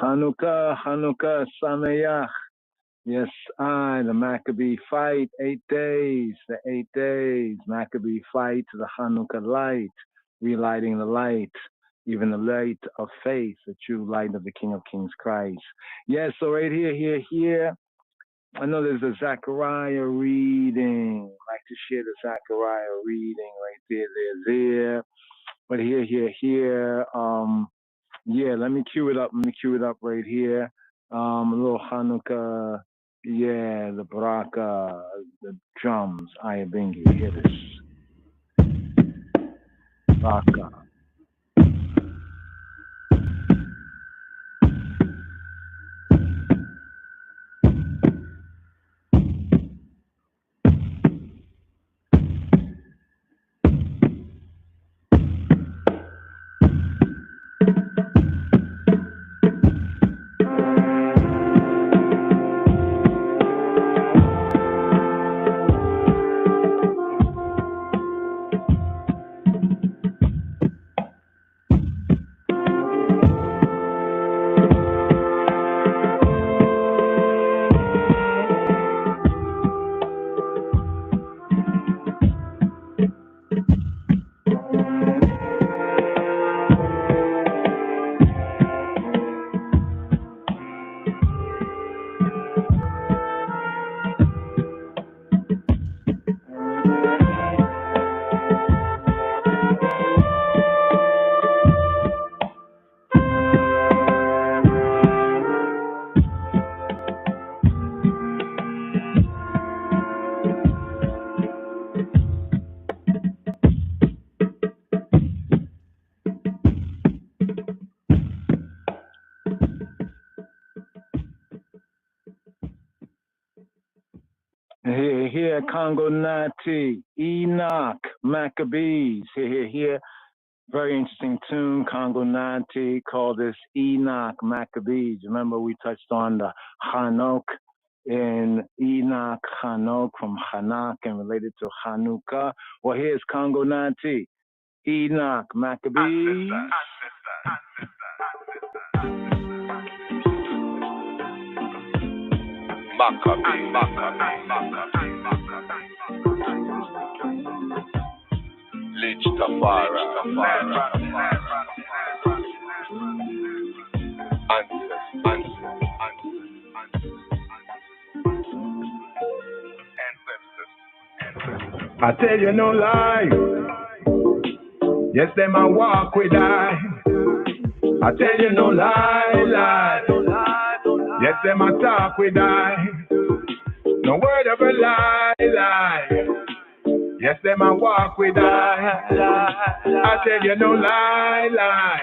Hanukkah, Sameach. Yes, the Maccabee fight, 8 days, the 8 days. Maccabee fight, the Hanukkah light, relighting the light, even the light of faith, the true light of the King of Kings Christ. Yes, so right here. I know there's a Zechariah reading. I'd like to share the Zechariah reading right there. But here. Yeah, let me cue it up. Right here. A little Hanukkah. Yeah, the baraka, the drums. Ayabingi. Hear this. Baraka. here, Congo Nati, Enoch, Maccabees. Here. Very interesting tune, Congo Nati, called this Enoch Maccabees. Remember we touched on the Hanok in Enoch, Hanok from Hanak and related to Hanukkah. Well, here's Congo Nati, Enoch Maccabees. LIVEStreaming. I tell you no lie. Yes, them I walk with I. I tell you no lie. Yes, them I talk with I. No word of a lie. Yes, them I walk with I. I tell you no lie.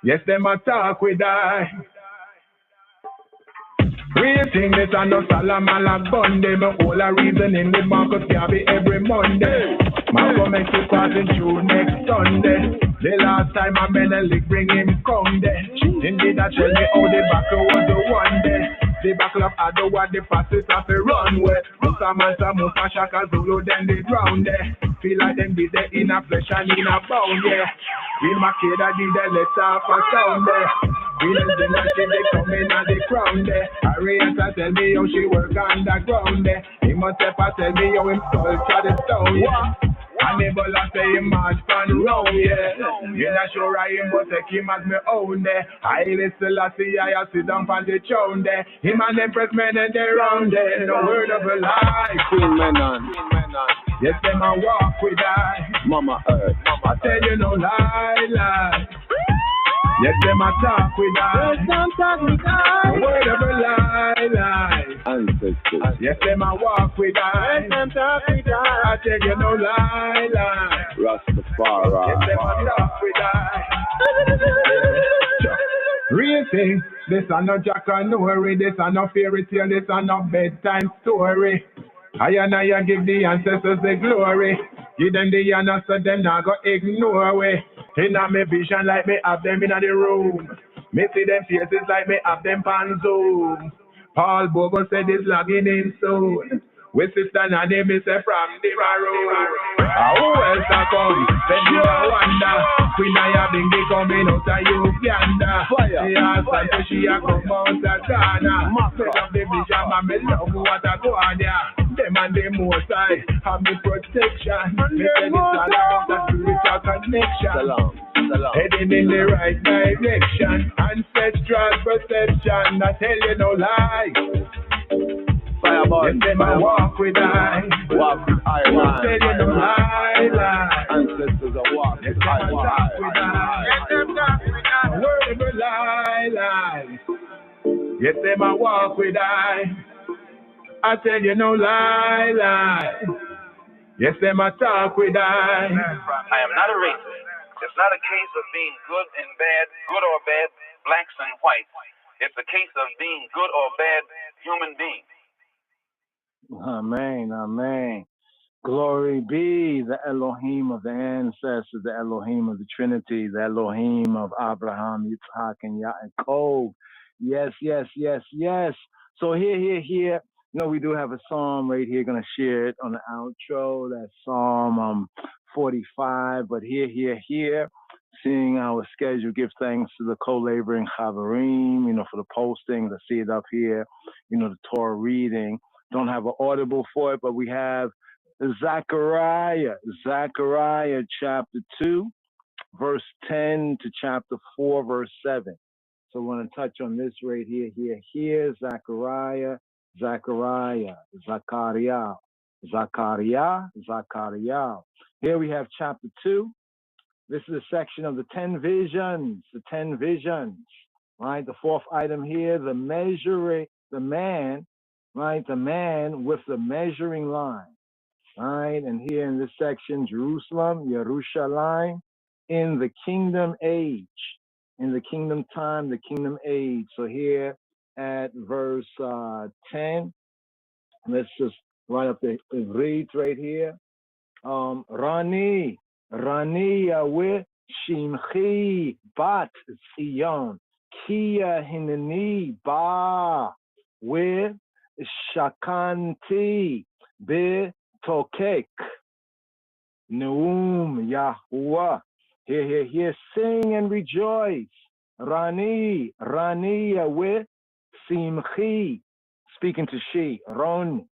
Yes, them I talk with I. Real thing, this a no Salamalak Bunday. My whole a reasoning with Marcus Garvey every Monday. Malcolm X is passing through next Sunday. The last time I met a lick, bring him come there. Indeed, I tell me how the battle was the one day. The battle of Adowa, the fastest of the runway. Musa Mansa, Musa Shaka Zulu, then they drowned there. Feel like them did it in a flesh and in a bone, yeah. In Makeda did the letter of a sound there. Williams and they come in at the crown there. Arietta tell me how she work underground there. He must have tell me how him sculpture the stone, yeah. And Ebola say him march from round, yeah. You're not sure I him, but take him as me own there. I still see I sit down on the throne there. Him and them press men and they round there. No word of a lie. Queen Menon. Yes, them I walk with I. Mama Earth. I tell you no lie. Yes, them I talk with I. Yes, them talk with I. No word of a lie. Ancestors. Yes, them I walk with I. Yes, them talk with I. I tell you no lie. Rastafari. Yes, them I talk with I. Real thing, this a no Jack and Nori, this a no fairy tale, this a no bedtime story. I give the ancestors the glory. Give them the honor so them not go ignore way. In a me vision like me have them in the room. Me see them faces like me have them pan Zoom. Paul Bobo said this logging in soon. With sister Nani me say from the barrow. Who else a come? Then you a wonder. Queen Aya Bingi coming out of Uganda. She asked her she a come out of Ghana. Set up the vision and me love what a go on there. Them and the most I have me protection. Me say this all about a spiritual connection. Heading in the right direction. Ancestral perception. I tell you no lie. Fireball. Yes, them I walk with I. Walk with I. I tell you no lie. Ancestors are walk yes, with I. Talk with I. Yes, them talk with I. Word of a lie. Yes, them I walk with I. I tell you no lie. Yes, them I talk with I. I am not a racist. It's not a case of being good and bad, good or bad, blacks and whites. It's a case of being good or bad human beings. Amen. Glory be the Elohim of the ancestors, the Elohim of the Trinity, the Elohim of Abraham, Yitzhak, and Yaakov. Yes. So here. You know, we do have a psalm right here. Going to share it on the outro. That's Psalm 45. But here, seeing our schedule, give thanks to the co-laboring Chavarim, for the postings. I see it up here, the Torah reading. Don't have an audible for it, but we have Zechariah chapter 2, verse 10 to chapter 4, verse 7. So I want to touch on this right here, Zechariah. Here we have chapter 2. This is a section of the 10 visions, right? The fourth item here, the man with the measuring line, right? And here in this section, Jerusalem, Yerushalayim, in the kingdom age, in the kingdom time, the kingdom age. So here at verse 10, let's just Right up there. It reads right here. Rani with Shimchi Bat Zion. Kia Hinani Ba with Shakanti Be Tokek. Neum Yahuwah. Here, sing and rejoice. Rani with Simchi. Speaking to she. Roni,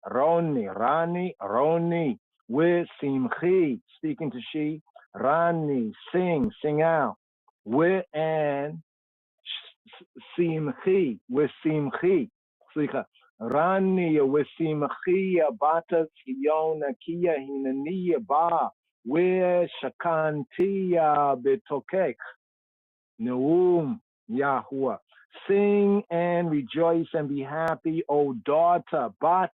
with Simchi. Speaking to she. Rani, sing out. With and Simchi, with Simchi. Rani with Simchi Bata Siona Kia Hinania Ba with Shakantia Betokek Neum Yahuwah. Sing and rejoice and be happy, O daughter Bat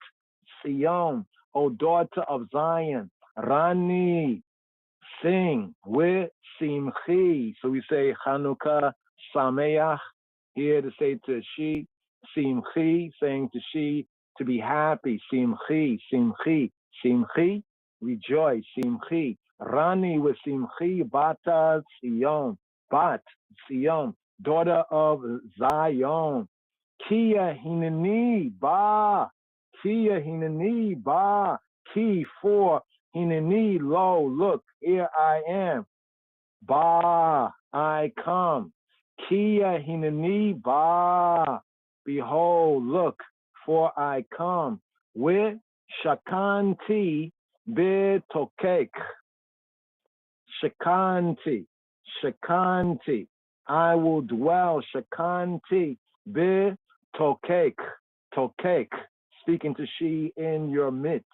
Sion, O daughter of Zion. Rani, sing with Simchi. So we say Chanukah Sameach here to say to she, Simchi, saying to she to be happy. Simchi, rejoice. Simchi, Rani with Simchi, Bata Sion, Bat Sion, daughter of Zion. Kia Hinani Ba, Ki for Hinani, lo, look, here I am. Ba, I come. Kia Hinani Ba, behold, look, for I come. With Shakanti Betokek. Shakanti, I will dwell. Shakanti Betokek. Tokek, speaking to she in your midst.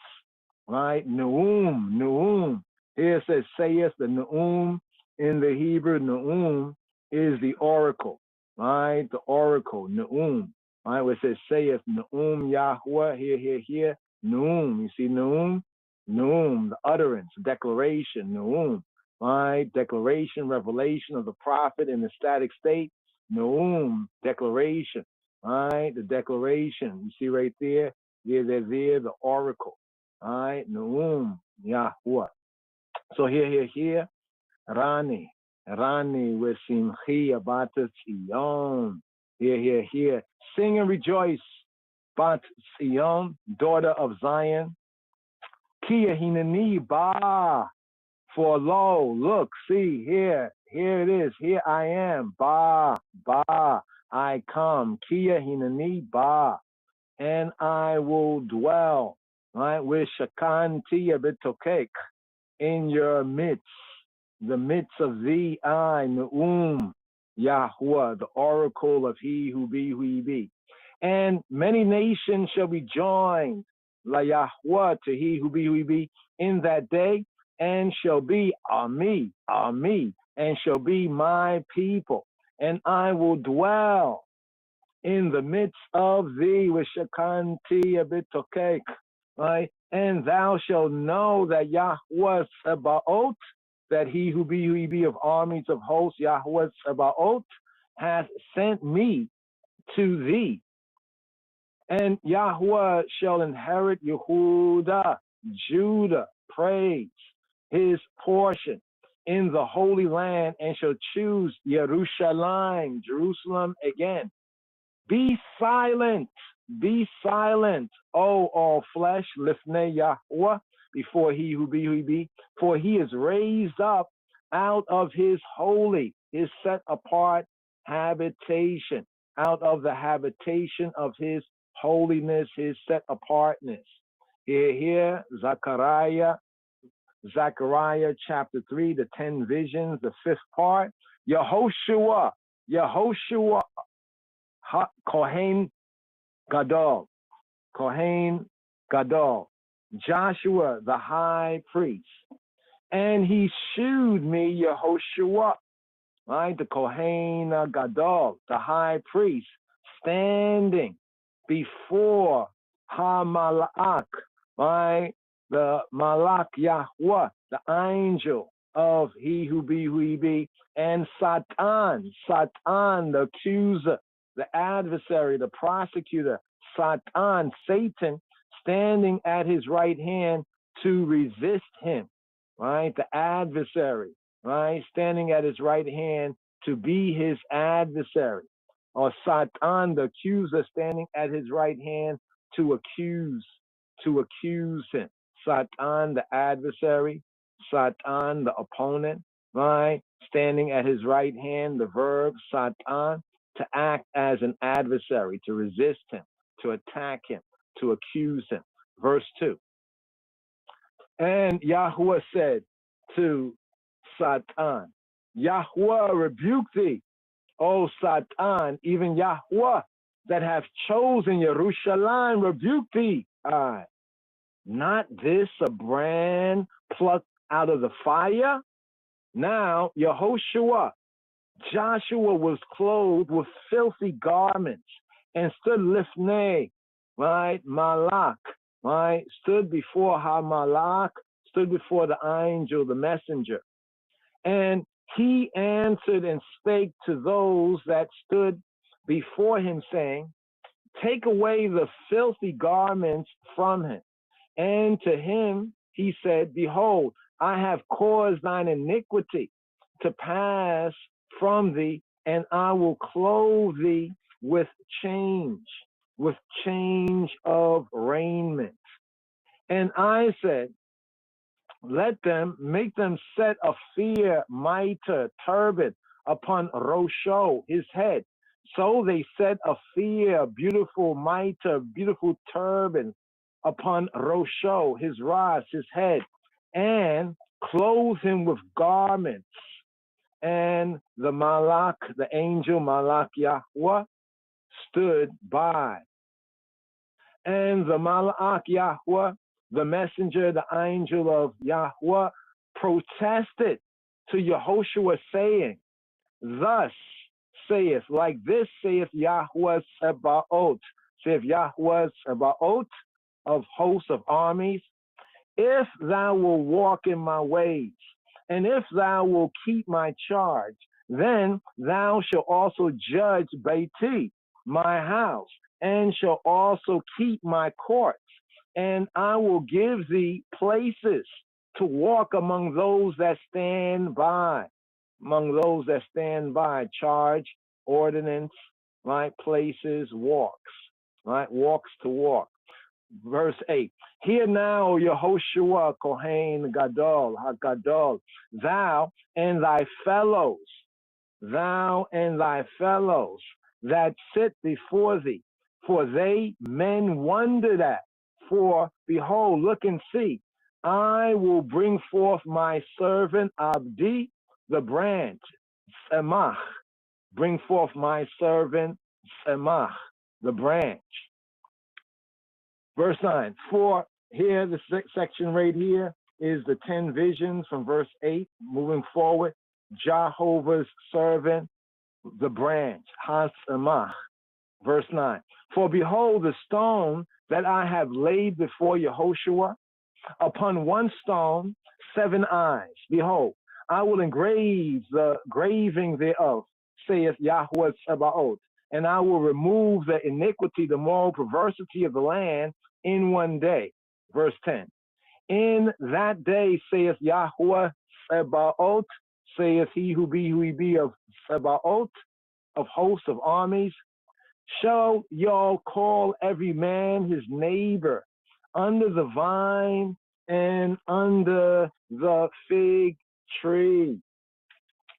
Right? Neum. Here it says, saith the Neum in the Hebrew. Neum is the oracle. Right? The oracle, Neum. Right? Where it says, saith Neum Yahuwah. Here. Neum. You see Neum? Neum, the utterance, declaration, Neum. Right? Declaration, revelation of the prophet in the static state. Neum, declaration. Right? The declaration. You see right there? There, the oracle. All right, Neum Yahuwah. So here, Rani with Simchi Abata Zion. Here. Sing and rejoice, Bat Zion, daughter of Zion. Kia Hinani Ba. For lo, look, see, here it is. Here I am. Ba, I come. Kia Hinani Ba. And I will dwell, right, with Shakanti Abitokek in your midst, the midst of thee, I, Neum, Yahuwah, the oracle of he who be, who he be. And many nations shall be joined, La Yahuwah, to he who be, who he be, in that day, and shall be Ami, and shall be my people. And I will dwell in the midst of thee with Shakanti Abitokek, right? And thou shalt know that Yahweh Sabaoth, that he who be of armies of hosts, Yahweh Sabaoth, hath sent me to thee. And Yahweh shall inherit Yehuda, Judah, praise his portion in the Holy Land, and shall choose Jerusalem again. Be silent, O all flesh, lifnei Yahweh, before he who be, for he is raised up out of his holy, his set apart habitation, out of the habitation of his holiness, his set apartness. Here, Zechariah chapter 3, the 10 visions, the 5th part. Yehoshua, Kohen Gadol, Joshua the high priest. And he shewed me Yehoshua, right, the Kohen Gadol, the high priest, standing before HaMalak, right, the Malak Yahweh, the angel of he who be, and Satan, the accuser, the adversary, the prosecutor, Satan, standing at his right hand to resist him, right? The adversary, right? Standing at his right hand to be his adversary. Or Satan, the accuser, standing at his right hand to accuse him. Satan, the adversary, Satan, the opponent, right? Standing at his right hand, the verb Satan, to act as an adversary, to resist him, to attack him, to accuse him. Verse 2. And Yahuwah said to Satan, Yahuwah rebuke thee, O Satan, even Yahuwah that hath chosen Jerusalem, rebuke thee. Not this a brand plucked out of the fire? Now Yehoshua, Joshua was clothed with filthy garments and stood lifnei, right? Malak, right? Stood before Hamalak, stood before the angel, the messenger. And he answered and spake to those that stood before him, saying, take away the filthy garments from him. And to him he said, behold, I have caused thine iniquity to pass from thee, and I will clothe thee with change of raiment. And I said, let them make them set a fear mitre turban upon Rosho, his head. So they set a fear, beautiful mitre, beautiful turban upon Rosho, his ras, his head, and clothe him with garments. And the Malak, the angel Malak Yahweh, stood by. And the Malak Yahweh, the messenger, the angel of Yahweh, protested to Yehoshua, saying, thus saith, like this saith Yahweh Sabaoth, saith Yahweh Sabaoth of hosts of armies, if thou wilt walk in my ways, and if thou wilt keep my charge, then thou shalt also judge Beiti, my house, and shall also keep my courts, and I will give thee places to walk among those that stand by, charge, ordinance, right, places, walks, right, walks to walk. Verse 8, hear now, Yehoshua, Kohen Gadol, HaGadol, thou and thy fellows that sit before thee, for they men wondered at. For behold, look and see, I will bring forth my servant Abdi, the branch, Semach. Bring forth my servant Semach, the branch. Verse 9, for here, the section right here is the 10 visions from verse 8, moving forward. Jehovah's servant, the branch, Hasamach. Verse 9, for behold, the stone that I have laid before Yehoshua, upon one stone, 7 eyes. Behold, I will engrave the graving thereof, saith Yahweh Sabaoth, and I will remove the iniquity, the moral perversity of the land in one day. Verse 10, in that day, saith Yahweh Sabaoth, saith he who be of Sabaoth, of hosts of armies, shall y'all call every man his neighbor under the vine and under the fig tree.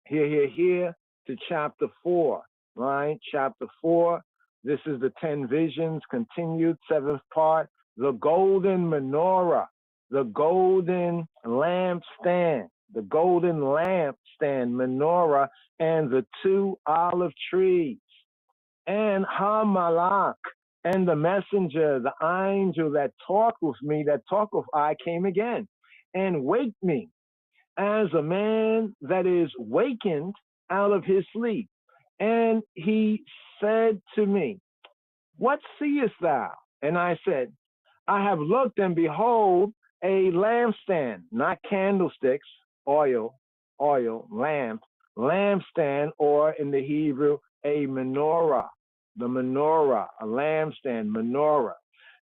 Here to chapter 4, right? Chapter 4. This is the 10 visions, continued, 7th part. The golden menorah, the golden lampstand, menorah, and the 2 olive trees. And Hamalak, and the messenger, the angel that talked with me, I came again, and waked me, as a man that is wakened out of his sleep. And he said to me, what seest thou? And I said, I have looked, and behold, a lampstand, not candlesticks, oil, lampstand, or in the Hebrew, a menorah, the menorah, a lampstand, menorah.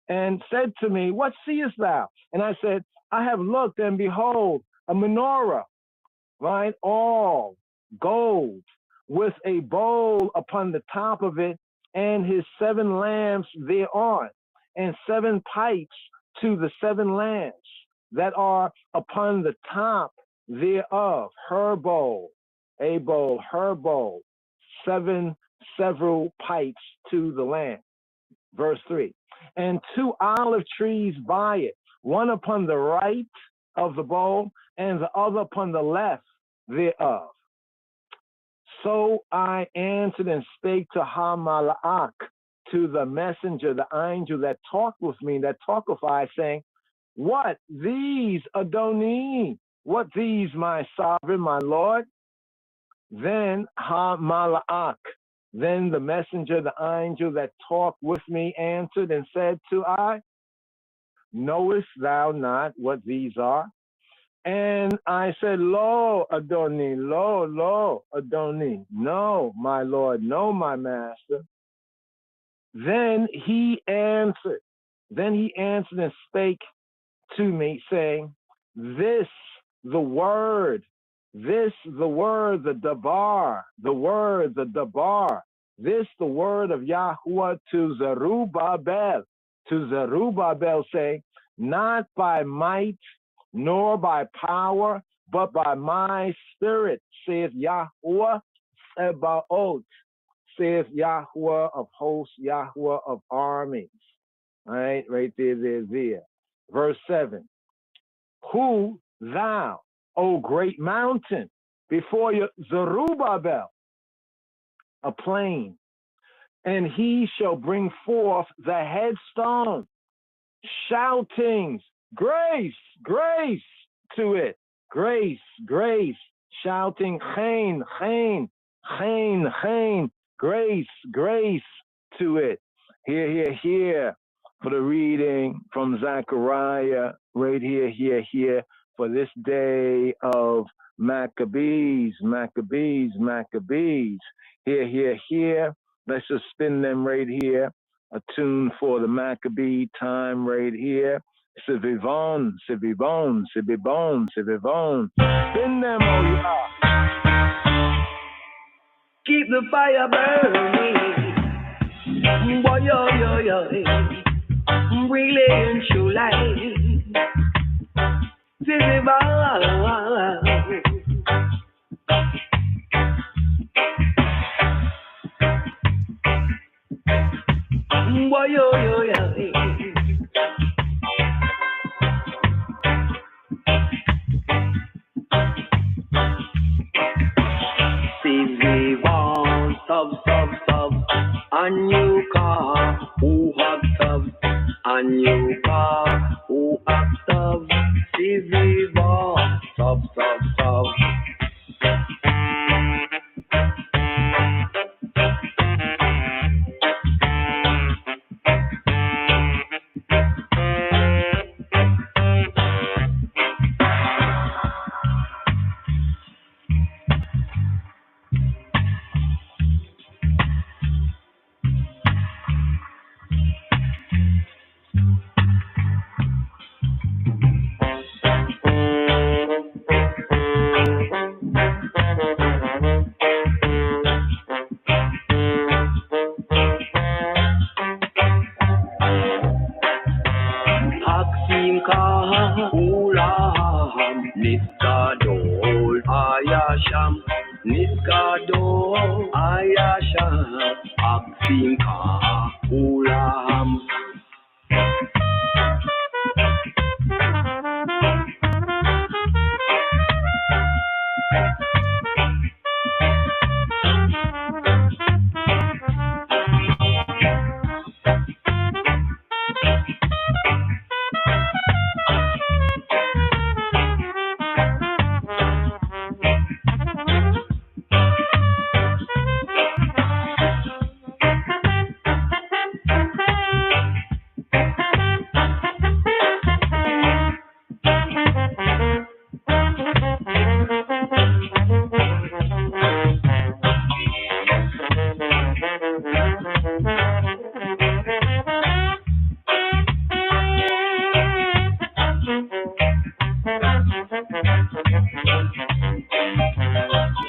and said to me, what seest thou? And I said, I have looked, and behold, a menorah, right? All gold, with a bowl upon the top of it, and his 7 lamps thereon, and 7 pipes to the 7 lamps that are upon the top thereof. Her bowl, a bowl, her bowl, 7 several pipes to the lamp. Verse 3. And 2 olive trees by it, one upon the right of the bowl, and the other upon the left thereof. So I answered and spake to Hamalak, to the messenger, the angel that talked with me, that talketh I, saying, what these, Adoni? What these, my sovereign, my Lord? Then Hamalak, then the messenger, the angel that talked with me, answered and said to I, knowest thou not what these are? And I said, lo, Adoni, lo, Adoni. No, my Lord, no, my master. Then he answered and spake to me, saying, this, the word, the dabar, this, the word of Yahuwah to Zerubbabel, saying, not by might, nor by power, but by my spirit, saith Yahuwah Sebaot, saith Yahuwah of hosts, Yahuwah of armies. All right, right there. Verse 7. Who thou, O great mountain, before you, Zerubbabel, a plain, and he shall bring forth the headstone, shoutings, grace, grace to it, grace, grace, shouting, chain, chain, chain, chain, grace, grace to it. Here, for the reading from Zechariah, right here, for this day of Maccabees. Here. Let's just spin them right here. A tune for the Maccabee time right here. Sivivon. Spin them, oh yeah. Keep the fire burning. Boy, yo. Brilliant show light. Sivivon. Boy, yo. See we want sub, a new car, who hot tub, a new car, who hot tub, see we want sub.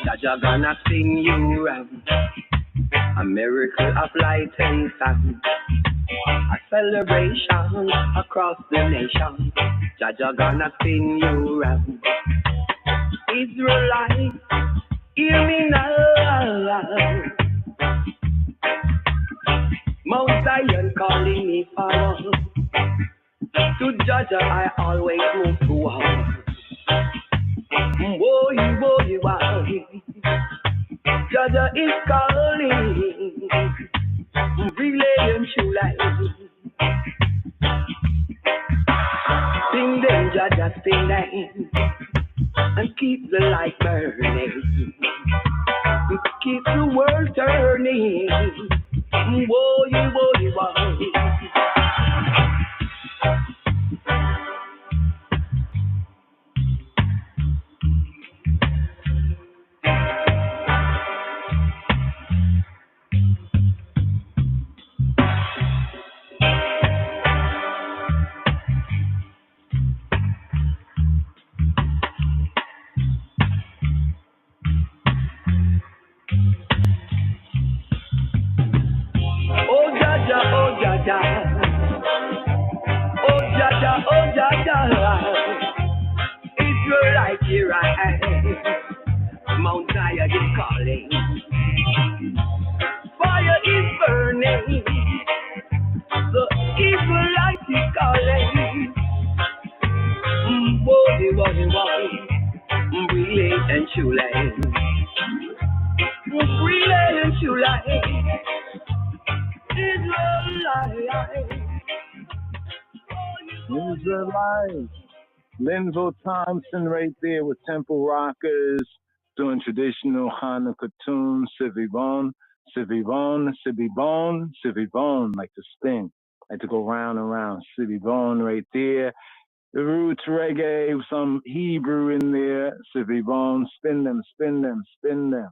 Jaja gonna sing you round a miracle of light and sound, a celebration across the nation. Jaja gonna sing you round. Israelite, hear me now. Mount Zion calling me forward. To Jaja I always move toward. Boy, boy, boy. Jaja is calling. Relay and true life. Sing them, Jaja, sing them. And keep the light burning. Keep the world turning. Boy, boy, boy. Oh Jaja, oh Jaja, oh Jaja, oh Jaja, Israelite here I am. Mount Zion is calling, fire is burning, the Israelite is calling. Woody, woody, woody, relay and shoelay, relay and shoelay, Israelite. Israelites. Linville Thompson right there with Temple Rockers doing traditional Hanukkah tunes, Sivibon, Sivibon, Sivibon, Sivibon, like to spin, like to go round and round. Sivibon right there. The roots reggae, some Hebrew in there, Sivibon, spin them, spin them, spin them.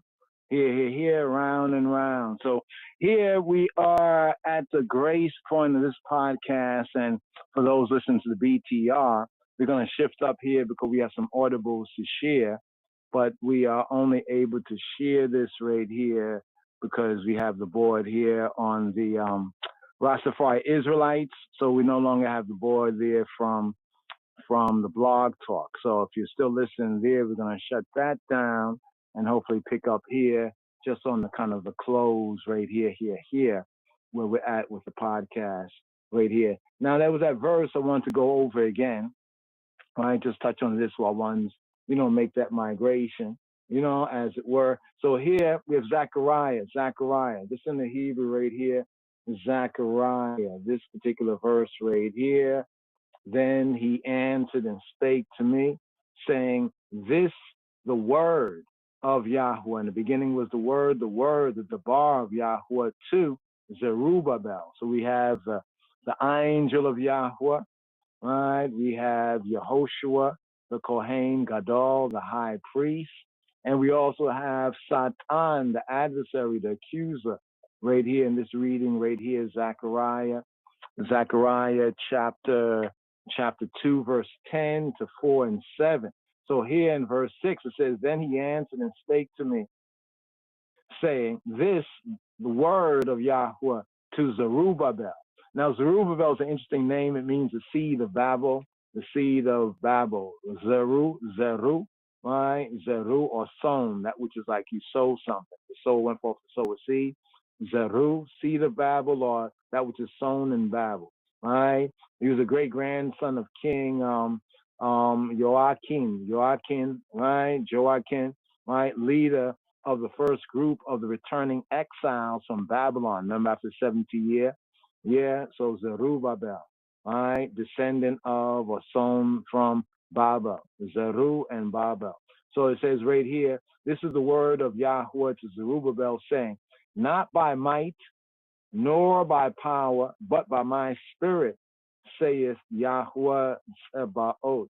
Here, round and round. So here we are at the grace point of this podcast, and for those listening to the BTR, we're going to shift up here because we have some audibles to share, but we are only able to share this right here because we have the board here on the Rastafari Israelites, so we no longer have the board there from the blog talk. So if you're still listening there, we're going to shut that down and hopefully pick up here just on the kind of the close right here, where we're at with the podcast right here. Now, there was that verse I want to go over again. I just touch on this while one's, make that migration, as it were. So here we have Zechariah, this in the Hebrew right here, Zechariah, this particular verse right here. Then he answered and spake to me, saying, this, the word of Yahweh. In the beginning was the word, the bar of Yahweh to Zerubbabel. So we have the angel of Yahweh, right? We have Yehoshua, the Kohen Gadol, the high priest. And we also have Satan, the adversary, the accuser, right here in this reading, right here, Zechariah chapter 2, verse 10 to 4 and 7. So here in verse 6, it says, then he answered and spake to me, saying, this, the word of Yahweh to Zerubbabel. Now, Zerubbabel is an interesting name. It means the seed of Babel, Zeru, right? Zeru or sown, that which is like you sow something. The soul went forth to sow a seed. Zeru, seed of Babel, or that which is sown in Babel, right? He was a great grandson of King Joachim, right? Leader of the first group of the returning exiles from Babylon. Remember, after the 70 year? Yeah, so Zerubbabel, right? Descendant of or sown from Babel, Zeru and Babel. So it says right here, this is the word of Yahweh to Zerubbabel, saying, not by might, nor by power, but by my spirit, saith Yahweh Sabaoth,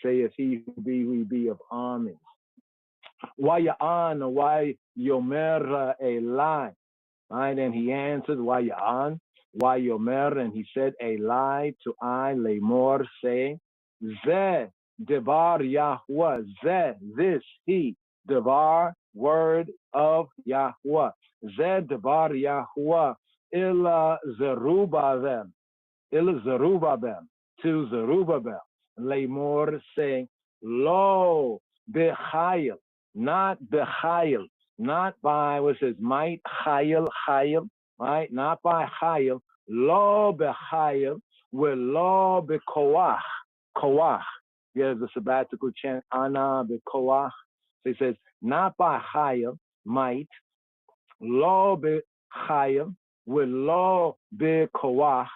saith he who be of armies. Why Ya'an, why Yomer Eli? Right, and he answered, why Ya'an, why Yomer, and he said, Eli to I, Lemor, saying, Zeh Devar Yahweh. Zeh, this, he. Devar, word of Yahweh. Zeh Devar Yahweh. Illa Zerubbabel. Illa Zerubbabel. To Zerubbabel. Lamor saying, Lo Bechayil. Not Bechayil. Not by what says might, Chayil, Chayil. Right? Not by Chayil. Lo Bechayil. With Lo Bekoach. Koach. There's a sabbatical chant, Ana Bekoach. So he says, not by Chayil, might. Lo Bechayil. With Lo Bekoach.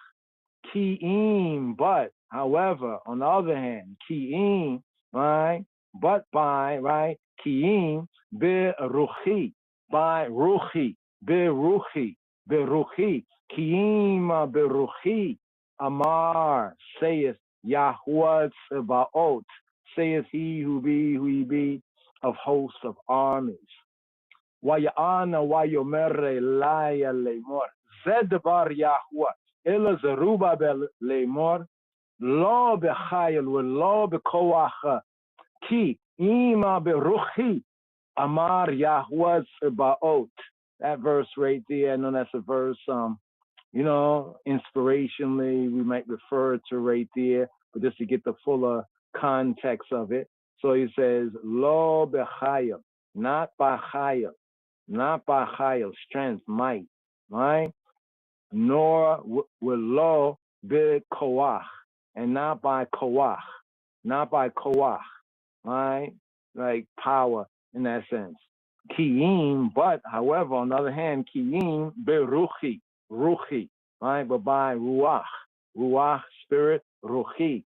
Ki'im, but, however, on the other hand, Ki'im, right? But by, right? Ki'im, Beruchi, by Ruchi, Beruchi, Beruchi, Ki'im, Beruchi, Amar, saith Yahweh Tsebaot, saith he who be of hosts of armies. Wayana Wayomere Laya Lemor, Zedbar Yahweh. Ella Zerubbabel Lemor, Lo Bechayel, Lo Bekoach, Ki, Ima Beruchi, Amar Yahweh Tsebaot. That verse right there, I know that's a verse, inspirationally, we might refer to right there, but just to get the fuller context of it. So he says, Lo Bechayel, not by Chayel, not by Chayel, strength, might, right? Nor will lo be koach, and not by koach, right? Like power in that sense. Ki'im, but however, on the other hand, ki'im be ruchi, right? But by ruach, spirit, ruchi,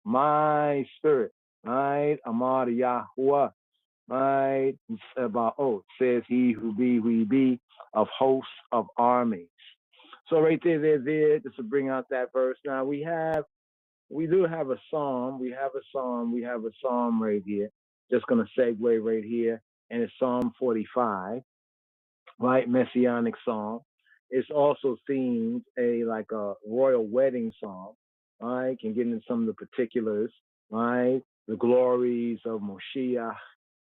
my spirit, right? Amar Yahweh, right? Tsebaot, says he who be of hosts of armies. So right there, just to bring out that verse. Now we do have a psalm. We have a psalm right here. Just gonna segue right here, and it's Psalm 45, right? Messianic psalm. It's also themed a royal wedding psalm, right? Can get into some of the particulars, right? The glories of Moshiach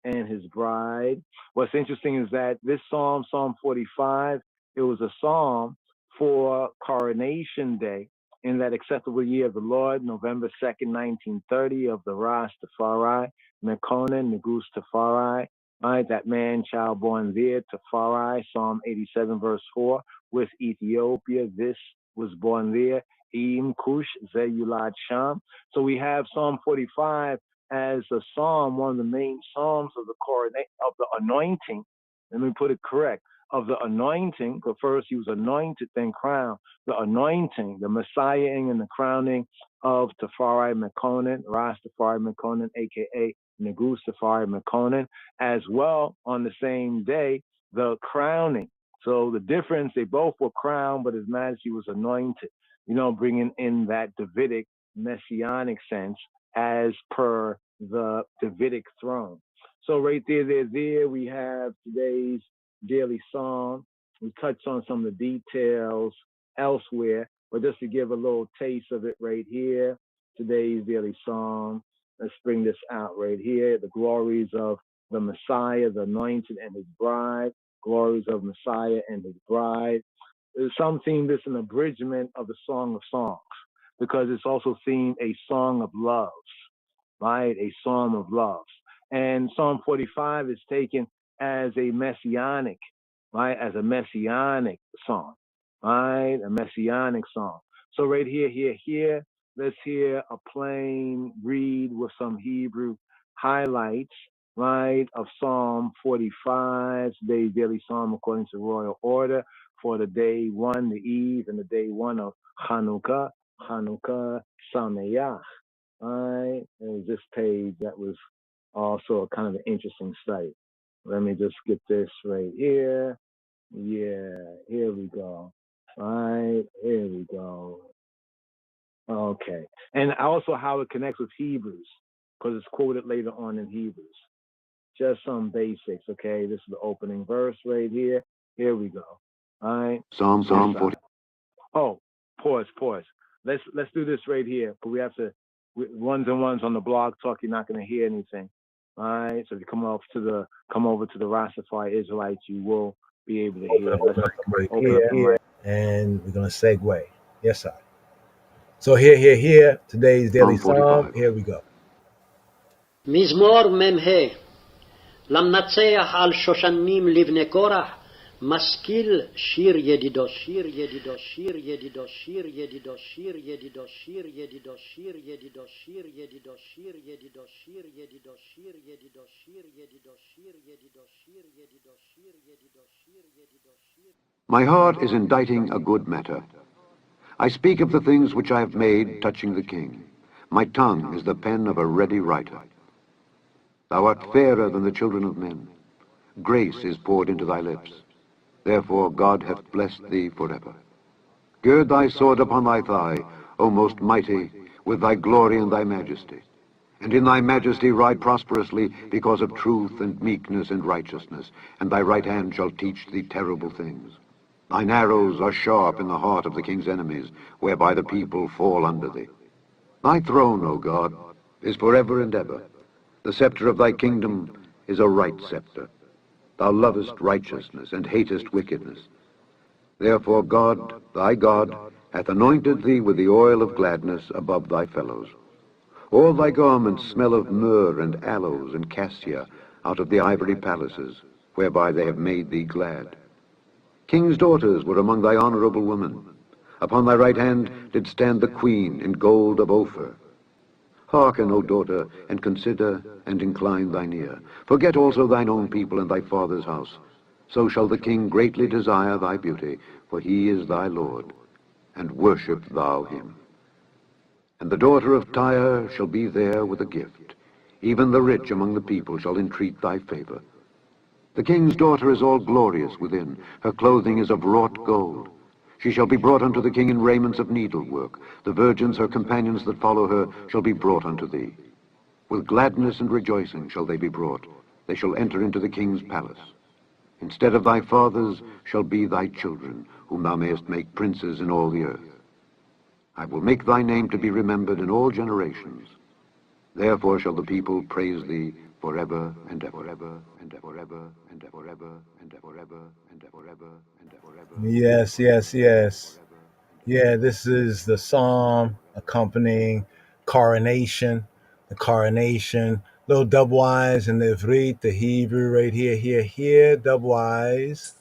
and his bride. What's interesting is that this psalm, Psalm 45, it was a psalm for Coronation Day in that acceptable year of the Lord, November 2nd, 1930, of the Rastafari, Mekonnen, Negus Tafari, right? That man, child born there, Tafari, Psalm 87, verse 4, with Ethiopia, this was born there, Im Kush, Zeyulad Sham. So we have Psalm 45 as a psalm, one of the main psalms of the of the anointing. Let me put it correct. Of the anointing, because first he was anointed, then crowned. The anointing, the messiahing and the crowning of Tafari Mekonnen, Rastafari Mekonnen, aka Negus Tafari Mekonnen, as well on the same day, the crowning. So the difference, they both were crowned, but His Majesty was anointed, bringing in that Davidic messianic sense as per the Davidic throne. So right there we have today's daily psalm. We touched on some of the details elsewhere, but just to give a little taste of it right here, today's daily psalm. Let's bring this out right here. The glories of the Messiah, the anointed and his bride. Glories of Messiah and his bride. Some theme this an abridgment of the Song of Songs, because it's also themed a song of loves, right? A song of loves. And Psalm 45 is taken as a messianic, right? As a messianic song, right? A messianic song. So right here, let's hear a plain read with some Hebrew highlights, right, of Psalm 45, today's daily psalm according to royal order for the day one, the eve, and the day one of Hanukkah Sameach. All right, it was this page that was also a kind of an interesting study. Let me just get this right here. Yeah, here we go. All right, here we go. Okay, and also how it connects with Hebrews, because it's quoted later on in Hebrews. Just some basics, okay? This is the opening verse right here. Here we go. All right. Psalm 40. Oh, pause. Let's do this right here, because we have to ones and ones on the blog talk, you're not going to hear anything. All right. So if you come over to the Rastafari Israelites, you will be able to hear. Let's open up the mic. And we're going to segue. Yes, sir. So here. Today's Daily Psalm. Here we go. מזמור מ"ה למנצח על שושנים לבני קורח משכיל שיר ידידו שיר ידידו שיר ידידו שיר ידידו שיר ידידו שיר ידידו שיר ידידו שיר ידידו שיר ידידו שיר ידידו שיר ידידו שיר ידידו שיר ידידו שיר ידידו שיר ידידו שיר ידידו שיר. My heart is inditing a good matter. I speak of the things which I have made touching the king. My tongue is the pen of a ready writer. Thou art fairer than the children of men. Grace is poured into thy lips. Therefore God hath blessed thee forever. Gird thy sword upon thy thigh, O most mighty, with thy glory and thy majesty. And in thy majesty ride prosperously because of truth and meekness and righteousness, and thy right hand shall teach thee terrible things. Thine arrows are sharp in the heart of the king's enemies, whereby the people fall under thee. Thy throne, O God, is forever and ever. The scepter of thy kingdom is a right scepter. Thou lovest righteousness and hatest wickedness. Therefore God, thy God, hath anointed thee with the oil of gladness above thy fellows. All thy garments smell of myrrh and aloes and cassia out of the ivory palaces, whereby they have made thee glad. King's daughters were among thy honorable women. Upon thy right hand did stand the queen in gold of Ophir. Hearken, O daughter, and consider, and incline thine ear. Forget also thine own people and thy father's house. So shall the king greatly desire thy beauty, for he is thy Lord, and worship thou him. And the daughter of Tyre shall be there with a gift. Even the rich among the people shall entreat thy favor. The king's daughter is all glorious within. Her clothing is of wrought gold. She shall be brought unto the king in raiments of needlework. The virgins, her companions that follow her, shall be brought unto thee. With gladness and rejoicing shall they be brought. They shall enter into the king's palace. Instead of thy fathers shall be thy children, whom thou mayest make princes in all the earth. I will make thy name to be remembered in all generations. Therefore shall the people praise thee forever and ever, ever and ever, ever and ever, ever and ever, ever and ever, ever and ever, ever. Yes. Yeah, this is the psalm accompanying coronation, the coronation. Little double I's in the Ivrit, the Hebrew right here, double I's.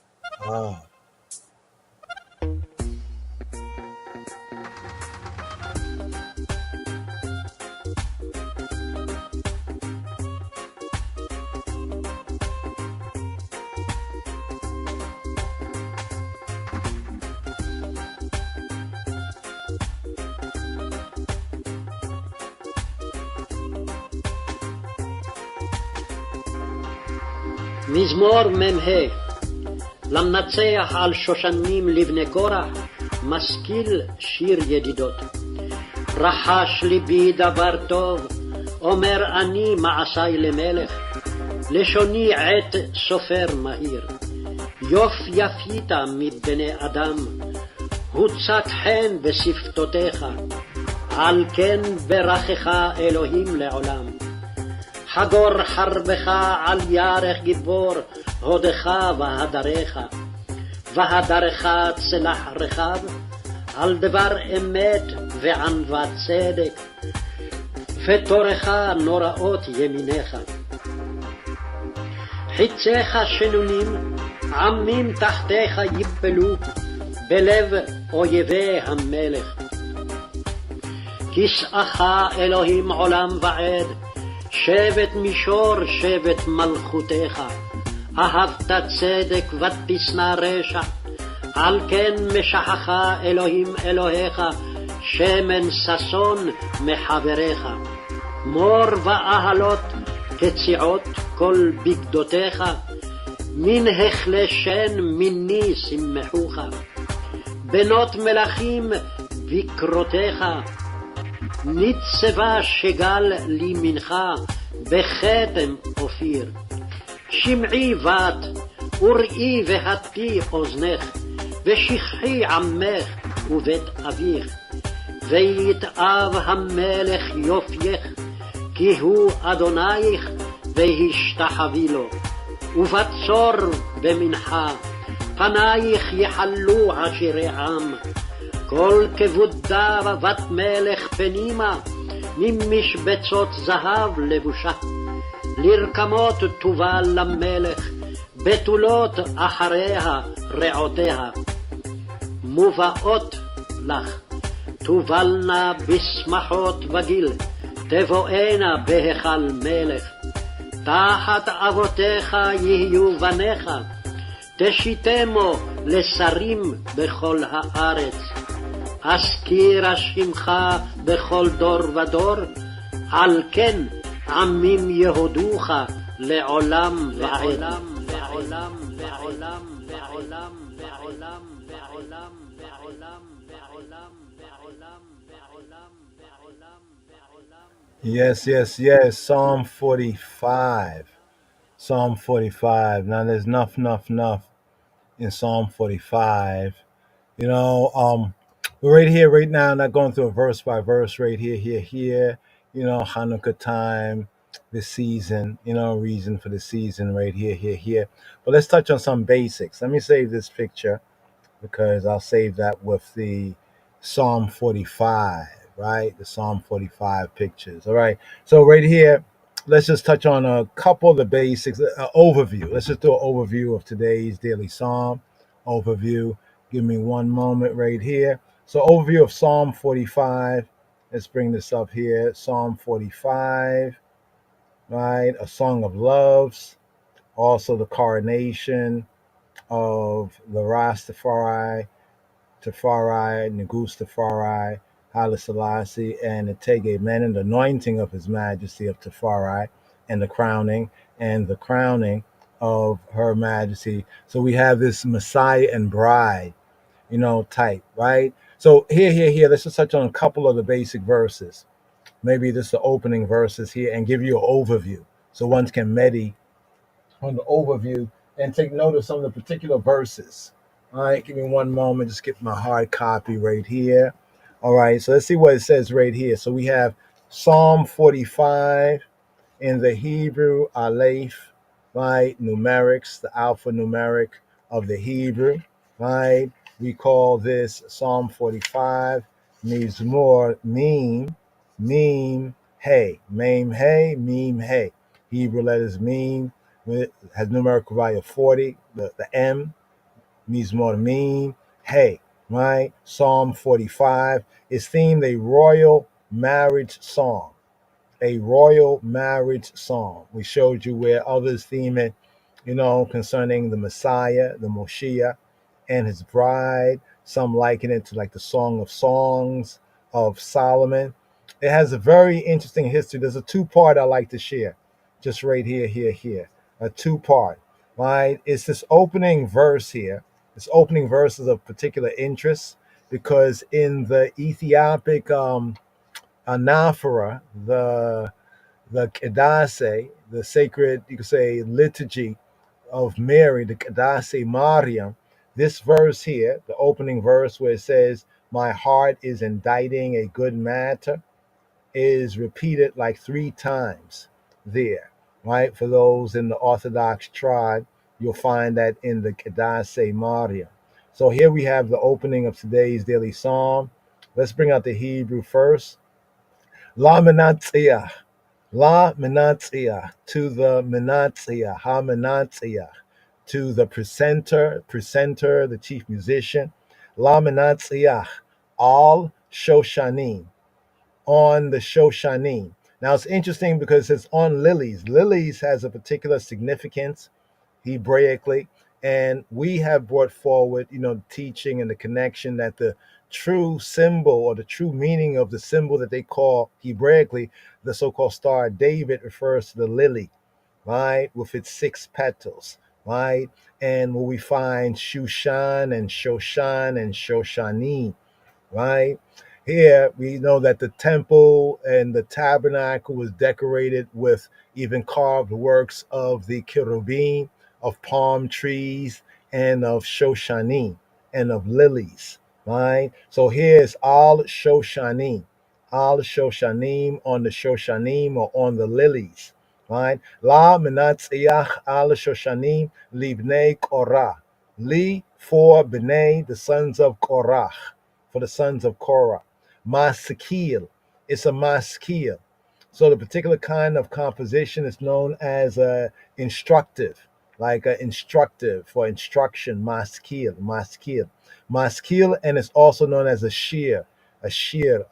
מזמור מ"ה למנצח על שושנים לבני קורח משכיל שיר ידידות. רחש ליבי דבר טוב, אומר אני מעשי למלך, לשוני עת סופר מהיר. יוף יפית מבני אדם, הוצת חן בשפתותיך, על כן ברכך אלוהים לעולם. חגור חרבך על ירך גיבור, הודך והדרך. והדרך צלח רחב, על דבר אמת וענוות צדק. ותורך נוראות ימיניך. חיציך שנונים, עמים תחתיך יפלו, בלב אויבי המלך. כסאך אלוהים עולם ועד, שבט מישור שבט מלכותך. אהבת צדק ותשנא רשע, על כן משחך אלוהים אלוהיך, שמן ששון מחבריך. מור ואהלות כציעות כל בגדותיך, מן החלשן מיני שמחוך. בנות מלכים בקרותיך, ניצבה שגל לימינך בכתם אופיר. שמעי בת וראי והטי אוזנך, ושכחי עמך ובית אביך. ויתאב המלך יופייך, כי הוא אדונייך, והשתחווי לו. ובצור במנחה, פנייך יחלו עשירי עם. כל כבודה בת מלך פנימה, ממשבצות זהב לבושה. לרקמות תובל למלך, בתולות אחריה רעותיה. מובאות לך, תובלנה בשמחות בגיל, תבואנה בהיכל מלך. תחת אבותיך יהיו בניך, תשיתמו לשרים בכל הארץ. אזכירה שמך בכל דור ודור, על כן עמים יהודוך לעולם ועד. Yes, yes, yes. Psalm 45. Psalm 45. Now there's enough in Psalm 45. We're right here, right now, not going through a verse by verse, right here. Hanukkah time, the season, reason for the season, right here. But let's touch on some basics. Let me save this picture because I'll save that with the Psalm 45, right? The Psalm 45 pictures. All right. So right here, let's just touch on a couple of the basics, overview. Let's just do an overview of today's daily Psalm overview. Give me one moment right here. So overview of Psalm 45. Let's bring this up here. Psalm 45, right? A song of loves. Also the coronation of the Rastafari, Negus Tafari, Haile Selassie, and the Tege Men, the anointing of His Majesty of Tafari, and the crowning of Her Majesty. So we have this Messiah and bride, type, right? So here, let's just touch on a couple of the basic verses. Maybe this is the opening verses here and give you an overview so one can meditate on the overview and take note of some of the particular verses. All right, give me one moment. Just get my hard copy right here. All right, so let's see what it says right here. So we have Psalm 45 in the Hebrew, Aleph, right? Numerics, the alphanumeric of the Hebrew, right? We call this Psalm 45 Mizmor Meme Hey. Meme Hey, Meme Hey. Hebrew letters Meme has numerical value of 40, the M, Mizmor Meme Hey, right? Psalm 45 is themed a royal marriage song. A royal marriage song. We showed you where others theme it, concerning the Messiah, the Moshiach, and his bride. Some liken it to like the Song of Songs of Solomon. It has a very interesting history. There's a two-part I like to share, just right here. A two-part, right? It's this opening verse here. This opening verse is of particular interest because in the Ethiopic anaphora, the Kedase, the sacred, you could say, liturgy of Mary, the Kedase Mariam, this verse here, the opening verse where it says, "My heart is inditing a good matter," is repeated like 3 times there, right? For those in the Orthodox tribe, you'll find that in the Kedase Mariam. So here we have the opening of today's daily psalm. Let's bring out the Hebrew first. La Menatia. La Menatia, to the Menatia, Ha Menatia, to the presenter, the chief musician. La Menatia, Al Shoshanim, on the Shoshanim. Now it's interesting because it's on lilies. Lilies has a particular significance Hebraically, and we have brought forward, teaching and the connection that the true symbol or the true meaning of the symbol that they call Hebraically the so-called Star of David refers to the lily, right, with its 6 petals, right, and where we find Shushan and Shoshan and Shoshani, right. Here we know that the temple and the tabernacle was decorated with even carved works of the cherubim, of palm trees, and of Shoshanim, and of lilies, right? So here's Al Shoshanim. Al Shoshanim on the Shoshanim or on the lilies, right? La Menatziach Al Shoshanim Libnei Korah. Li for Bnei, the sons of Korah, for the sons of Korah. Maskil, it's a maskil. So the particular kind of composition is known as instructive, like instructive for instruction, maskil, maskil. Maskil, and it's also known as a shir, a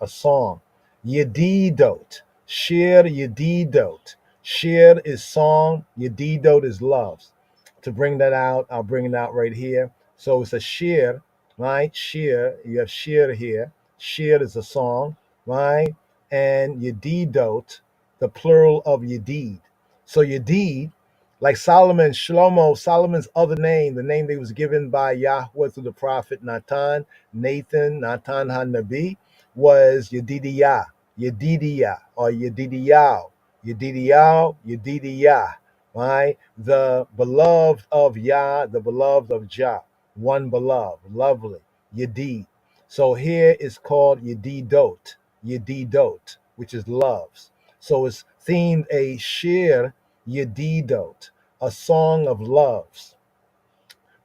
song. Yedidot, shir yedidot. Shir is song, yedidot is loves. To bring that out, I'll bring it out right here. So it's a shir, right? Shir, you have shir here. Shir is a song, right? And yedidot, the plural of yedid. So yedid, like Solomon, Shlomo, Solomon's other name, the name that was given by Yahweh through the prophet Natan, Natan HaNabi, was Yedidiyah, Yedidiyah, or Yedidiyahu, Yedidiyahu, Yedidiyah, right? The beloved of Yah, the beloved of Jah, one beloved, lovely, Yedid. So here it's called Yedidot, which is loves. So it's themed a shir Yedidot, a song of loves.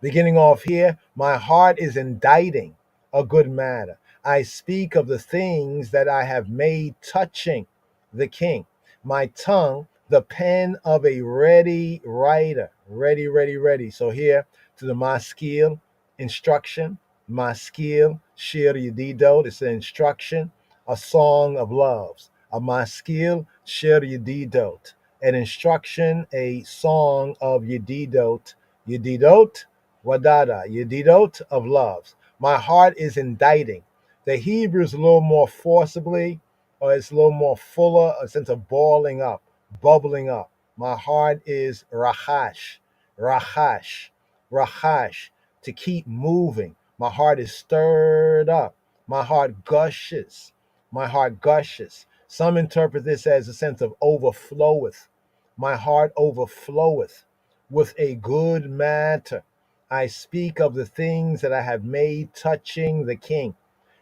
Beginning off here, my heart is inditing a good matter. I speak of the things that I have made touching the king. My tongue, the pen of a ready writer. Ready, ready, ready. So here to the maskil instruction, maskil shir yedidot. It's an instruction, a song of loves. A maskil shir yedidot, an instruction, a song of yedidot. Yedidot, wadada, yedidot of loves. My heart is inditing. The Hebrew is a little more forcibly, or it's a little more fuller, a sense of boiling up, bubbling up. My heart is rachash, rachash, rachash, to keep moving. My heart is stirred up. My heart gushes. My heart gushes. Some interpret this as a sense of overfloweth. My heart overfloweth with a good matter. I speak of the things that I have made touching the king.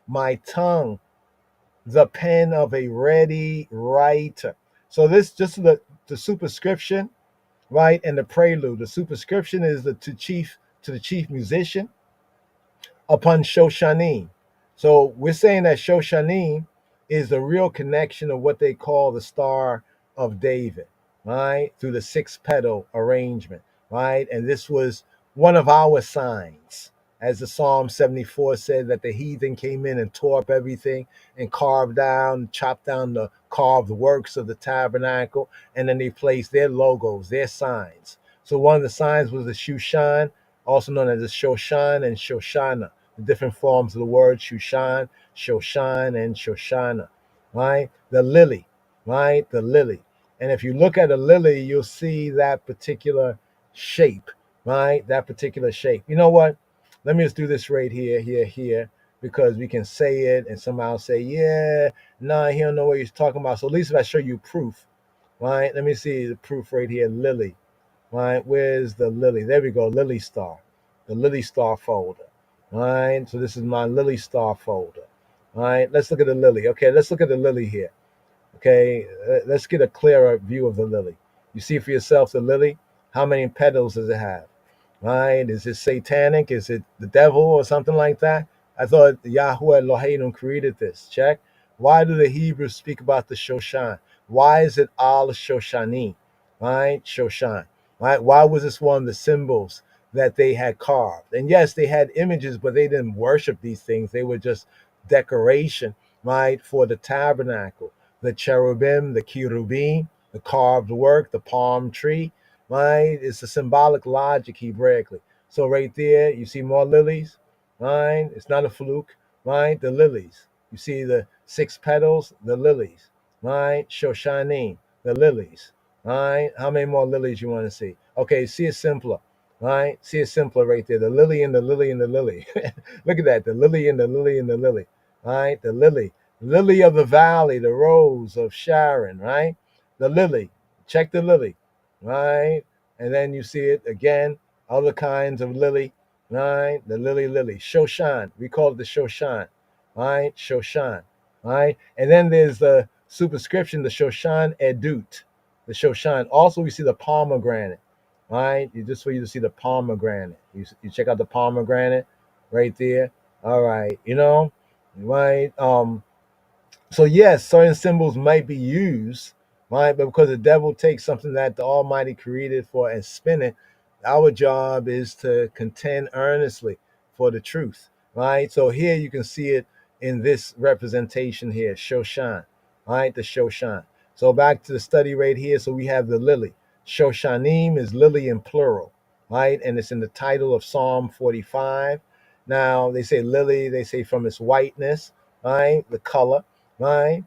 My tongue, the pen of a ready writer. So this just the superscription, right? And the prelude. The superscription is to the chief musician upon Shoshanim. So we're saying that Shoshanim is the real connection of what they call the Star of David, right? Through the six petal arrangement, right? And this was one of our signs. As the Psalm 74 said, that the heathen came in and tore up everything and chopped down the carved works of the tabernacle, and then they placed their logos, their signs. So one of the signs was the Shushan, also known as the Shoshan and Shoshana, the different forms of the word Shushan, Shoshan, and Shoshana, right? The lily, right? The lily. And if you look at a lily, you'll see that particular shape, right? That particular shape. You know what? Let me just do this right here, because we can say it and somehow say, yeah, nah, he don't know what he's talking about. So at least if I show you proof, right? Let me see the proof right here, lily, right? Where's the lily? There we go, lily star, the lily star folder, right? So this is my lily star folder, right? Let's look at the lily. Okay, let's look at the lily here. Okay, let's get a clearer view of the lily. You see for yourself the lily. How many petals does it have? Right? Is it satanic? Is it the devil or something like that? I thought Yahweh Elohim created this. Check. Why do the Hebrews speak about the Shoshan? Why is it Al Shoshani? Right? Shoshan. Right? Why was this one of the symbols that they had carved? And yes, they had images, but they didn't worship these things. They were just decoration, right, for the tabernacle. The cherubim, the cherubim, the carved work, the palm tree, right? It's a symbolic logic Hebraically. So right there, you see more lilies, right? It's not a fluke, right? The lilies. You see the six petals, the lilies, right? Shoshanim, the lilies, right? How many more lilies you want to see? Okay, see it simpler, right? See it simpler right there. The lily and the lily and the lily. Look at that. The lily and the lily and the lily, right? The lily of the valley, the rose of Sharon, right? The lily. Check the lily, right? And then you see it again, other kinds of lily, right? The lily, Shoshan. We call it the Shoshan, right? Shoshan, right? And then there's the superscription, the Shoshan Edut, the Shoshan. Also, we see the pomegranate, right? You just for you to see the pomegranate. You check out the pomegranate right there. All right, right? So yes, certain symbols might be used, right? But because the devil takes something that the Almighty created for and spin it, our job is to contend earnestly for the truth, right? So here you can see it in this representation here, Shoshan, right? The Shoshan. So back to the study right here. So we have the lily. Shoshanim is lily in plural, right? And it's in the title of Psalm 45. Now they say lily, they say from its whiteness, right? The color, right?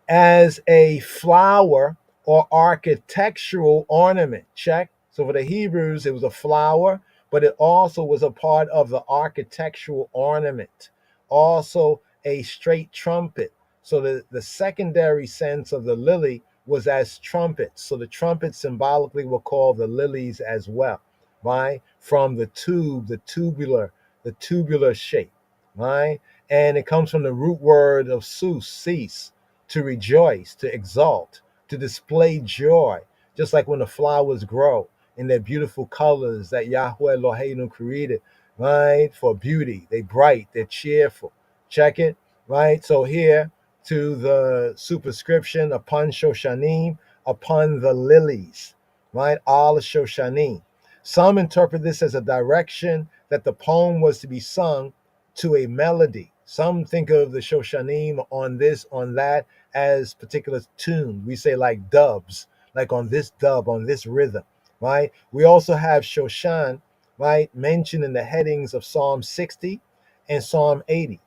As a flower or architectural ornament. Check. So for the Hebrews, it was a flower, but it also was a part of the architectural ornament. Also, a straight trumpet. So the secondary sense of the lily was as trumpets. So the trumpets symbolically were called the lilies as well, right? From the tube, the tubular shape, right? And it comes from the root word of cease, to rejoice, to exalt, to display joy, just like when the flowers grow in their beautiful colors that Yahweh Eloheinu created, right? For beauty. They bright, they're cheerful. Check it, right? So here to the superscription upon Shoshanim, upon the lilies, right? Al Shoshanim. Some interpret this as a direction that the poem was to be sung to a melody. Some think of the Shoshanim on this, on that, as particular tune. We say like dubs, like on this dub, on this rhythm, right? We also have Shoshan, right, mentioned in the headings of Psalm 60 and Psalm 80.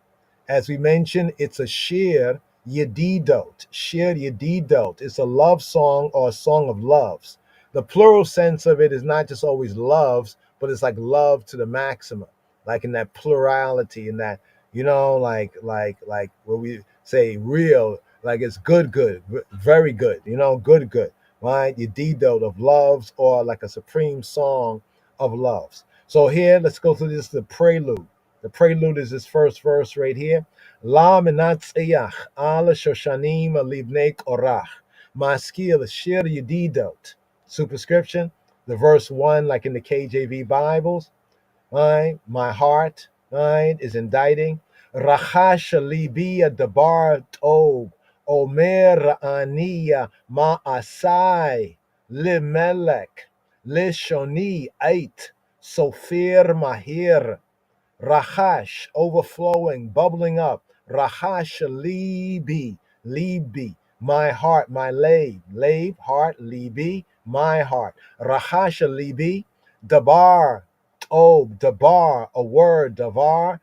As we mentioned, it's a shir yedidot. Shir yedidot. It's a love song or a song of loves. The plural sense of it is not just always loves, but it's like love to the maximum, like in that plurality, in that, like what we say real, like it's good, very good, good, right? Yedidot of loves, or like a supreme song of loves. So here, let's go through this, the prelude. The prelude is this first verse right here. La menatziyach ala shoshanim alivnei korach. Maskil shir yedidot. Superscription, the verse 1, like in the KJV Bibles, right? My heart, right, is indicting. Rachash libi dabar tob. Omer aniya ma'asai. Limelech. Lishoni ait. Sofir mahir. Rachash, overflowing, bubbling up. Rachash libi, my heart, my heart, libi, my heart. Rachash libi, dabar, dabar, a word, dabar,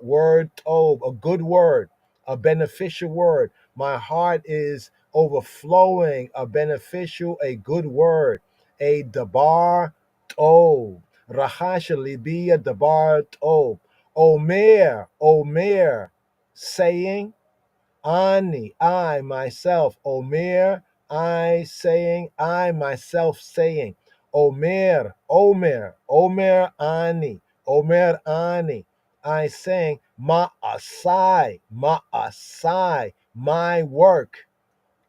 word, a good word, a beneficial word. My heart is overflowing, a beneficial, a good word, a dabar, Rachash Libia Dabar Tob. Omer, saying, Ani, I myself. Omer, I saying, I myself saying. Omer, Ani, I saying, Ma'asai, my work,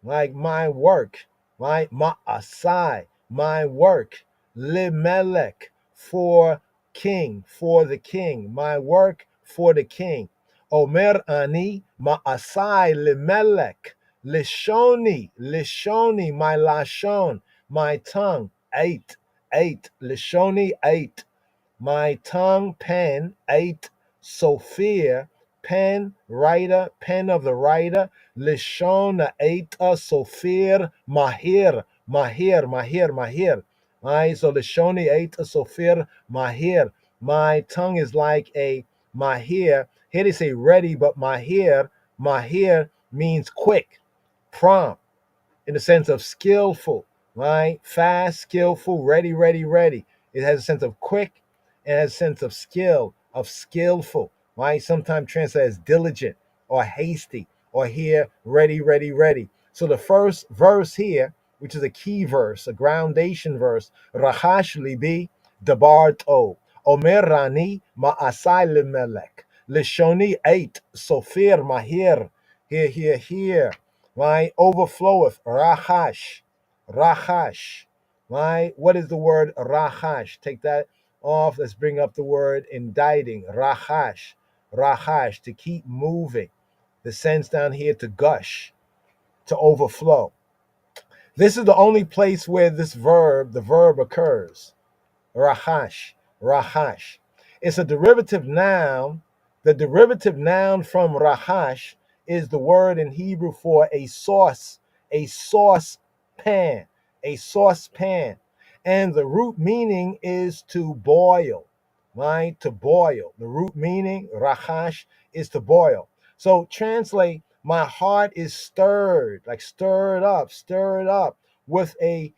like my work, right? Ma'asai, my work. Limelech, for the king, my work for the king. Omer ani ma'asai limelech, lishoni, my lashon, my tongue. Eight, lishoni, eight. My tongue, pen, eight. Sophia, pen, writer, pen of the writer. Lishon, eight. Sophir, mahir, mahir. Right? So Lishoni, eight. Sophir, mahir. My tongue is like a mahir. Here they say ready, but mahir means quick, prompt, in the sense of skillful, right? Fast, skillful, ready. It has a sense of quick and has a sense of skill, of skillful, right? Sometimes translated as diligent or hasty, or here, ready. So the first verse here, which is a key verse, a groundation verse, Rachash libi dabar tov. Omer Rani Ma'asai Limelech. Lishoni 8, Sophir Mahir. Here. Right? Overfloweth. Rachash. Right? What is the word Rachash? Take that off. Let's bring up the word indicting. Rachash, to keep moving. The sense down here to gush, to overflow. This is the only place where the verb occurs. Rahash. It's a derivative noun. The derivative noun from rahash is the word in Hebrew for a saucepan, a saucepan. And the root meaning is to boil, right? To boil. The root meaning, rahash, is to boil. So translate, my heart is stirred, like stirred up with a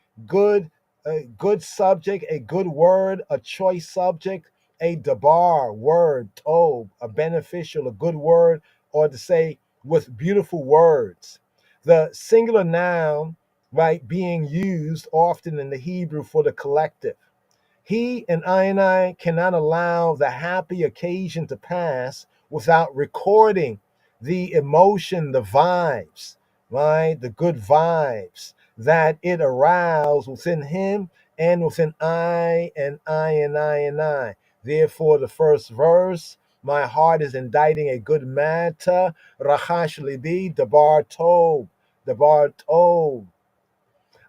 good subject, a good word, a choice subject, a dabar word, tob, a beneficial, a good word, or to say with beautiful words. The singular noun, right, being used often in the Hebrew for the collective. He and I cannot allow the happy occasion to pass without recording the emotion, the vibes, right? The good vibes that it aroused within him and within I. Therefore, the first verse, my heart is inditing a good matter. Rachash libi, dabar tov.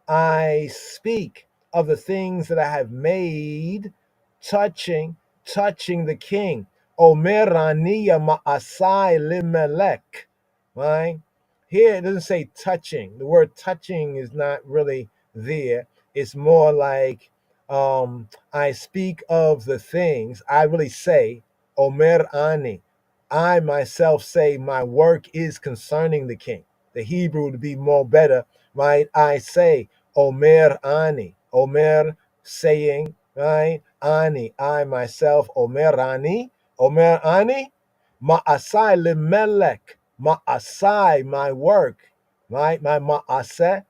I speak of the things that I have made, touching the king. Omer aniya ma'asai limelech. Right? Here it doesn't say touching. The word touching is not really there. It's more like I speak of the things. I really say, Omer ani. I myself say my work is concerning the king. The Hebrew would be more better, right? I say, Omer Ani. Omer saying, right? Ani, I myself, Omer Ani. Omer Ani. Ma'asai limelech. Ma'asai, my work. Right? My ma'aseh,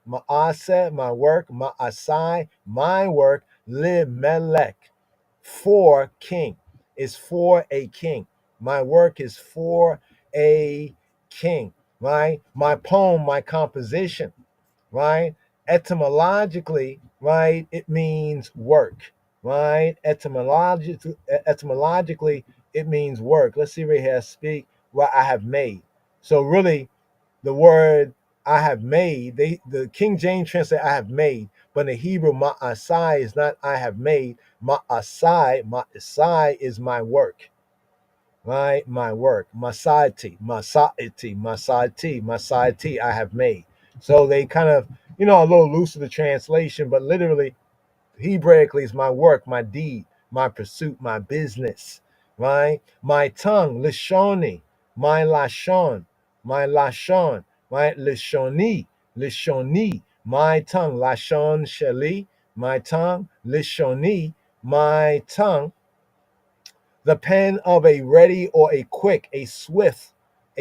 my work. Ma'asai, my work. Limelech. For king. Is for a king. My work is for a king. Right? My poem, my composition, right? Etymologically, right, it means work, right? Etymologically, it means work. Let's see right here. Speak what I have made. So really, the word I have made, the King James translate I have made, but in the Hebrew, ma'asai is not I have made. Ma'asai is my work, right? My work, masati, I have made. So they kind of, a little loose of the translation, but literally, Hebraically is my work, my deed, my pursuit, my business, right? My tongue, lishoni, my lashon, right? Lishoni, my tongue, lashon sheli, my tongue, lishoni, my tongue, the pen of a ready or a quick, a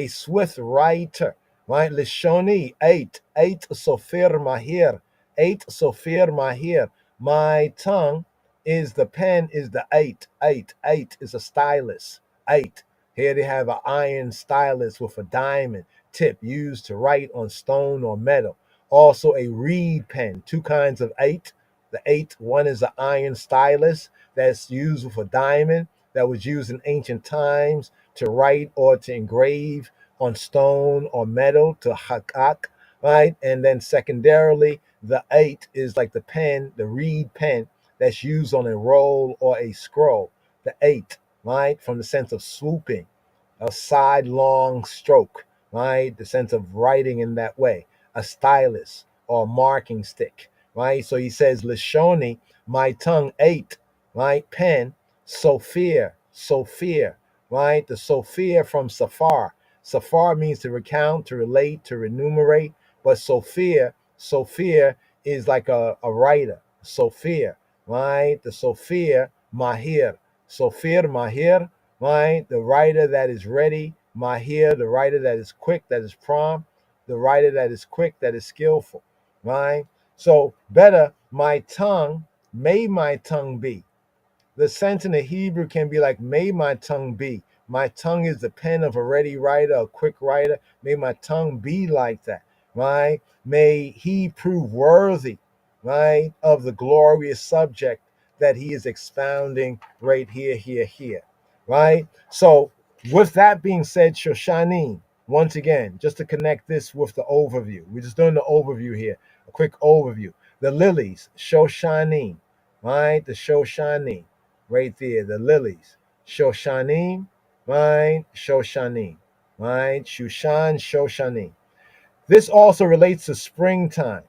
swift writer, right? Lishoni, eight sophir mahir. My tongue is the pen, is the eight is a stylus, eight. Here they have an iron stylus with a diamond tip used to write on stone or metal. Also a reed pen, two kinds of eight. The eight, one is an iron stylus that's used with a diamond that was used in ancient times to write or to engrave on stone or metal, to hakak, right? And then secondarily, the eight is like the pen, the reed pen that's used on a roll or a scroll. The eight, right? From the sense of swooping, a sidelong stroke, right? The sense of writing in that way, a stylus or a marking stick, right? So he says, Lishoni, my tongue, eight, right? Pen, Sophia, right? The Sophia from Safar. Safar means to recount, to relate, to enumerate, but Sophia is like a writer. Sophia, right? The Sophia Mahir. Sophir Mahir, right? The writer that is ready. Mahir, the writer that is quick, that is prompt. The writer that is quick, that is skillful, right? So better, may my tongue be, The sense in the Hebrew can be like, may my tongue be. My tongue is the pen of a ready writer, a quick writer. May my tongue be like that, right? May he prove worthy, right, of the glorious subject that he is expounding right here, right? So, with that being said, Shoshanim, once again, just to connect this with the overview, we're just doing the overview here, a quick overview. The lilies, Shoshanim, right? The Shoshanim, right there, the lilies, Shoshanim, right? Shoshanim, right? Shushan, Shoshanim. This also relates to springtime.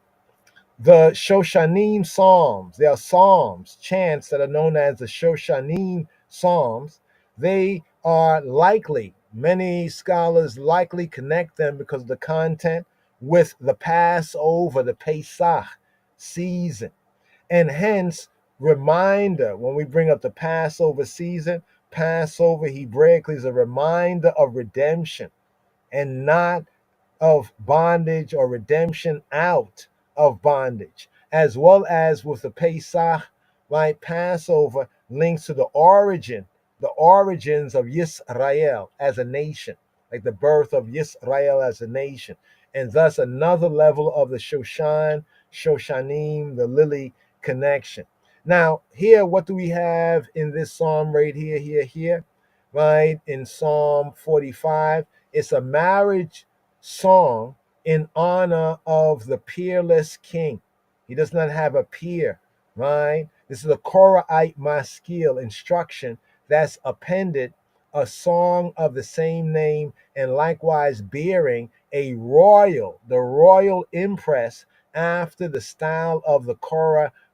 The Shoshanim Psalms, they are psalms, chants that are known as the Shoshanim Psalms. They are likely, many scholars likely connect them because of the content with the Passover, the Pesach season. And hence, reminder, when we bring up the Passover season, Passover Hebraically is a reminder of redemption and not of bondage or redemption out of bondage, as well as with the Pesach, right? Passover links to the origins of Yisrael as a nation, like the birth of Yisrael as a nation, and thus another level of the Shoshanim, the lily connection. Now, here, what do we have in this psalm right here, right? In Psalm 45, it's a marriage song in honor of the peerless king. He does not have a peer, right? This is a Korahite maskil instruction that's appended a song of the same name and likewise bearing the royal impress after the style of the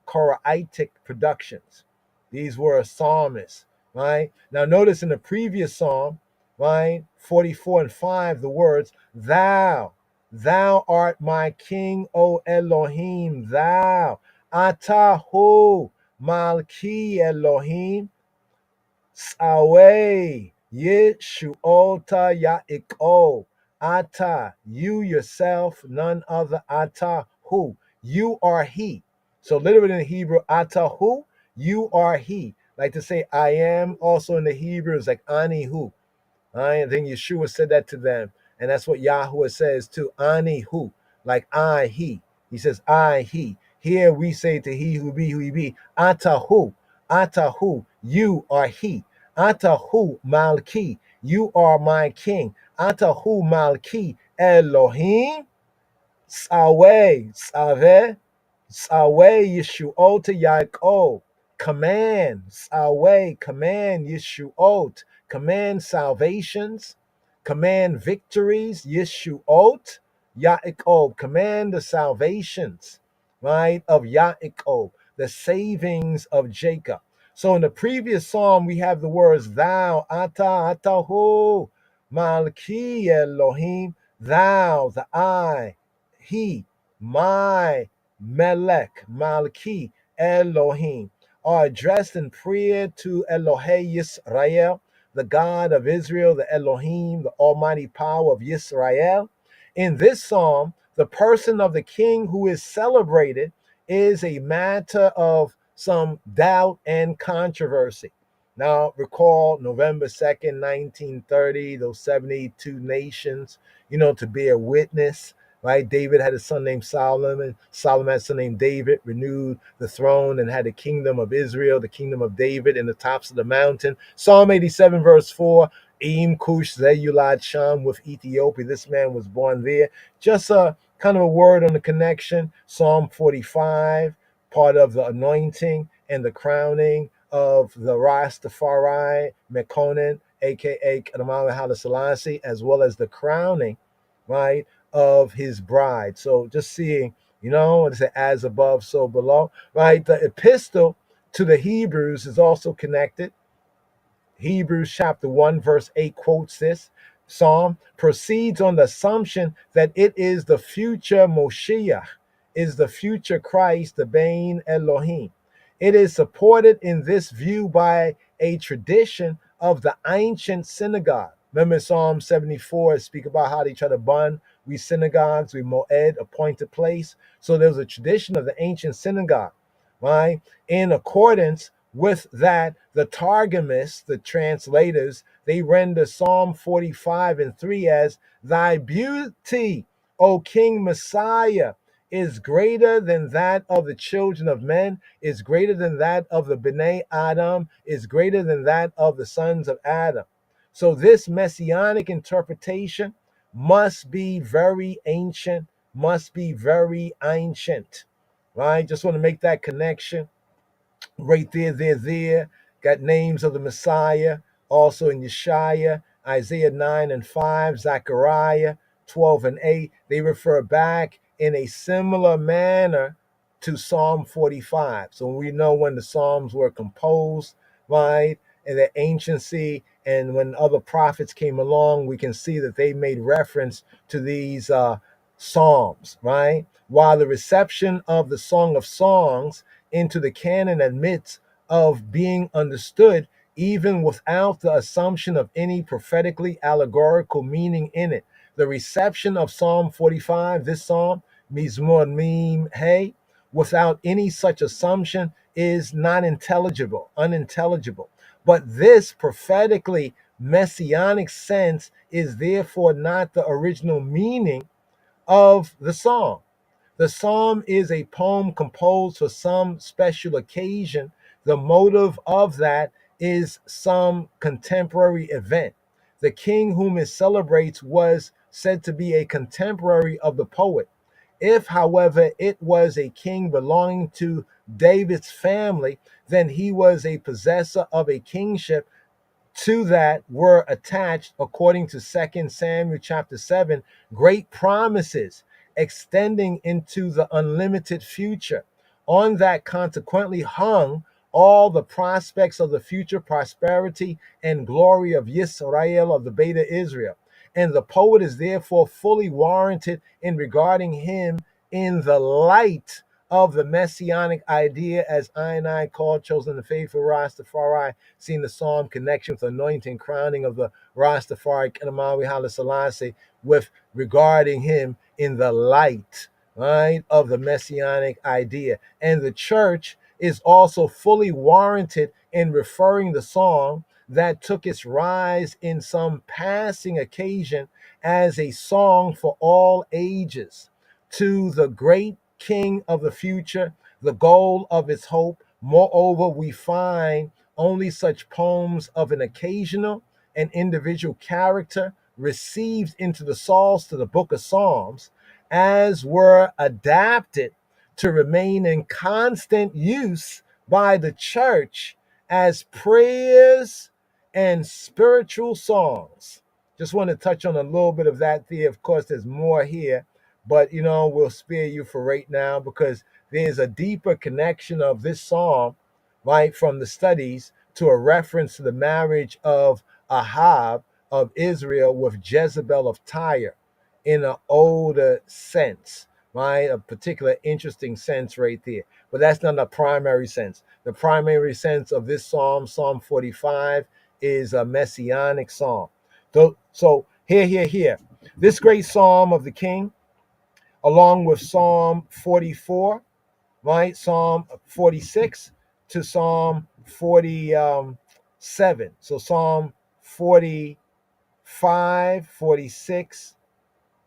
Korahitic productions. These were psalmists, right? Now notice in the previous psalm, right, 44 and 5, the words, thou art my king, O Elohim, thou, Atahu, Malki Elohim, Sawe, Yeshuota Yaiko, Ata, you yourself, none other, Atahu, you are he. So literally in the Hebrew, Atahu, you are he. Like to say, I am, also in the Hebrew is like Anihu. I think Yeshua said that to them. And that's what Yahweh says to Anihu, like I, he. He says, I, he. Here we say to he who be, Atahu, you are he. Atahu, Malki, you are my king. Atahu, Malki, Elohim, Save, Yeshuot Yaakov. Command, command Yeshuot. Command salvations. Command victories. Yeshuot Yaakov. Command the salvations, right, of Yaakov. The savings of Jacob. So in the previous psalm, we have the words thou, atahu, malki Elohim, thou, the I, he, my, Melech, Malki, Elohim, are addressed in prayer to Elohei Yisrael, the God of Israel, the Elohim, the almighty power of Yisrael. In this psalm, the person of the king who is celebrated is a matter of some doubt and controversy. Now, recall November 2nd, 1930, those 72 nations, to bear witness, right? David had a son named Solomon. Solomon had a son named David, renewed the throne and had the kingdom of Israel, the kingdom of David in the tops of the mountain. Psalm 87, verse 4, Eim Cush Zeyulad Sham with Ethiopia. This man was born there. Just a kind of a word on the connection. Psalm 45, part of the anointing and the crowning of the Rastafari, Mekonnen, aka Kadamawa Haile Selassie, as well as the crowning, right, of his bride. So just seeing, what is it, as above, so below, right? The epistle to the Hebrews is also connected. Hebrews chapter 1, verse 8 quotes this. Psalm proceeds on the assumption that it is the future Moshiach, is the future Christ, the Bain Elohim. It is supported in this view by a tradition of the ancient synagogue. Remember Psalm 74, speak about how they try to bun we synagogues, we moed, appointed place. So there was a tradition of the ancient synagogue, right? In accordance With that, the Targumists, the translators, they render Psalm 45 and 3 as, Thy beauty, O King Messiah, is greater than that of the children of men, is greater than that of the B'nai Adam, is greater than that of the sons of Adam. So this messianic interpretation must be very ancient, must be very ancient, right? Just want to make that connection right there. Got names of the Messiah, also in Yeshaya, Isaiah 9 and 5, Zechariah 12 and 8. They refer back in a similar manner to Psalm 45. So we know when the Psalms were composed, right, in their anciency, and when other prophets came along, we can see that they made reference to these Psalms, right? While the reception of the Song of Songs into the canon admits of being understood even without the assumption of any prophetically allegorical meaning in it. The reception of Psalm 45, this psalm, Mizmor Mim Hey, without any such assumption is not intelligible, unintelligible. But this prophetically messianic sense is therefore not the original meaning of the psalm. The psalm is a poem composed for some special occasion. The motive of that is some contemporary event. The king whom it celebrates was said to be a contemporary of the poet. If, however, it was a king belonging to David's family, then he was a possessor of a kingship to that were attached, according to 2 Samuel chapter 7, great promises extending into the unlimited future. On that consequently hung all the prospects of the future prosperity and glory of Yisrael, of the Beta Israel. And the poet is therefore fully warranted in regarding him in the light of the messianic idea, as I called, chosen the faithful Rastafari, seen the psalm connection with anointing, crowning of the Rastafari, Kenamawi Haile Selassie, with regarding him in the light, right, of the messianic idea. And the church is also fully warranted in referring the song that took its rise in some passing occasion as a song for all ages to the great King of the future, the goal of its hope. Moreover, we find only such poems of an occasional and individual character received into the Psalms, to the book of Psalms, as were adapted to remain in constant use by the church as prayers and spiritual songs. Just want to touch on a little bit of that there. Of course, there's more here, but we'll spare you for right now because there's a deeper connection of this psalm, right, from the studies to a reference to the marriage of Ahab of Israel with Jezebel of Tyre in an older sense, right? A particular interesting sense right there. But that's not the primary sense. The primary sense of this psalm, Psalm 45, is a messianic psalm. So here. This great psalm of the king, along with Psalm 44, right? Psalm 46 to Psalm 47. So Psalm 45, 46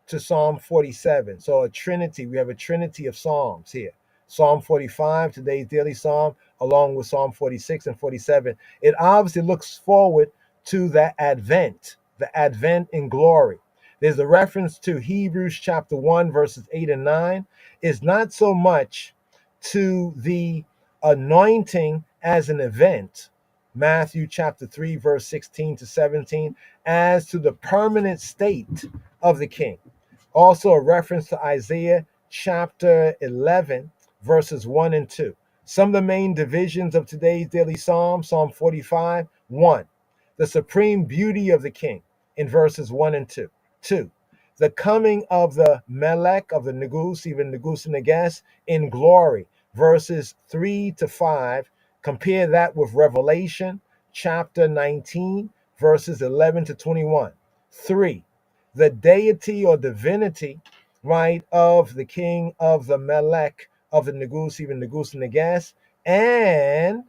to Psalm 47. So a trinity, we have a trinity of psalms here. Psalm 45, today's daily psalm, along with Psalm 46 and 47. It obviously looks forward to the advent in glory. There's a reference to Hebrews chapter 1, verses 8 and 9. It's not so much to the anointing as an event, Matthew chapter 3, verse 16 to 17, as to the permanent state of the king. Also a reference to Isaiah chapter 11, verses 1 and 2. Some of the main divisions of today's daily psalm, Psalm 45, 1. The supreme beauty of the king in verses 1 and 2. 2. The coming of the Melech, of the Negus, even Negus and Neges, in glory, verses 3 to 5. Compare that with Revelation chapter 19, verses 11 to 21. 3. The deity or divinity, right, of the king of the Melech, of the Negus, even Negus and Neges, and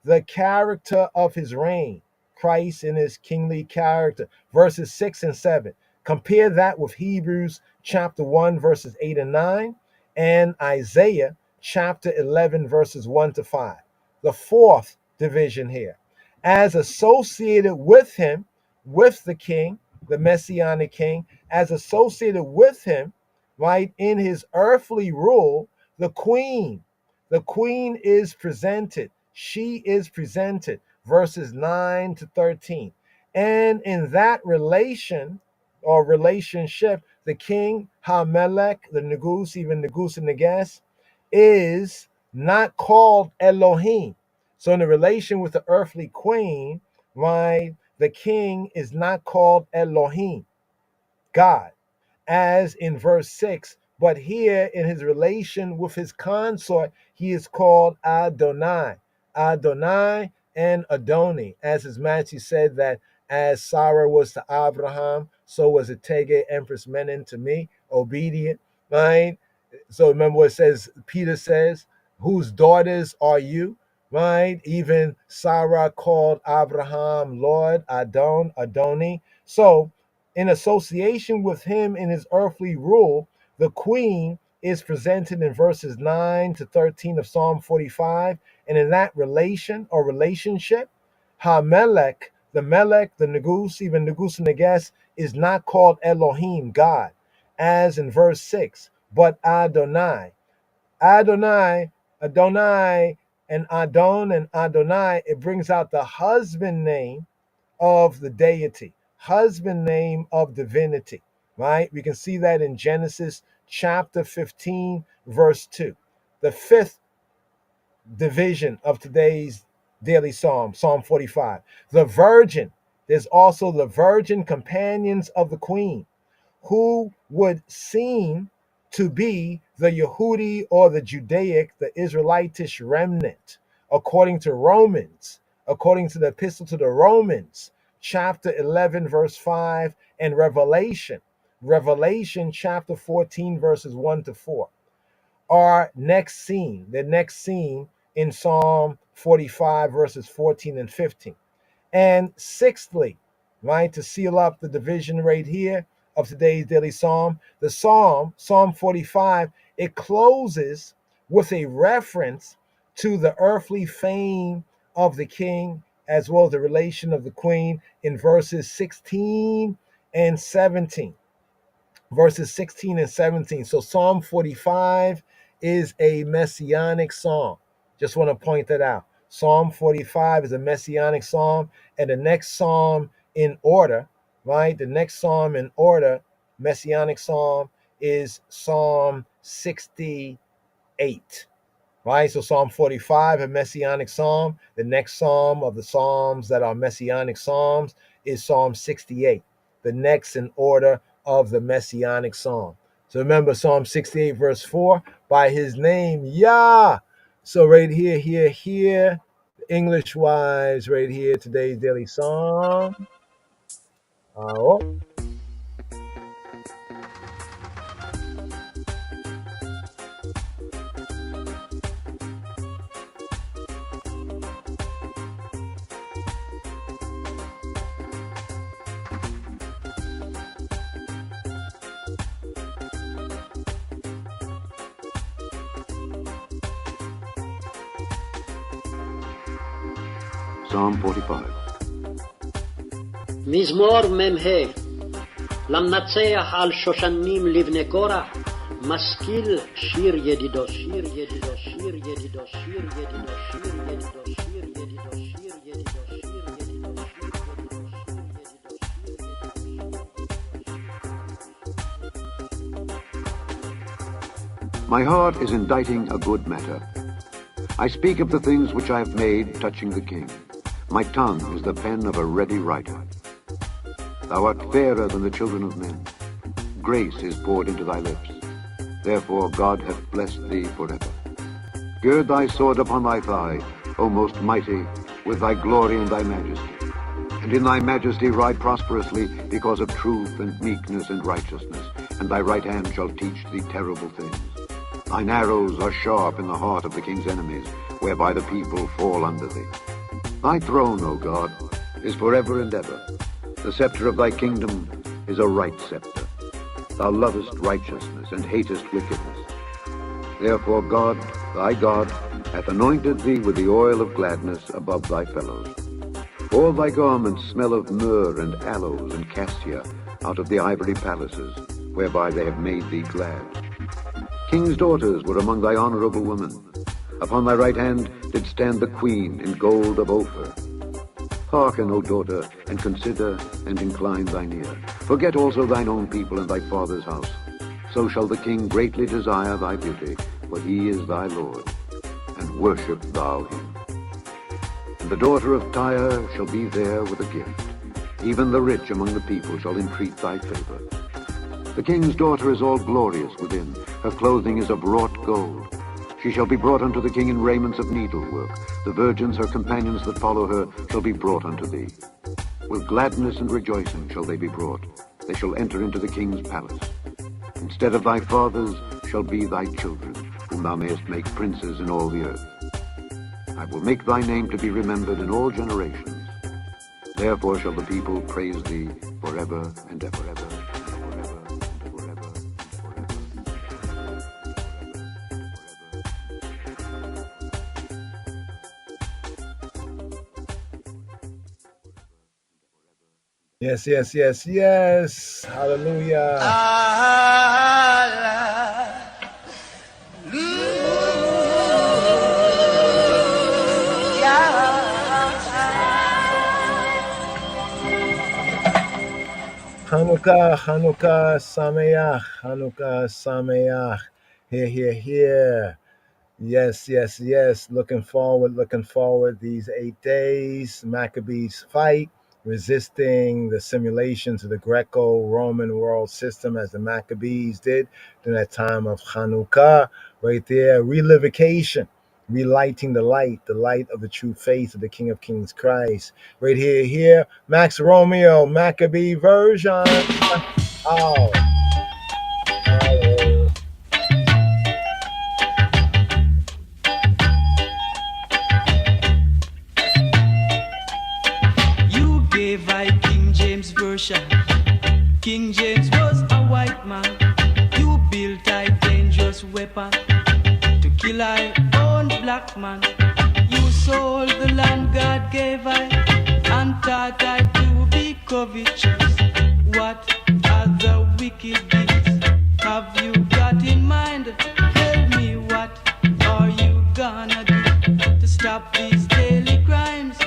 the character of his reign, Christ in his kingly character, verses 6 and 7. Compare that with Hebrews chapter 1, verses 8 and 9, and Isaiah chapter 11, verses 1 to 5. The fourth division here, as associated with him, with the king, the messianic king, as associated with him, right, in his earthly rule, the queen. The queen is presented. She is presented, verses 9 to 13. And in that relation or relationship, the king, Hamelech, the Negus, even Negus and Neges, is not called Elohim. So in the relation with the earthly queen, right, the king is not called Elohim, God, as in verse 6, but here in his relation with his consort, he is called Adonai. Adonai and Adoni, as his majesty said that as Sarah was to Abraham, so was Etege, Empress Menen to me, obedient, right? So remember what it says, Peter says, whose daughters are you? Right? Even Sarah called Abraham Lord, Adoni. So in association with him in his earthly rule, the queen is presented in verses 9 to 13 of Psalm 45. And in that relation or relationship, Hamelech, the Melech, the Negus, even Negus and Neges, is not called Elohim, God, as in verse 6, but Adonai. Adonai, and Adonai, it brings out the husband name of the deity, husband name of divinity, right? We can see that in Genesis chapter 15, verse 2. The fifth division of today's daily psalm, Psalm 45. The virgin, there's also the virgin companions of the queen, who would seem to be the Yehudi or the Judaic, the Israelitish remnant, according to Romans, according to the epistle to the Romans, chapter 11, verse 5, and Revelation chapter 14, verses 1 to 4. Our next scene, the next scene in Psalm 45, verses 14 and 15. And sixthly, right, to seal up the division right here of today's daily psalm, the Psalm 45, it closes with a reference to the earthly fame of the king as well as the relation of the queen in verses 16 and 17. Verses 16 and 17. So Psalm 45 is a messianic psalm. Just want to point that out. Psalm 45 is a messianic psalm, and the next psalm in order, right? The next psalm in order, messianic psalm, is Psalm 68. Right? So Psalm 45, a messianic psalm. The next psalm of the psalms that are messianic psalms is Psalm 68, the next in order of the messianic psalm. So remember Psalm 68, verse 4, by his name, Yah. So right here, English-wise, right here, today's daily psalm. Psalm 45. מזמור מ"ה למנצח על שושנים לבני קורח משכיל שיר ידידו שיר ידידו שיר ידידו שיר ידידו שיר ידידו שיר ידידו שיר ידידו שיר ידידו My heart is inditing a good matter. I speak of the things which I have made touching the king. My tongue is the pen of a ready writer. Thou art fairer than the children of men. Grace is poured into thy lips. Therefore God hath blessed thee forever. Gird thy sword upon thy thigh, O most mighty, with thy glory and thy majesty. And in thy majesty ride prosperously because of truth and meekness and righteousness, and thy right hand shall teach thee terrible things. Thine arrows are sharp in the heart of the king's enemies, whereby the people fall under thee. Thy throne, O God, is forever and ever. The scepter of thy kingdom is a right scepter. Thou lovest righteousness and hatest wickedness. Therefore God, thy God, hath anointed thee with the oil of gladness above thy fellows. All thy garments smell of myrrh and aloes and cassia out of the ivory palaces, whereby they have made thee glad. King's daughters were among thy honorable women. Upon thy right hand did stand the queen in gold of Ophir. Hearken, O daughter, and consider, and incline thine ear. Forget also thine own people and thy father's house. So shall the king greatly desire thy beauty, for he is thy Lord, and worship thou him. And the daughter of Tyre shall be there with a gift. Even the rich among the people shall entreat thy favor. The king's daughter is all glorious within. Her clothing is of wrought gold. She shall be brought unto the king in raiments of needlework. The virgins, her companions that follow her, shall be brought unto thee. With gladness and rejoicing shall they be brought. They shall enter into the king's palace. Instead of thy fathers shall be thy children, whom thou mayest make princes in all the earth. I will make thy name to be remembered in all generations. Therefore shall the people praise thee forever and ever. Yes, yes, yes, yes. Hallelujah. Hanukkah, Hanukkah, Sameach, Hanukkah, Sameach. Here, here, here. Yes, yes, yes. Looking forward. These 8 days, Maccabees fight, resisting the simulations of the Greco-Roman world system as the Maccabees did during that time of Hanukkah. Right there, relivification, relighting the light of the true faith of the King of Kings Christ. Right here, here, Max Romeo, Maccabee version. Oh. You gave I King James version. King James was a white man. You built a dangerous weapon to kill I own black man. You sold the land God gave I and taught I to be covetous. What other wicked deeds have you got in mind? Tell me, what are you gonna do to stop these daily crimes?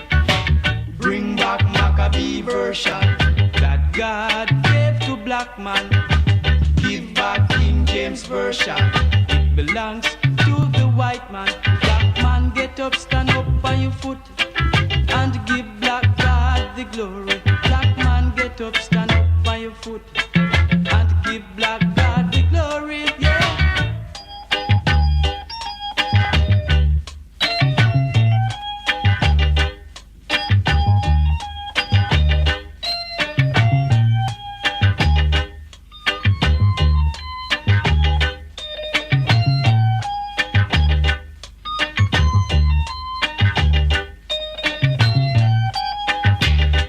Bring back Maccabee version that God gave to black man. Give back King James version. It belongs to the white man. Black man, get up, stand up on your foot and give black God the glory. Black man, get up, stand up on your foot and give black God the glory. Yeah.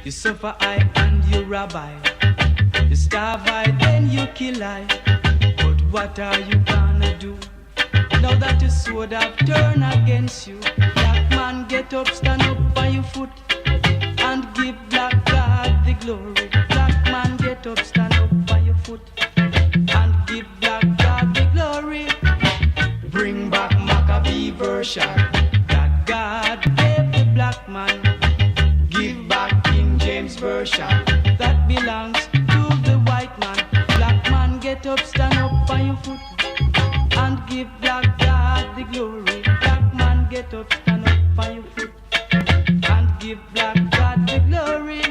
You suffer I and you rabbi. You starve I, then you kill I. But what are you gonna do now that your sword have turned against you? Black man, get up, stand up on your foot and give black God the glory. Black man, get up, stand up on your foot and give black God the glory. Bring back Maccabee version that God gave the black man. Give back King James version that belongs to the white man. Black man, get up, stand up on your foot and give black God the glory. Black man, get up, stand up on your foot and give black God the glory.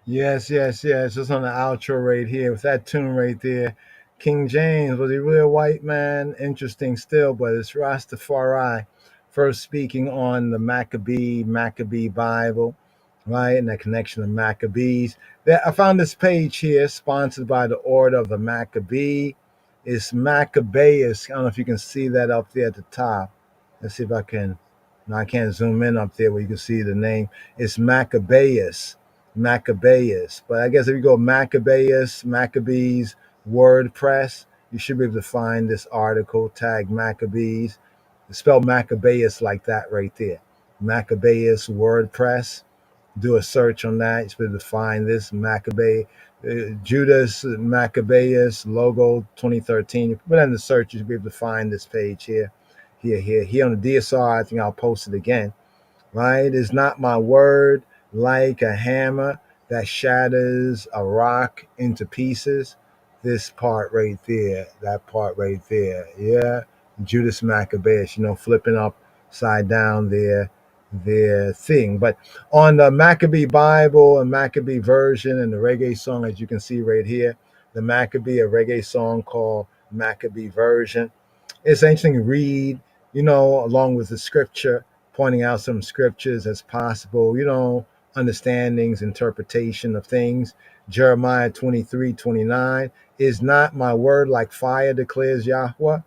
Yes, yes, yes. Just on the outro right here with that tune right there. King James, was he really a white man? Interesting still, but it's Rastafari first speaking on the Maccabee Bible, right? And the connection of Maccabees. I found this page here, sponsored by the Order of the Maccabee. It's Maccabeus. I don't know if you can see that up there at the top. Let's see if I can. No, I can't zoom in up there where you can see the name. It's Maccabeus. Maccabeus. But I guess if you go Maccabees, WordPress, you should be able to find this article, tag Maccabees. Spell Maccabeus like that right there. Maccabeus, WordPress. Do a search on that. You're supposed to find this Judas Maccabeus logo 2013. You put in the search, you'll be able to find this page here. Here on the DSR. I think I'll post it again. Right? Is not my word like a hammer that shatters a rock into pieces? This part right there, that part right there. Yeah. Judas Maccabeus, flipping upside down their thing. But on the Maccabee Bible and Maccabee version and the reggae song, as you can see right here, the Maccabee, a reggae song called Maccabee version. It's interesting to read, along with the scripture, pointing out some scriptures as possible, understandings, interpretation of things. Jeremiah 23:29 is not my word like fire, declares Yahweh,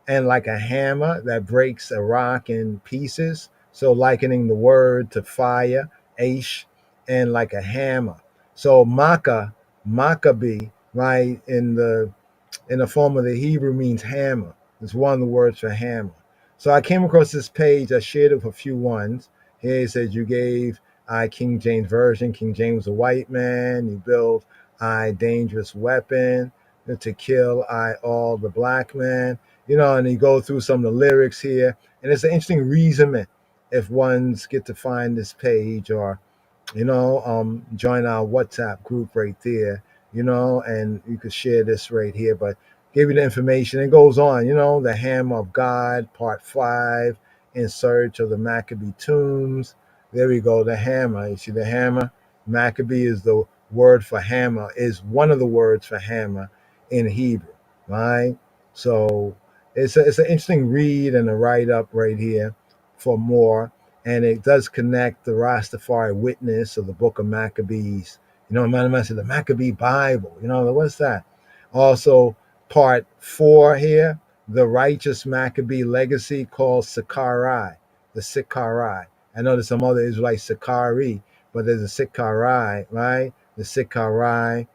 and like a hammer that breaks a rock in pieces. So likening the word to fire, Aish, and like a hammer. So Maccabee, right, in the form of the Hebrew means hammer. It's one of the words for hammer. So I came across this page. I shared it with a few ones. Here it says, you gave I King James Version. King James a white man. You build I dangerous weapon to kill I all the black men. And you go through some of the lyrics here. And it's an interesting reasoning if ones get to find this page or join our WhatsApp group right there, and you could share this right here. But give you the information. It goes on, the Hammer of God, part 5, in search of the Maccabee tombs. There we go, the hammer. You see the hammer? Maccabee is the word for hammer, is one of the words for hammer in Hebrew, right? So it's an interesting read and a write-up right here for more. And it does connect the Rastafari witness of the book of Maccabees. I said the Maccabee Bible. What's that? Also, part 4 here, the righteous Maccabee legacy called Sicarii, the Sicarii. I know there's some other Israelite Sicarii, but there's a Sicarii, right? The Sicarii,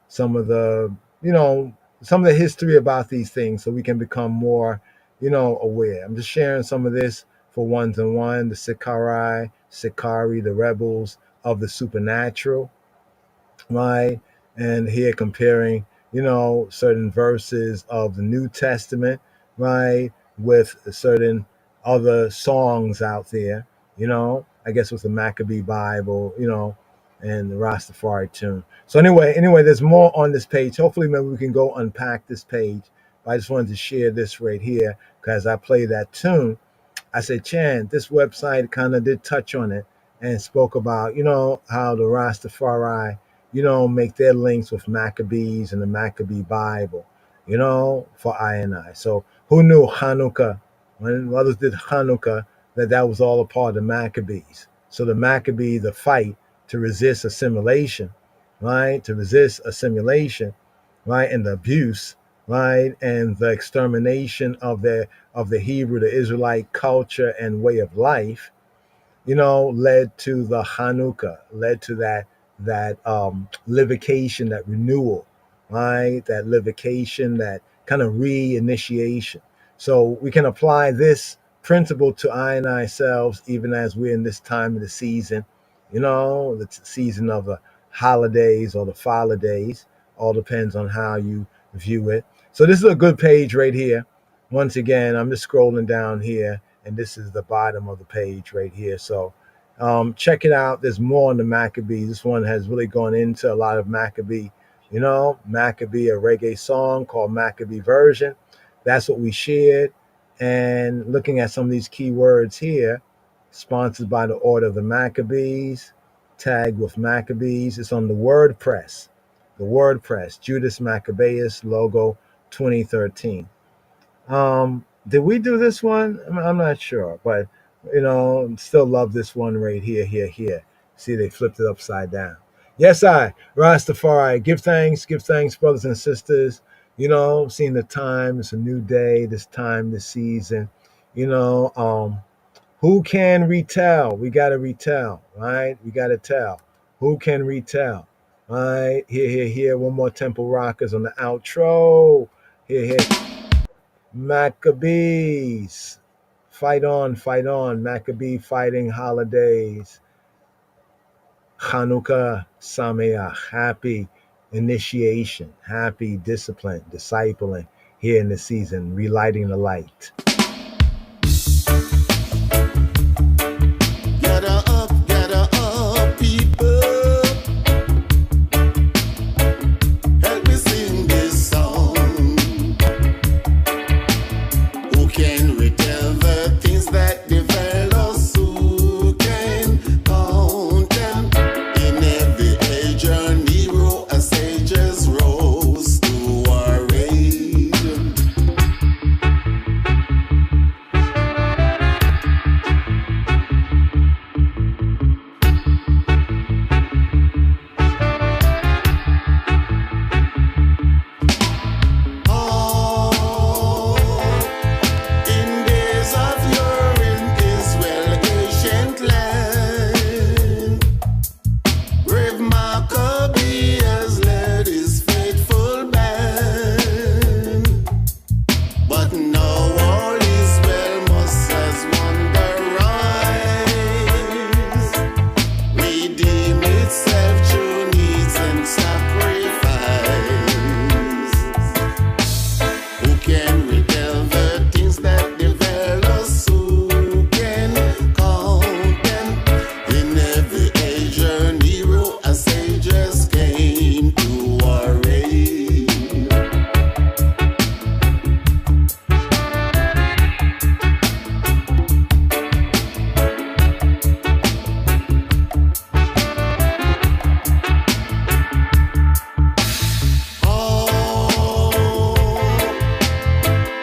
some of the history about these things so we can become more, aware. I'm just sharing some of this for ones and one, the Sicari, the rebels of the supernatural, right? And here comparing, certain verses of the New Testament, right, with certain other songs out there, I guess with the Maccabee Bible, and the Rastafari tune. So anyway, there's more on this page. Hopefully, maybe we can go unpack this page. But I just wanted to share this right here because I play that tune. I said, Chan, this website kind of did touch on it and spoke about, how the Rastafari, make their links with Maccabees and the Maccabee Bible, for I and I. So who knew Hanukkah, when others did Hanukkah, that was all a part of the Maccabees. So the Maccabee, the fight to resist assimilation, right? To resist assimilation, right? And the abuse, right? And the extermination of the Hebrew, the Israelite culture and way of life, led to the Hanukkah, led to that livication, that renewal, right? That livication, that kind of reinitiation. So we can apply this principle to I and ourselves, even as we're in this time of the season, the season of the holidays or the days. All depends on how you view it. So this is a good page right here. Once again, I'm just scrolling down here, and this is the bottom of the page right here. So check it out. There's more on the Maccabee. This one has really gone into a lot of Maccabee. Maccabee, a reggae song called Maccabee Version. That's what we shared. And looking at some of these key words here, sponsored by the Order of the Maccabees, tagged with Maccabees. It's on the WordPress. The WordPress, Judas Maccabeus logo 2013. Did we do this one? I'm not sure, but still love this one right here, here. See, they flipped it upside down. Yes, I, Rastafari. Give thanks, brothers and sisters. Seeing the time, it's a new day, this time, this season. You know, who can retell? We got to retell, right? We got to tell. Who can retell? Right? Here. One more Temple Rockers on the outro. Here. Maccabees. Fight on. Maccabee fighting holidays. Chanukah Sameach. Happy initiation. Happy discipline, discipling here in the season. Relighting the light. Gather up, people. Help me sing this song. Who can retell the things that befell us? Who can count them? In every age, a hero, a sages rose to our aid. In days of yore in Israel, ancient land, brave Maccabee has led his faithful band. But now all Israel must as wonder rise, redeem itself through needs and sacrifice. Who can retell the things that befell us? Who can count them? In every age, a hero, a sages came to our aid.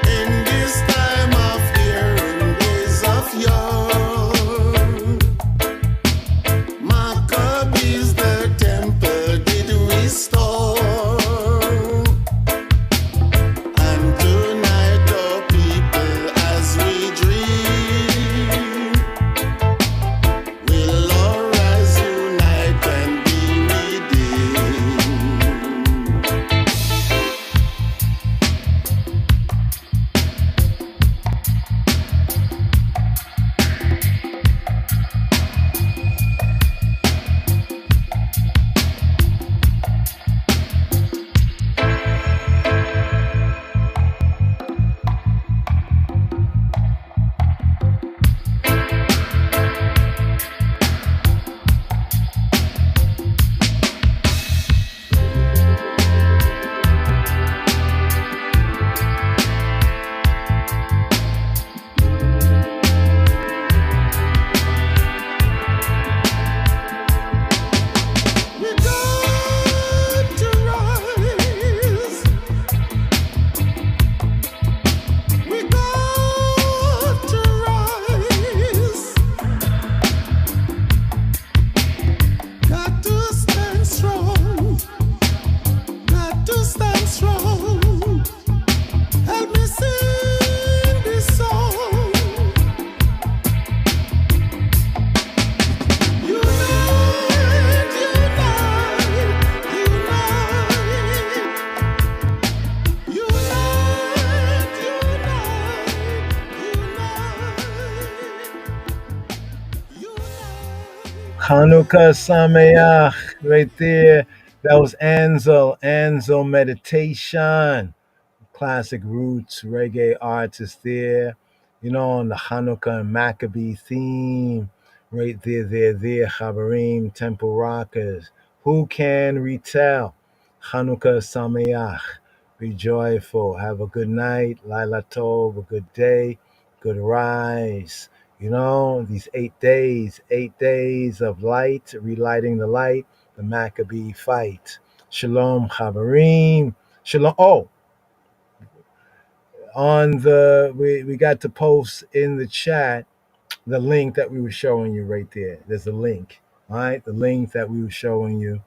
In this time of year, in days of yore, Maccabees the temple did restore. And tonight, our people, as we dream, will arise, unite, and be redeemed. We got to rise. We got to rise. Got to stand strong. Got to stand strong. Help me sing this song. Unite, Chanukah Sameach, right there. That was Anzel Meditation. Classic roots reggae artist there, on the Hanukkah and Maccabee theme, right there, Chabarim, Temple Rockers. Who can retell? Hanukkah Sameach. Be joyful. Have a good night. Laila Tov, a good day, good rise. These 8 days of light, relighting the light, the Maccabee fight. Shalom, Chabarim. Shalom. Oh, on the we got to post in the chat the link that we were showing you right there. There's a link, all right? The link that we were showing you.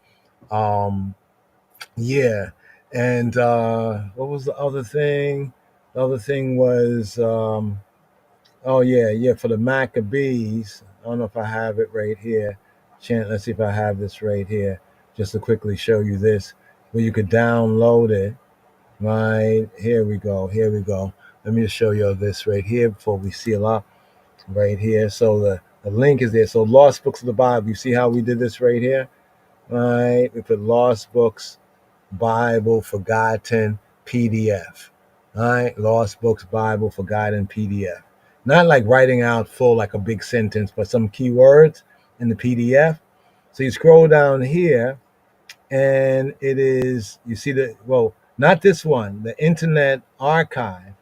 Yeah. And what was the other thing? The other thing was oh yeah, for the Maccabees. I don't know if I have it right here. Let's see if I have this right here, just to quickly show you this, where you could download it. Right, here we go. Here we go. Let me just show you this right here before we seal up. Right here. So the link is there. So Lost Books of the Bible. You see how we did this right here? Right. We put Lost Books, Bible, Forgotten, PDF. All right. Lost Books, Bible, Forgotten, PDF. Not like writing out full like a big sentence, but some keywords in the PDF. So you scroll down here, and it is, you see not this one, the Internet Archive,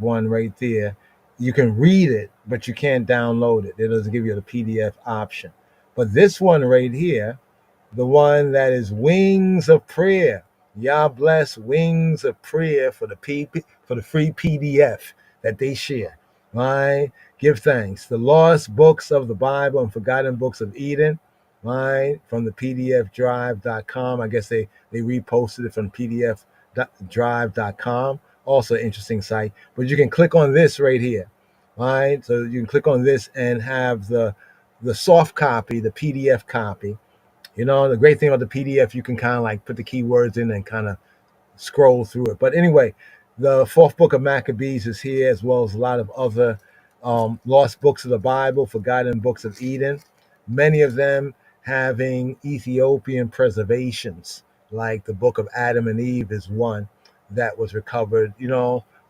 one right there. You can read it, but you can't download it. It doesn't give you the PDF option. But this one right here, the one that is Wings of Prayer. Yah bless Wings of Prayer for the free PDF that they share. Right? Give thanks. The Lost Books of the Bible and Forgotten Books of Eden. Right? From the PDFdrive.com. I guess they reposted it from PDFdrive.com. Also an interesting site. But you can click on this right here. Right? So you can click on this and have the soft copy, the PDF copy. You know, the great thing about the PDF, you can kind of like put the keywords in and kind of scroll through it. But anyway, the fourth book of Maccabees is here, as well as a lot of other lost books of the Bible, forgotten books of Eden, many of them having Ethiopian preservations, like the book of Adam and Eve is one that was recovered,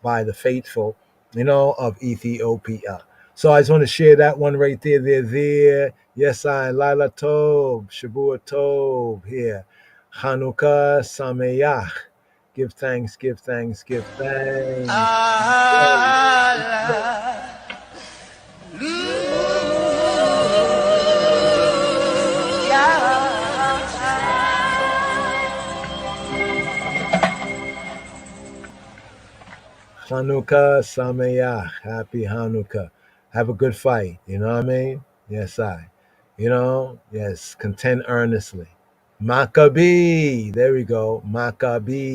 by the faithful, of Ethiopia. So I just want to share that one right there. They're there. Yes, Lila Tov, Shavua Tov here. Hanukkah Sameach. Give thanks, give thanks, give thanks. Hanukkah Sameach. Happy Hanukkah. Have a good fight. You know what I mean? Yes, yes, contend earnestly. Maccabee. There we go. Maccabee.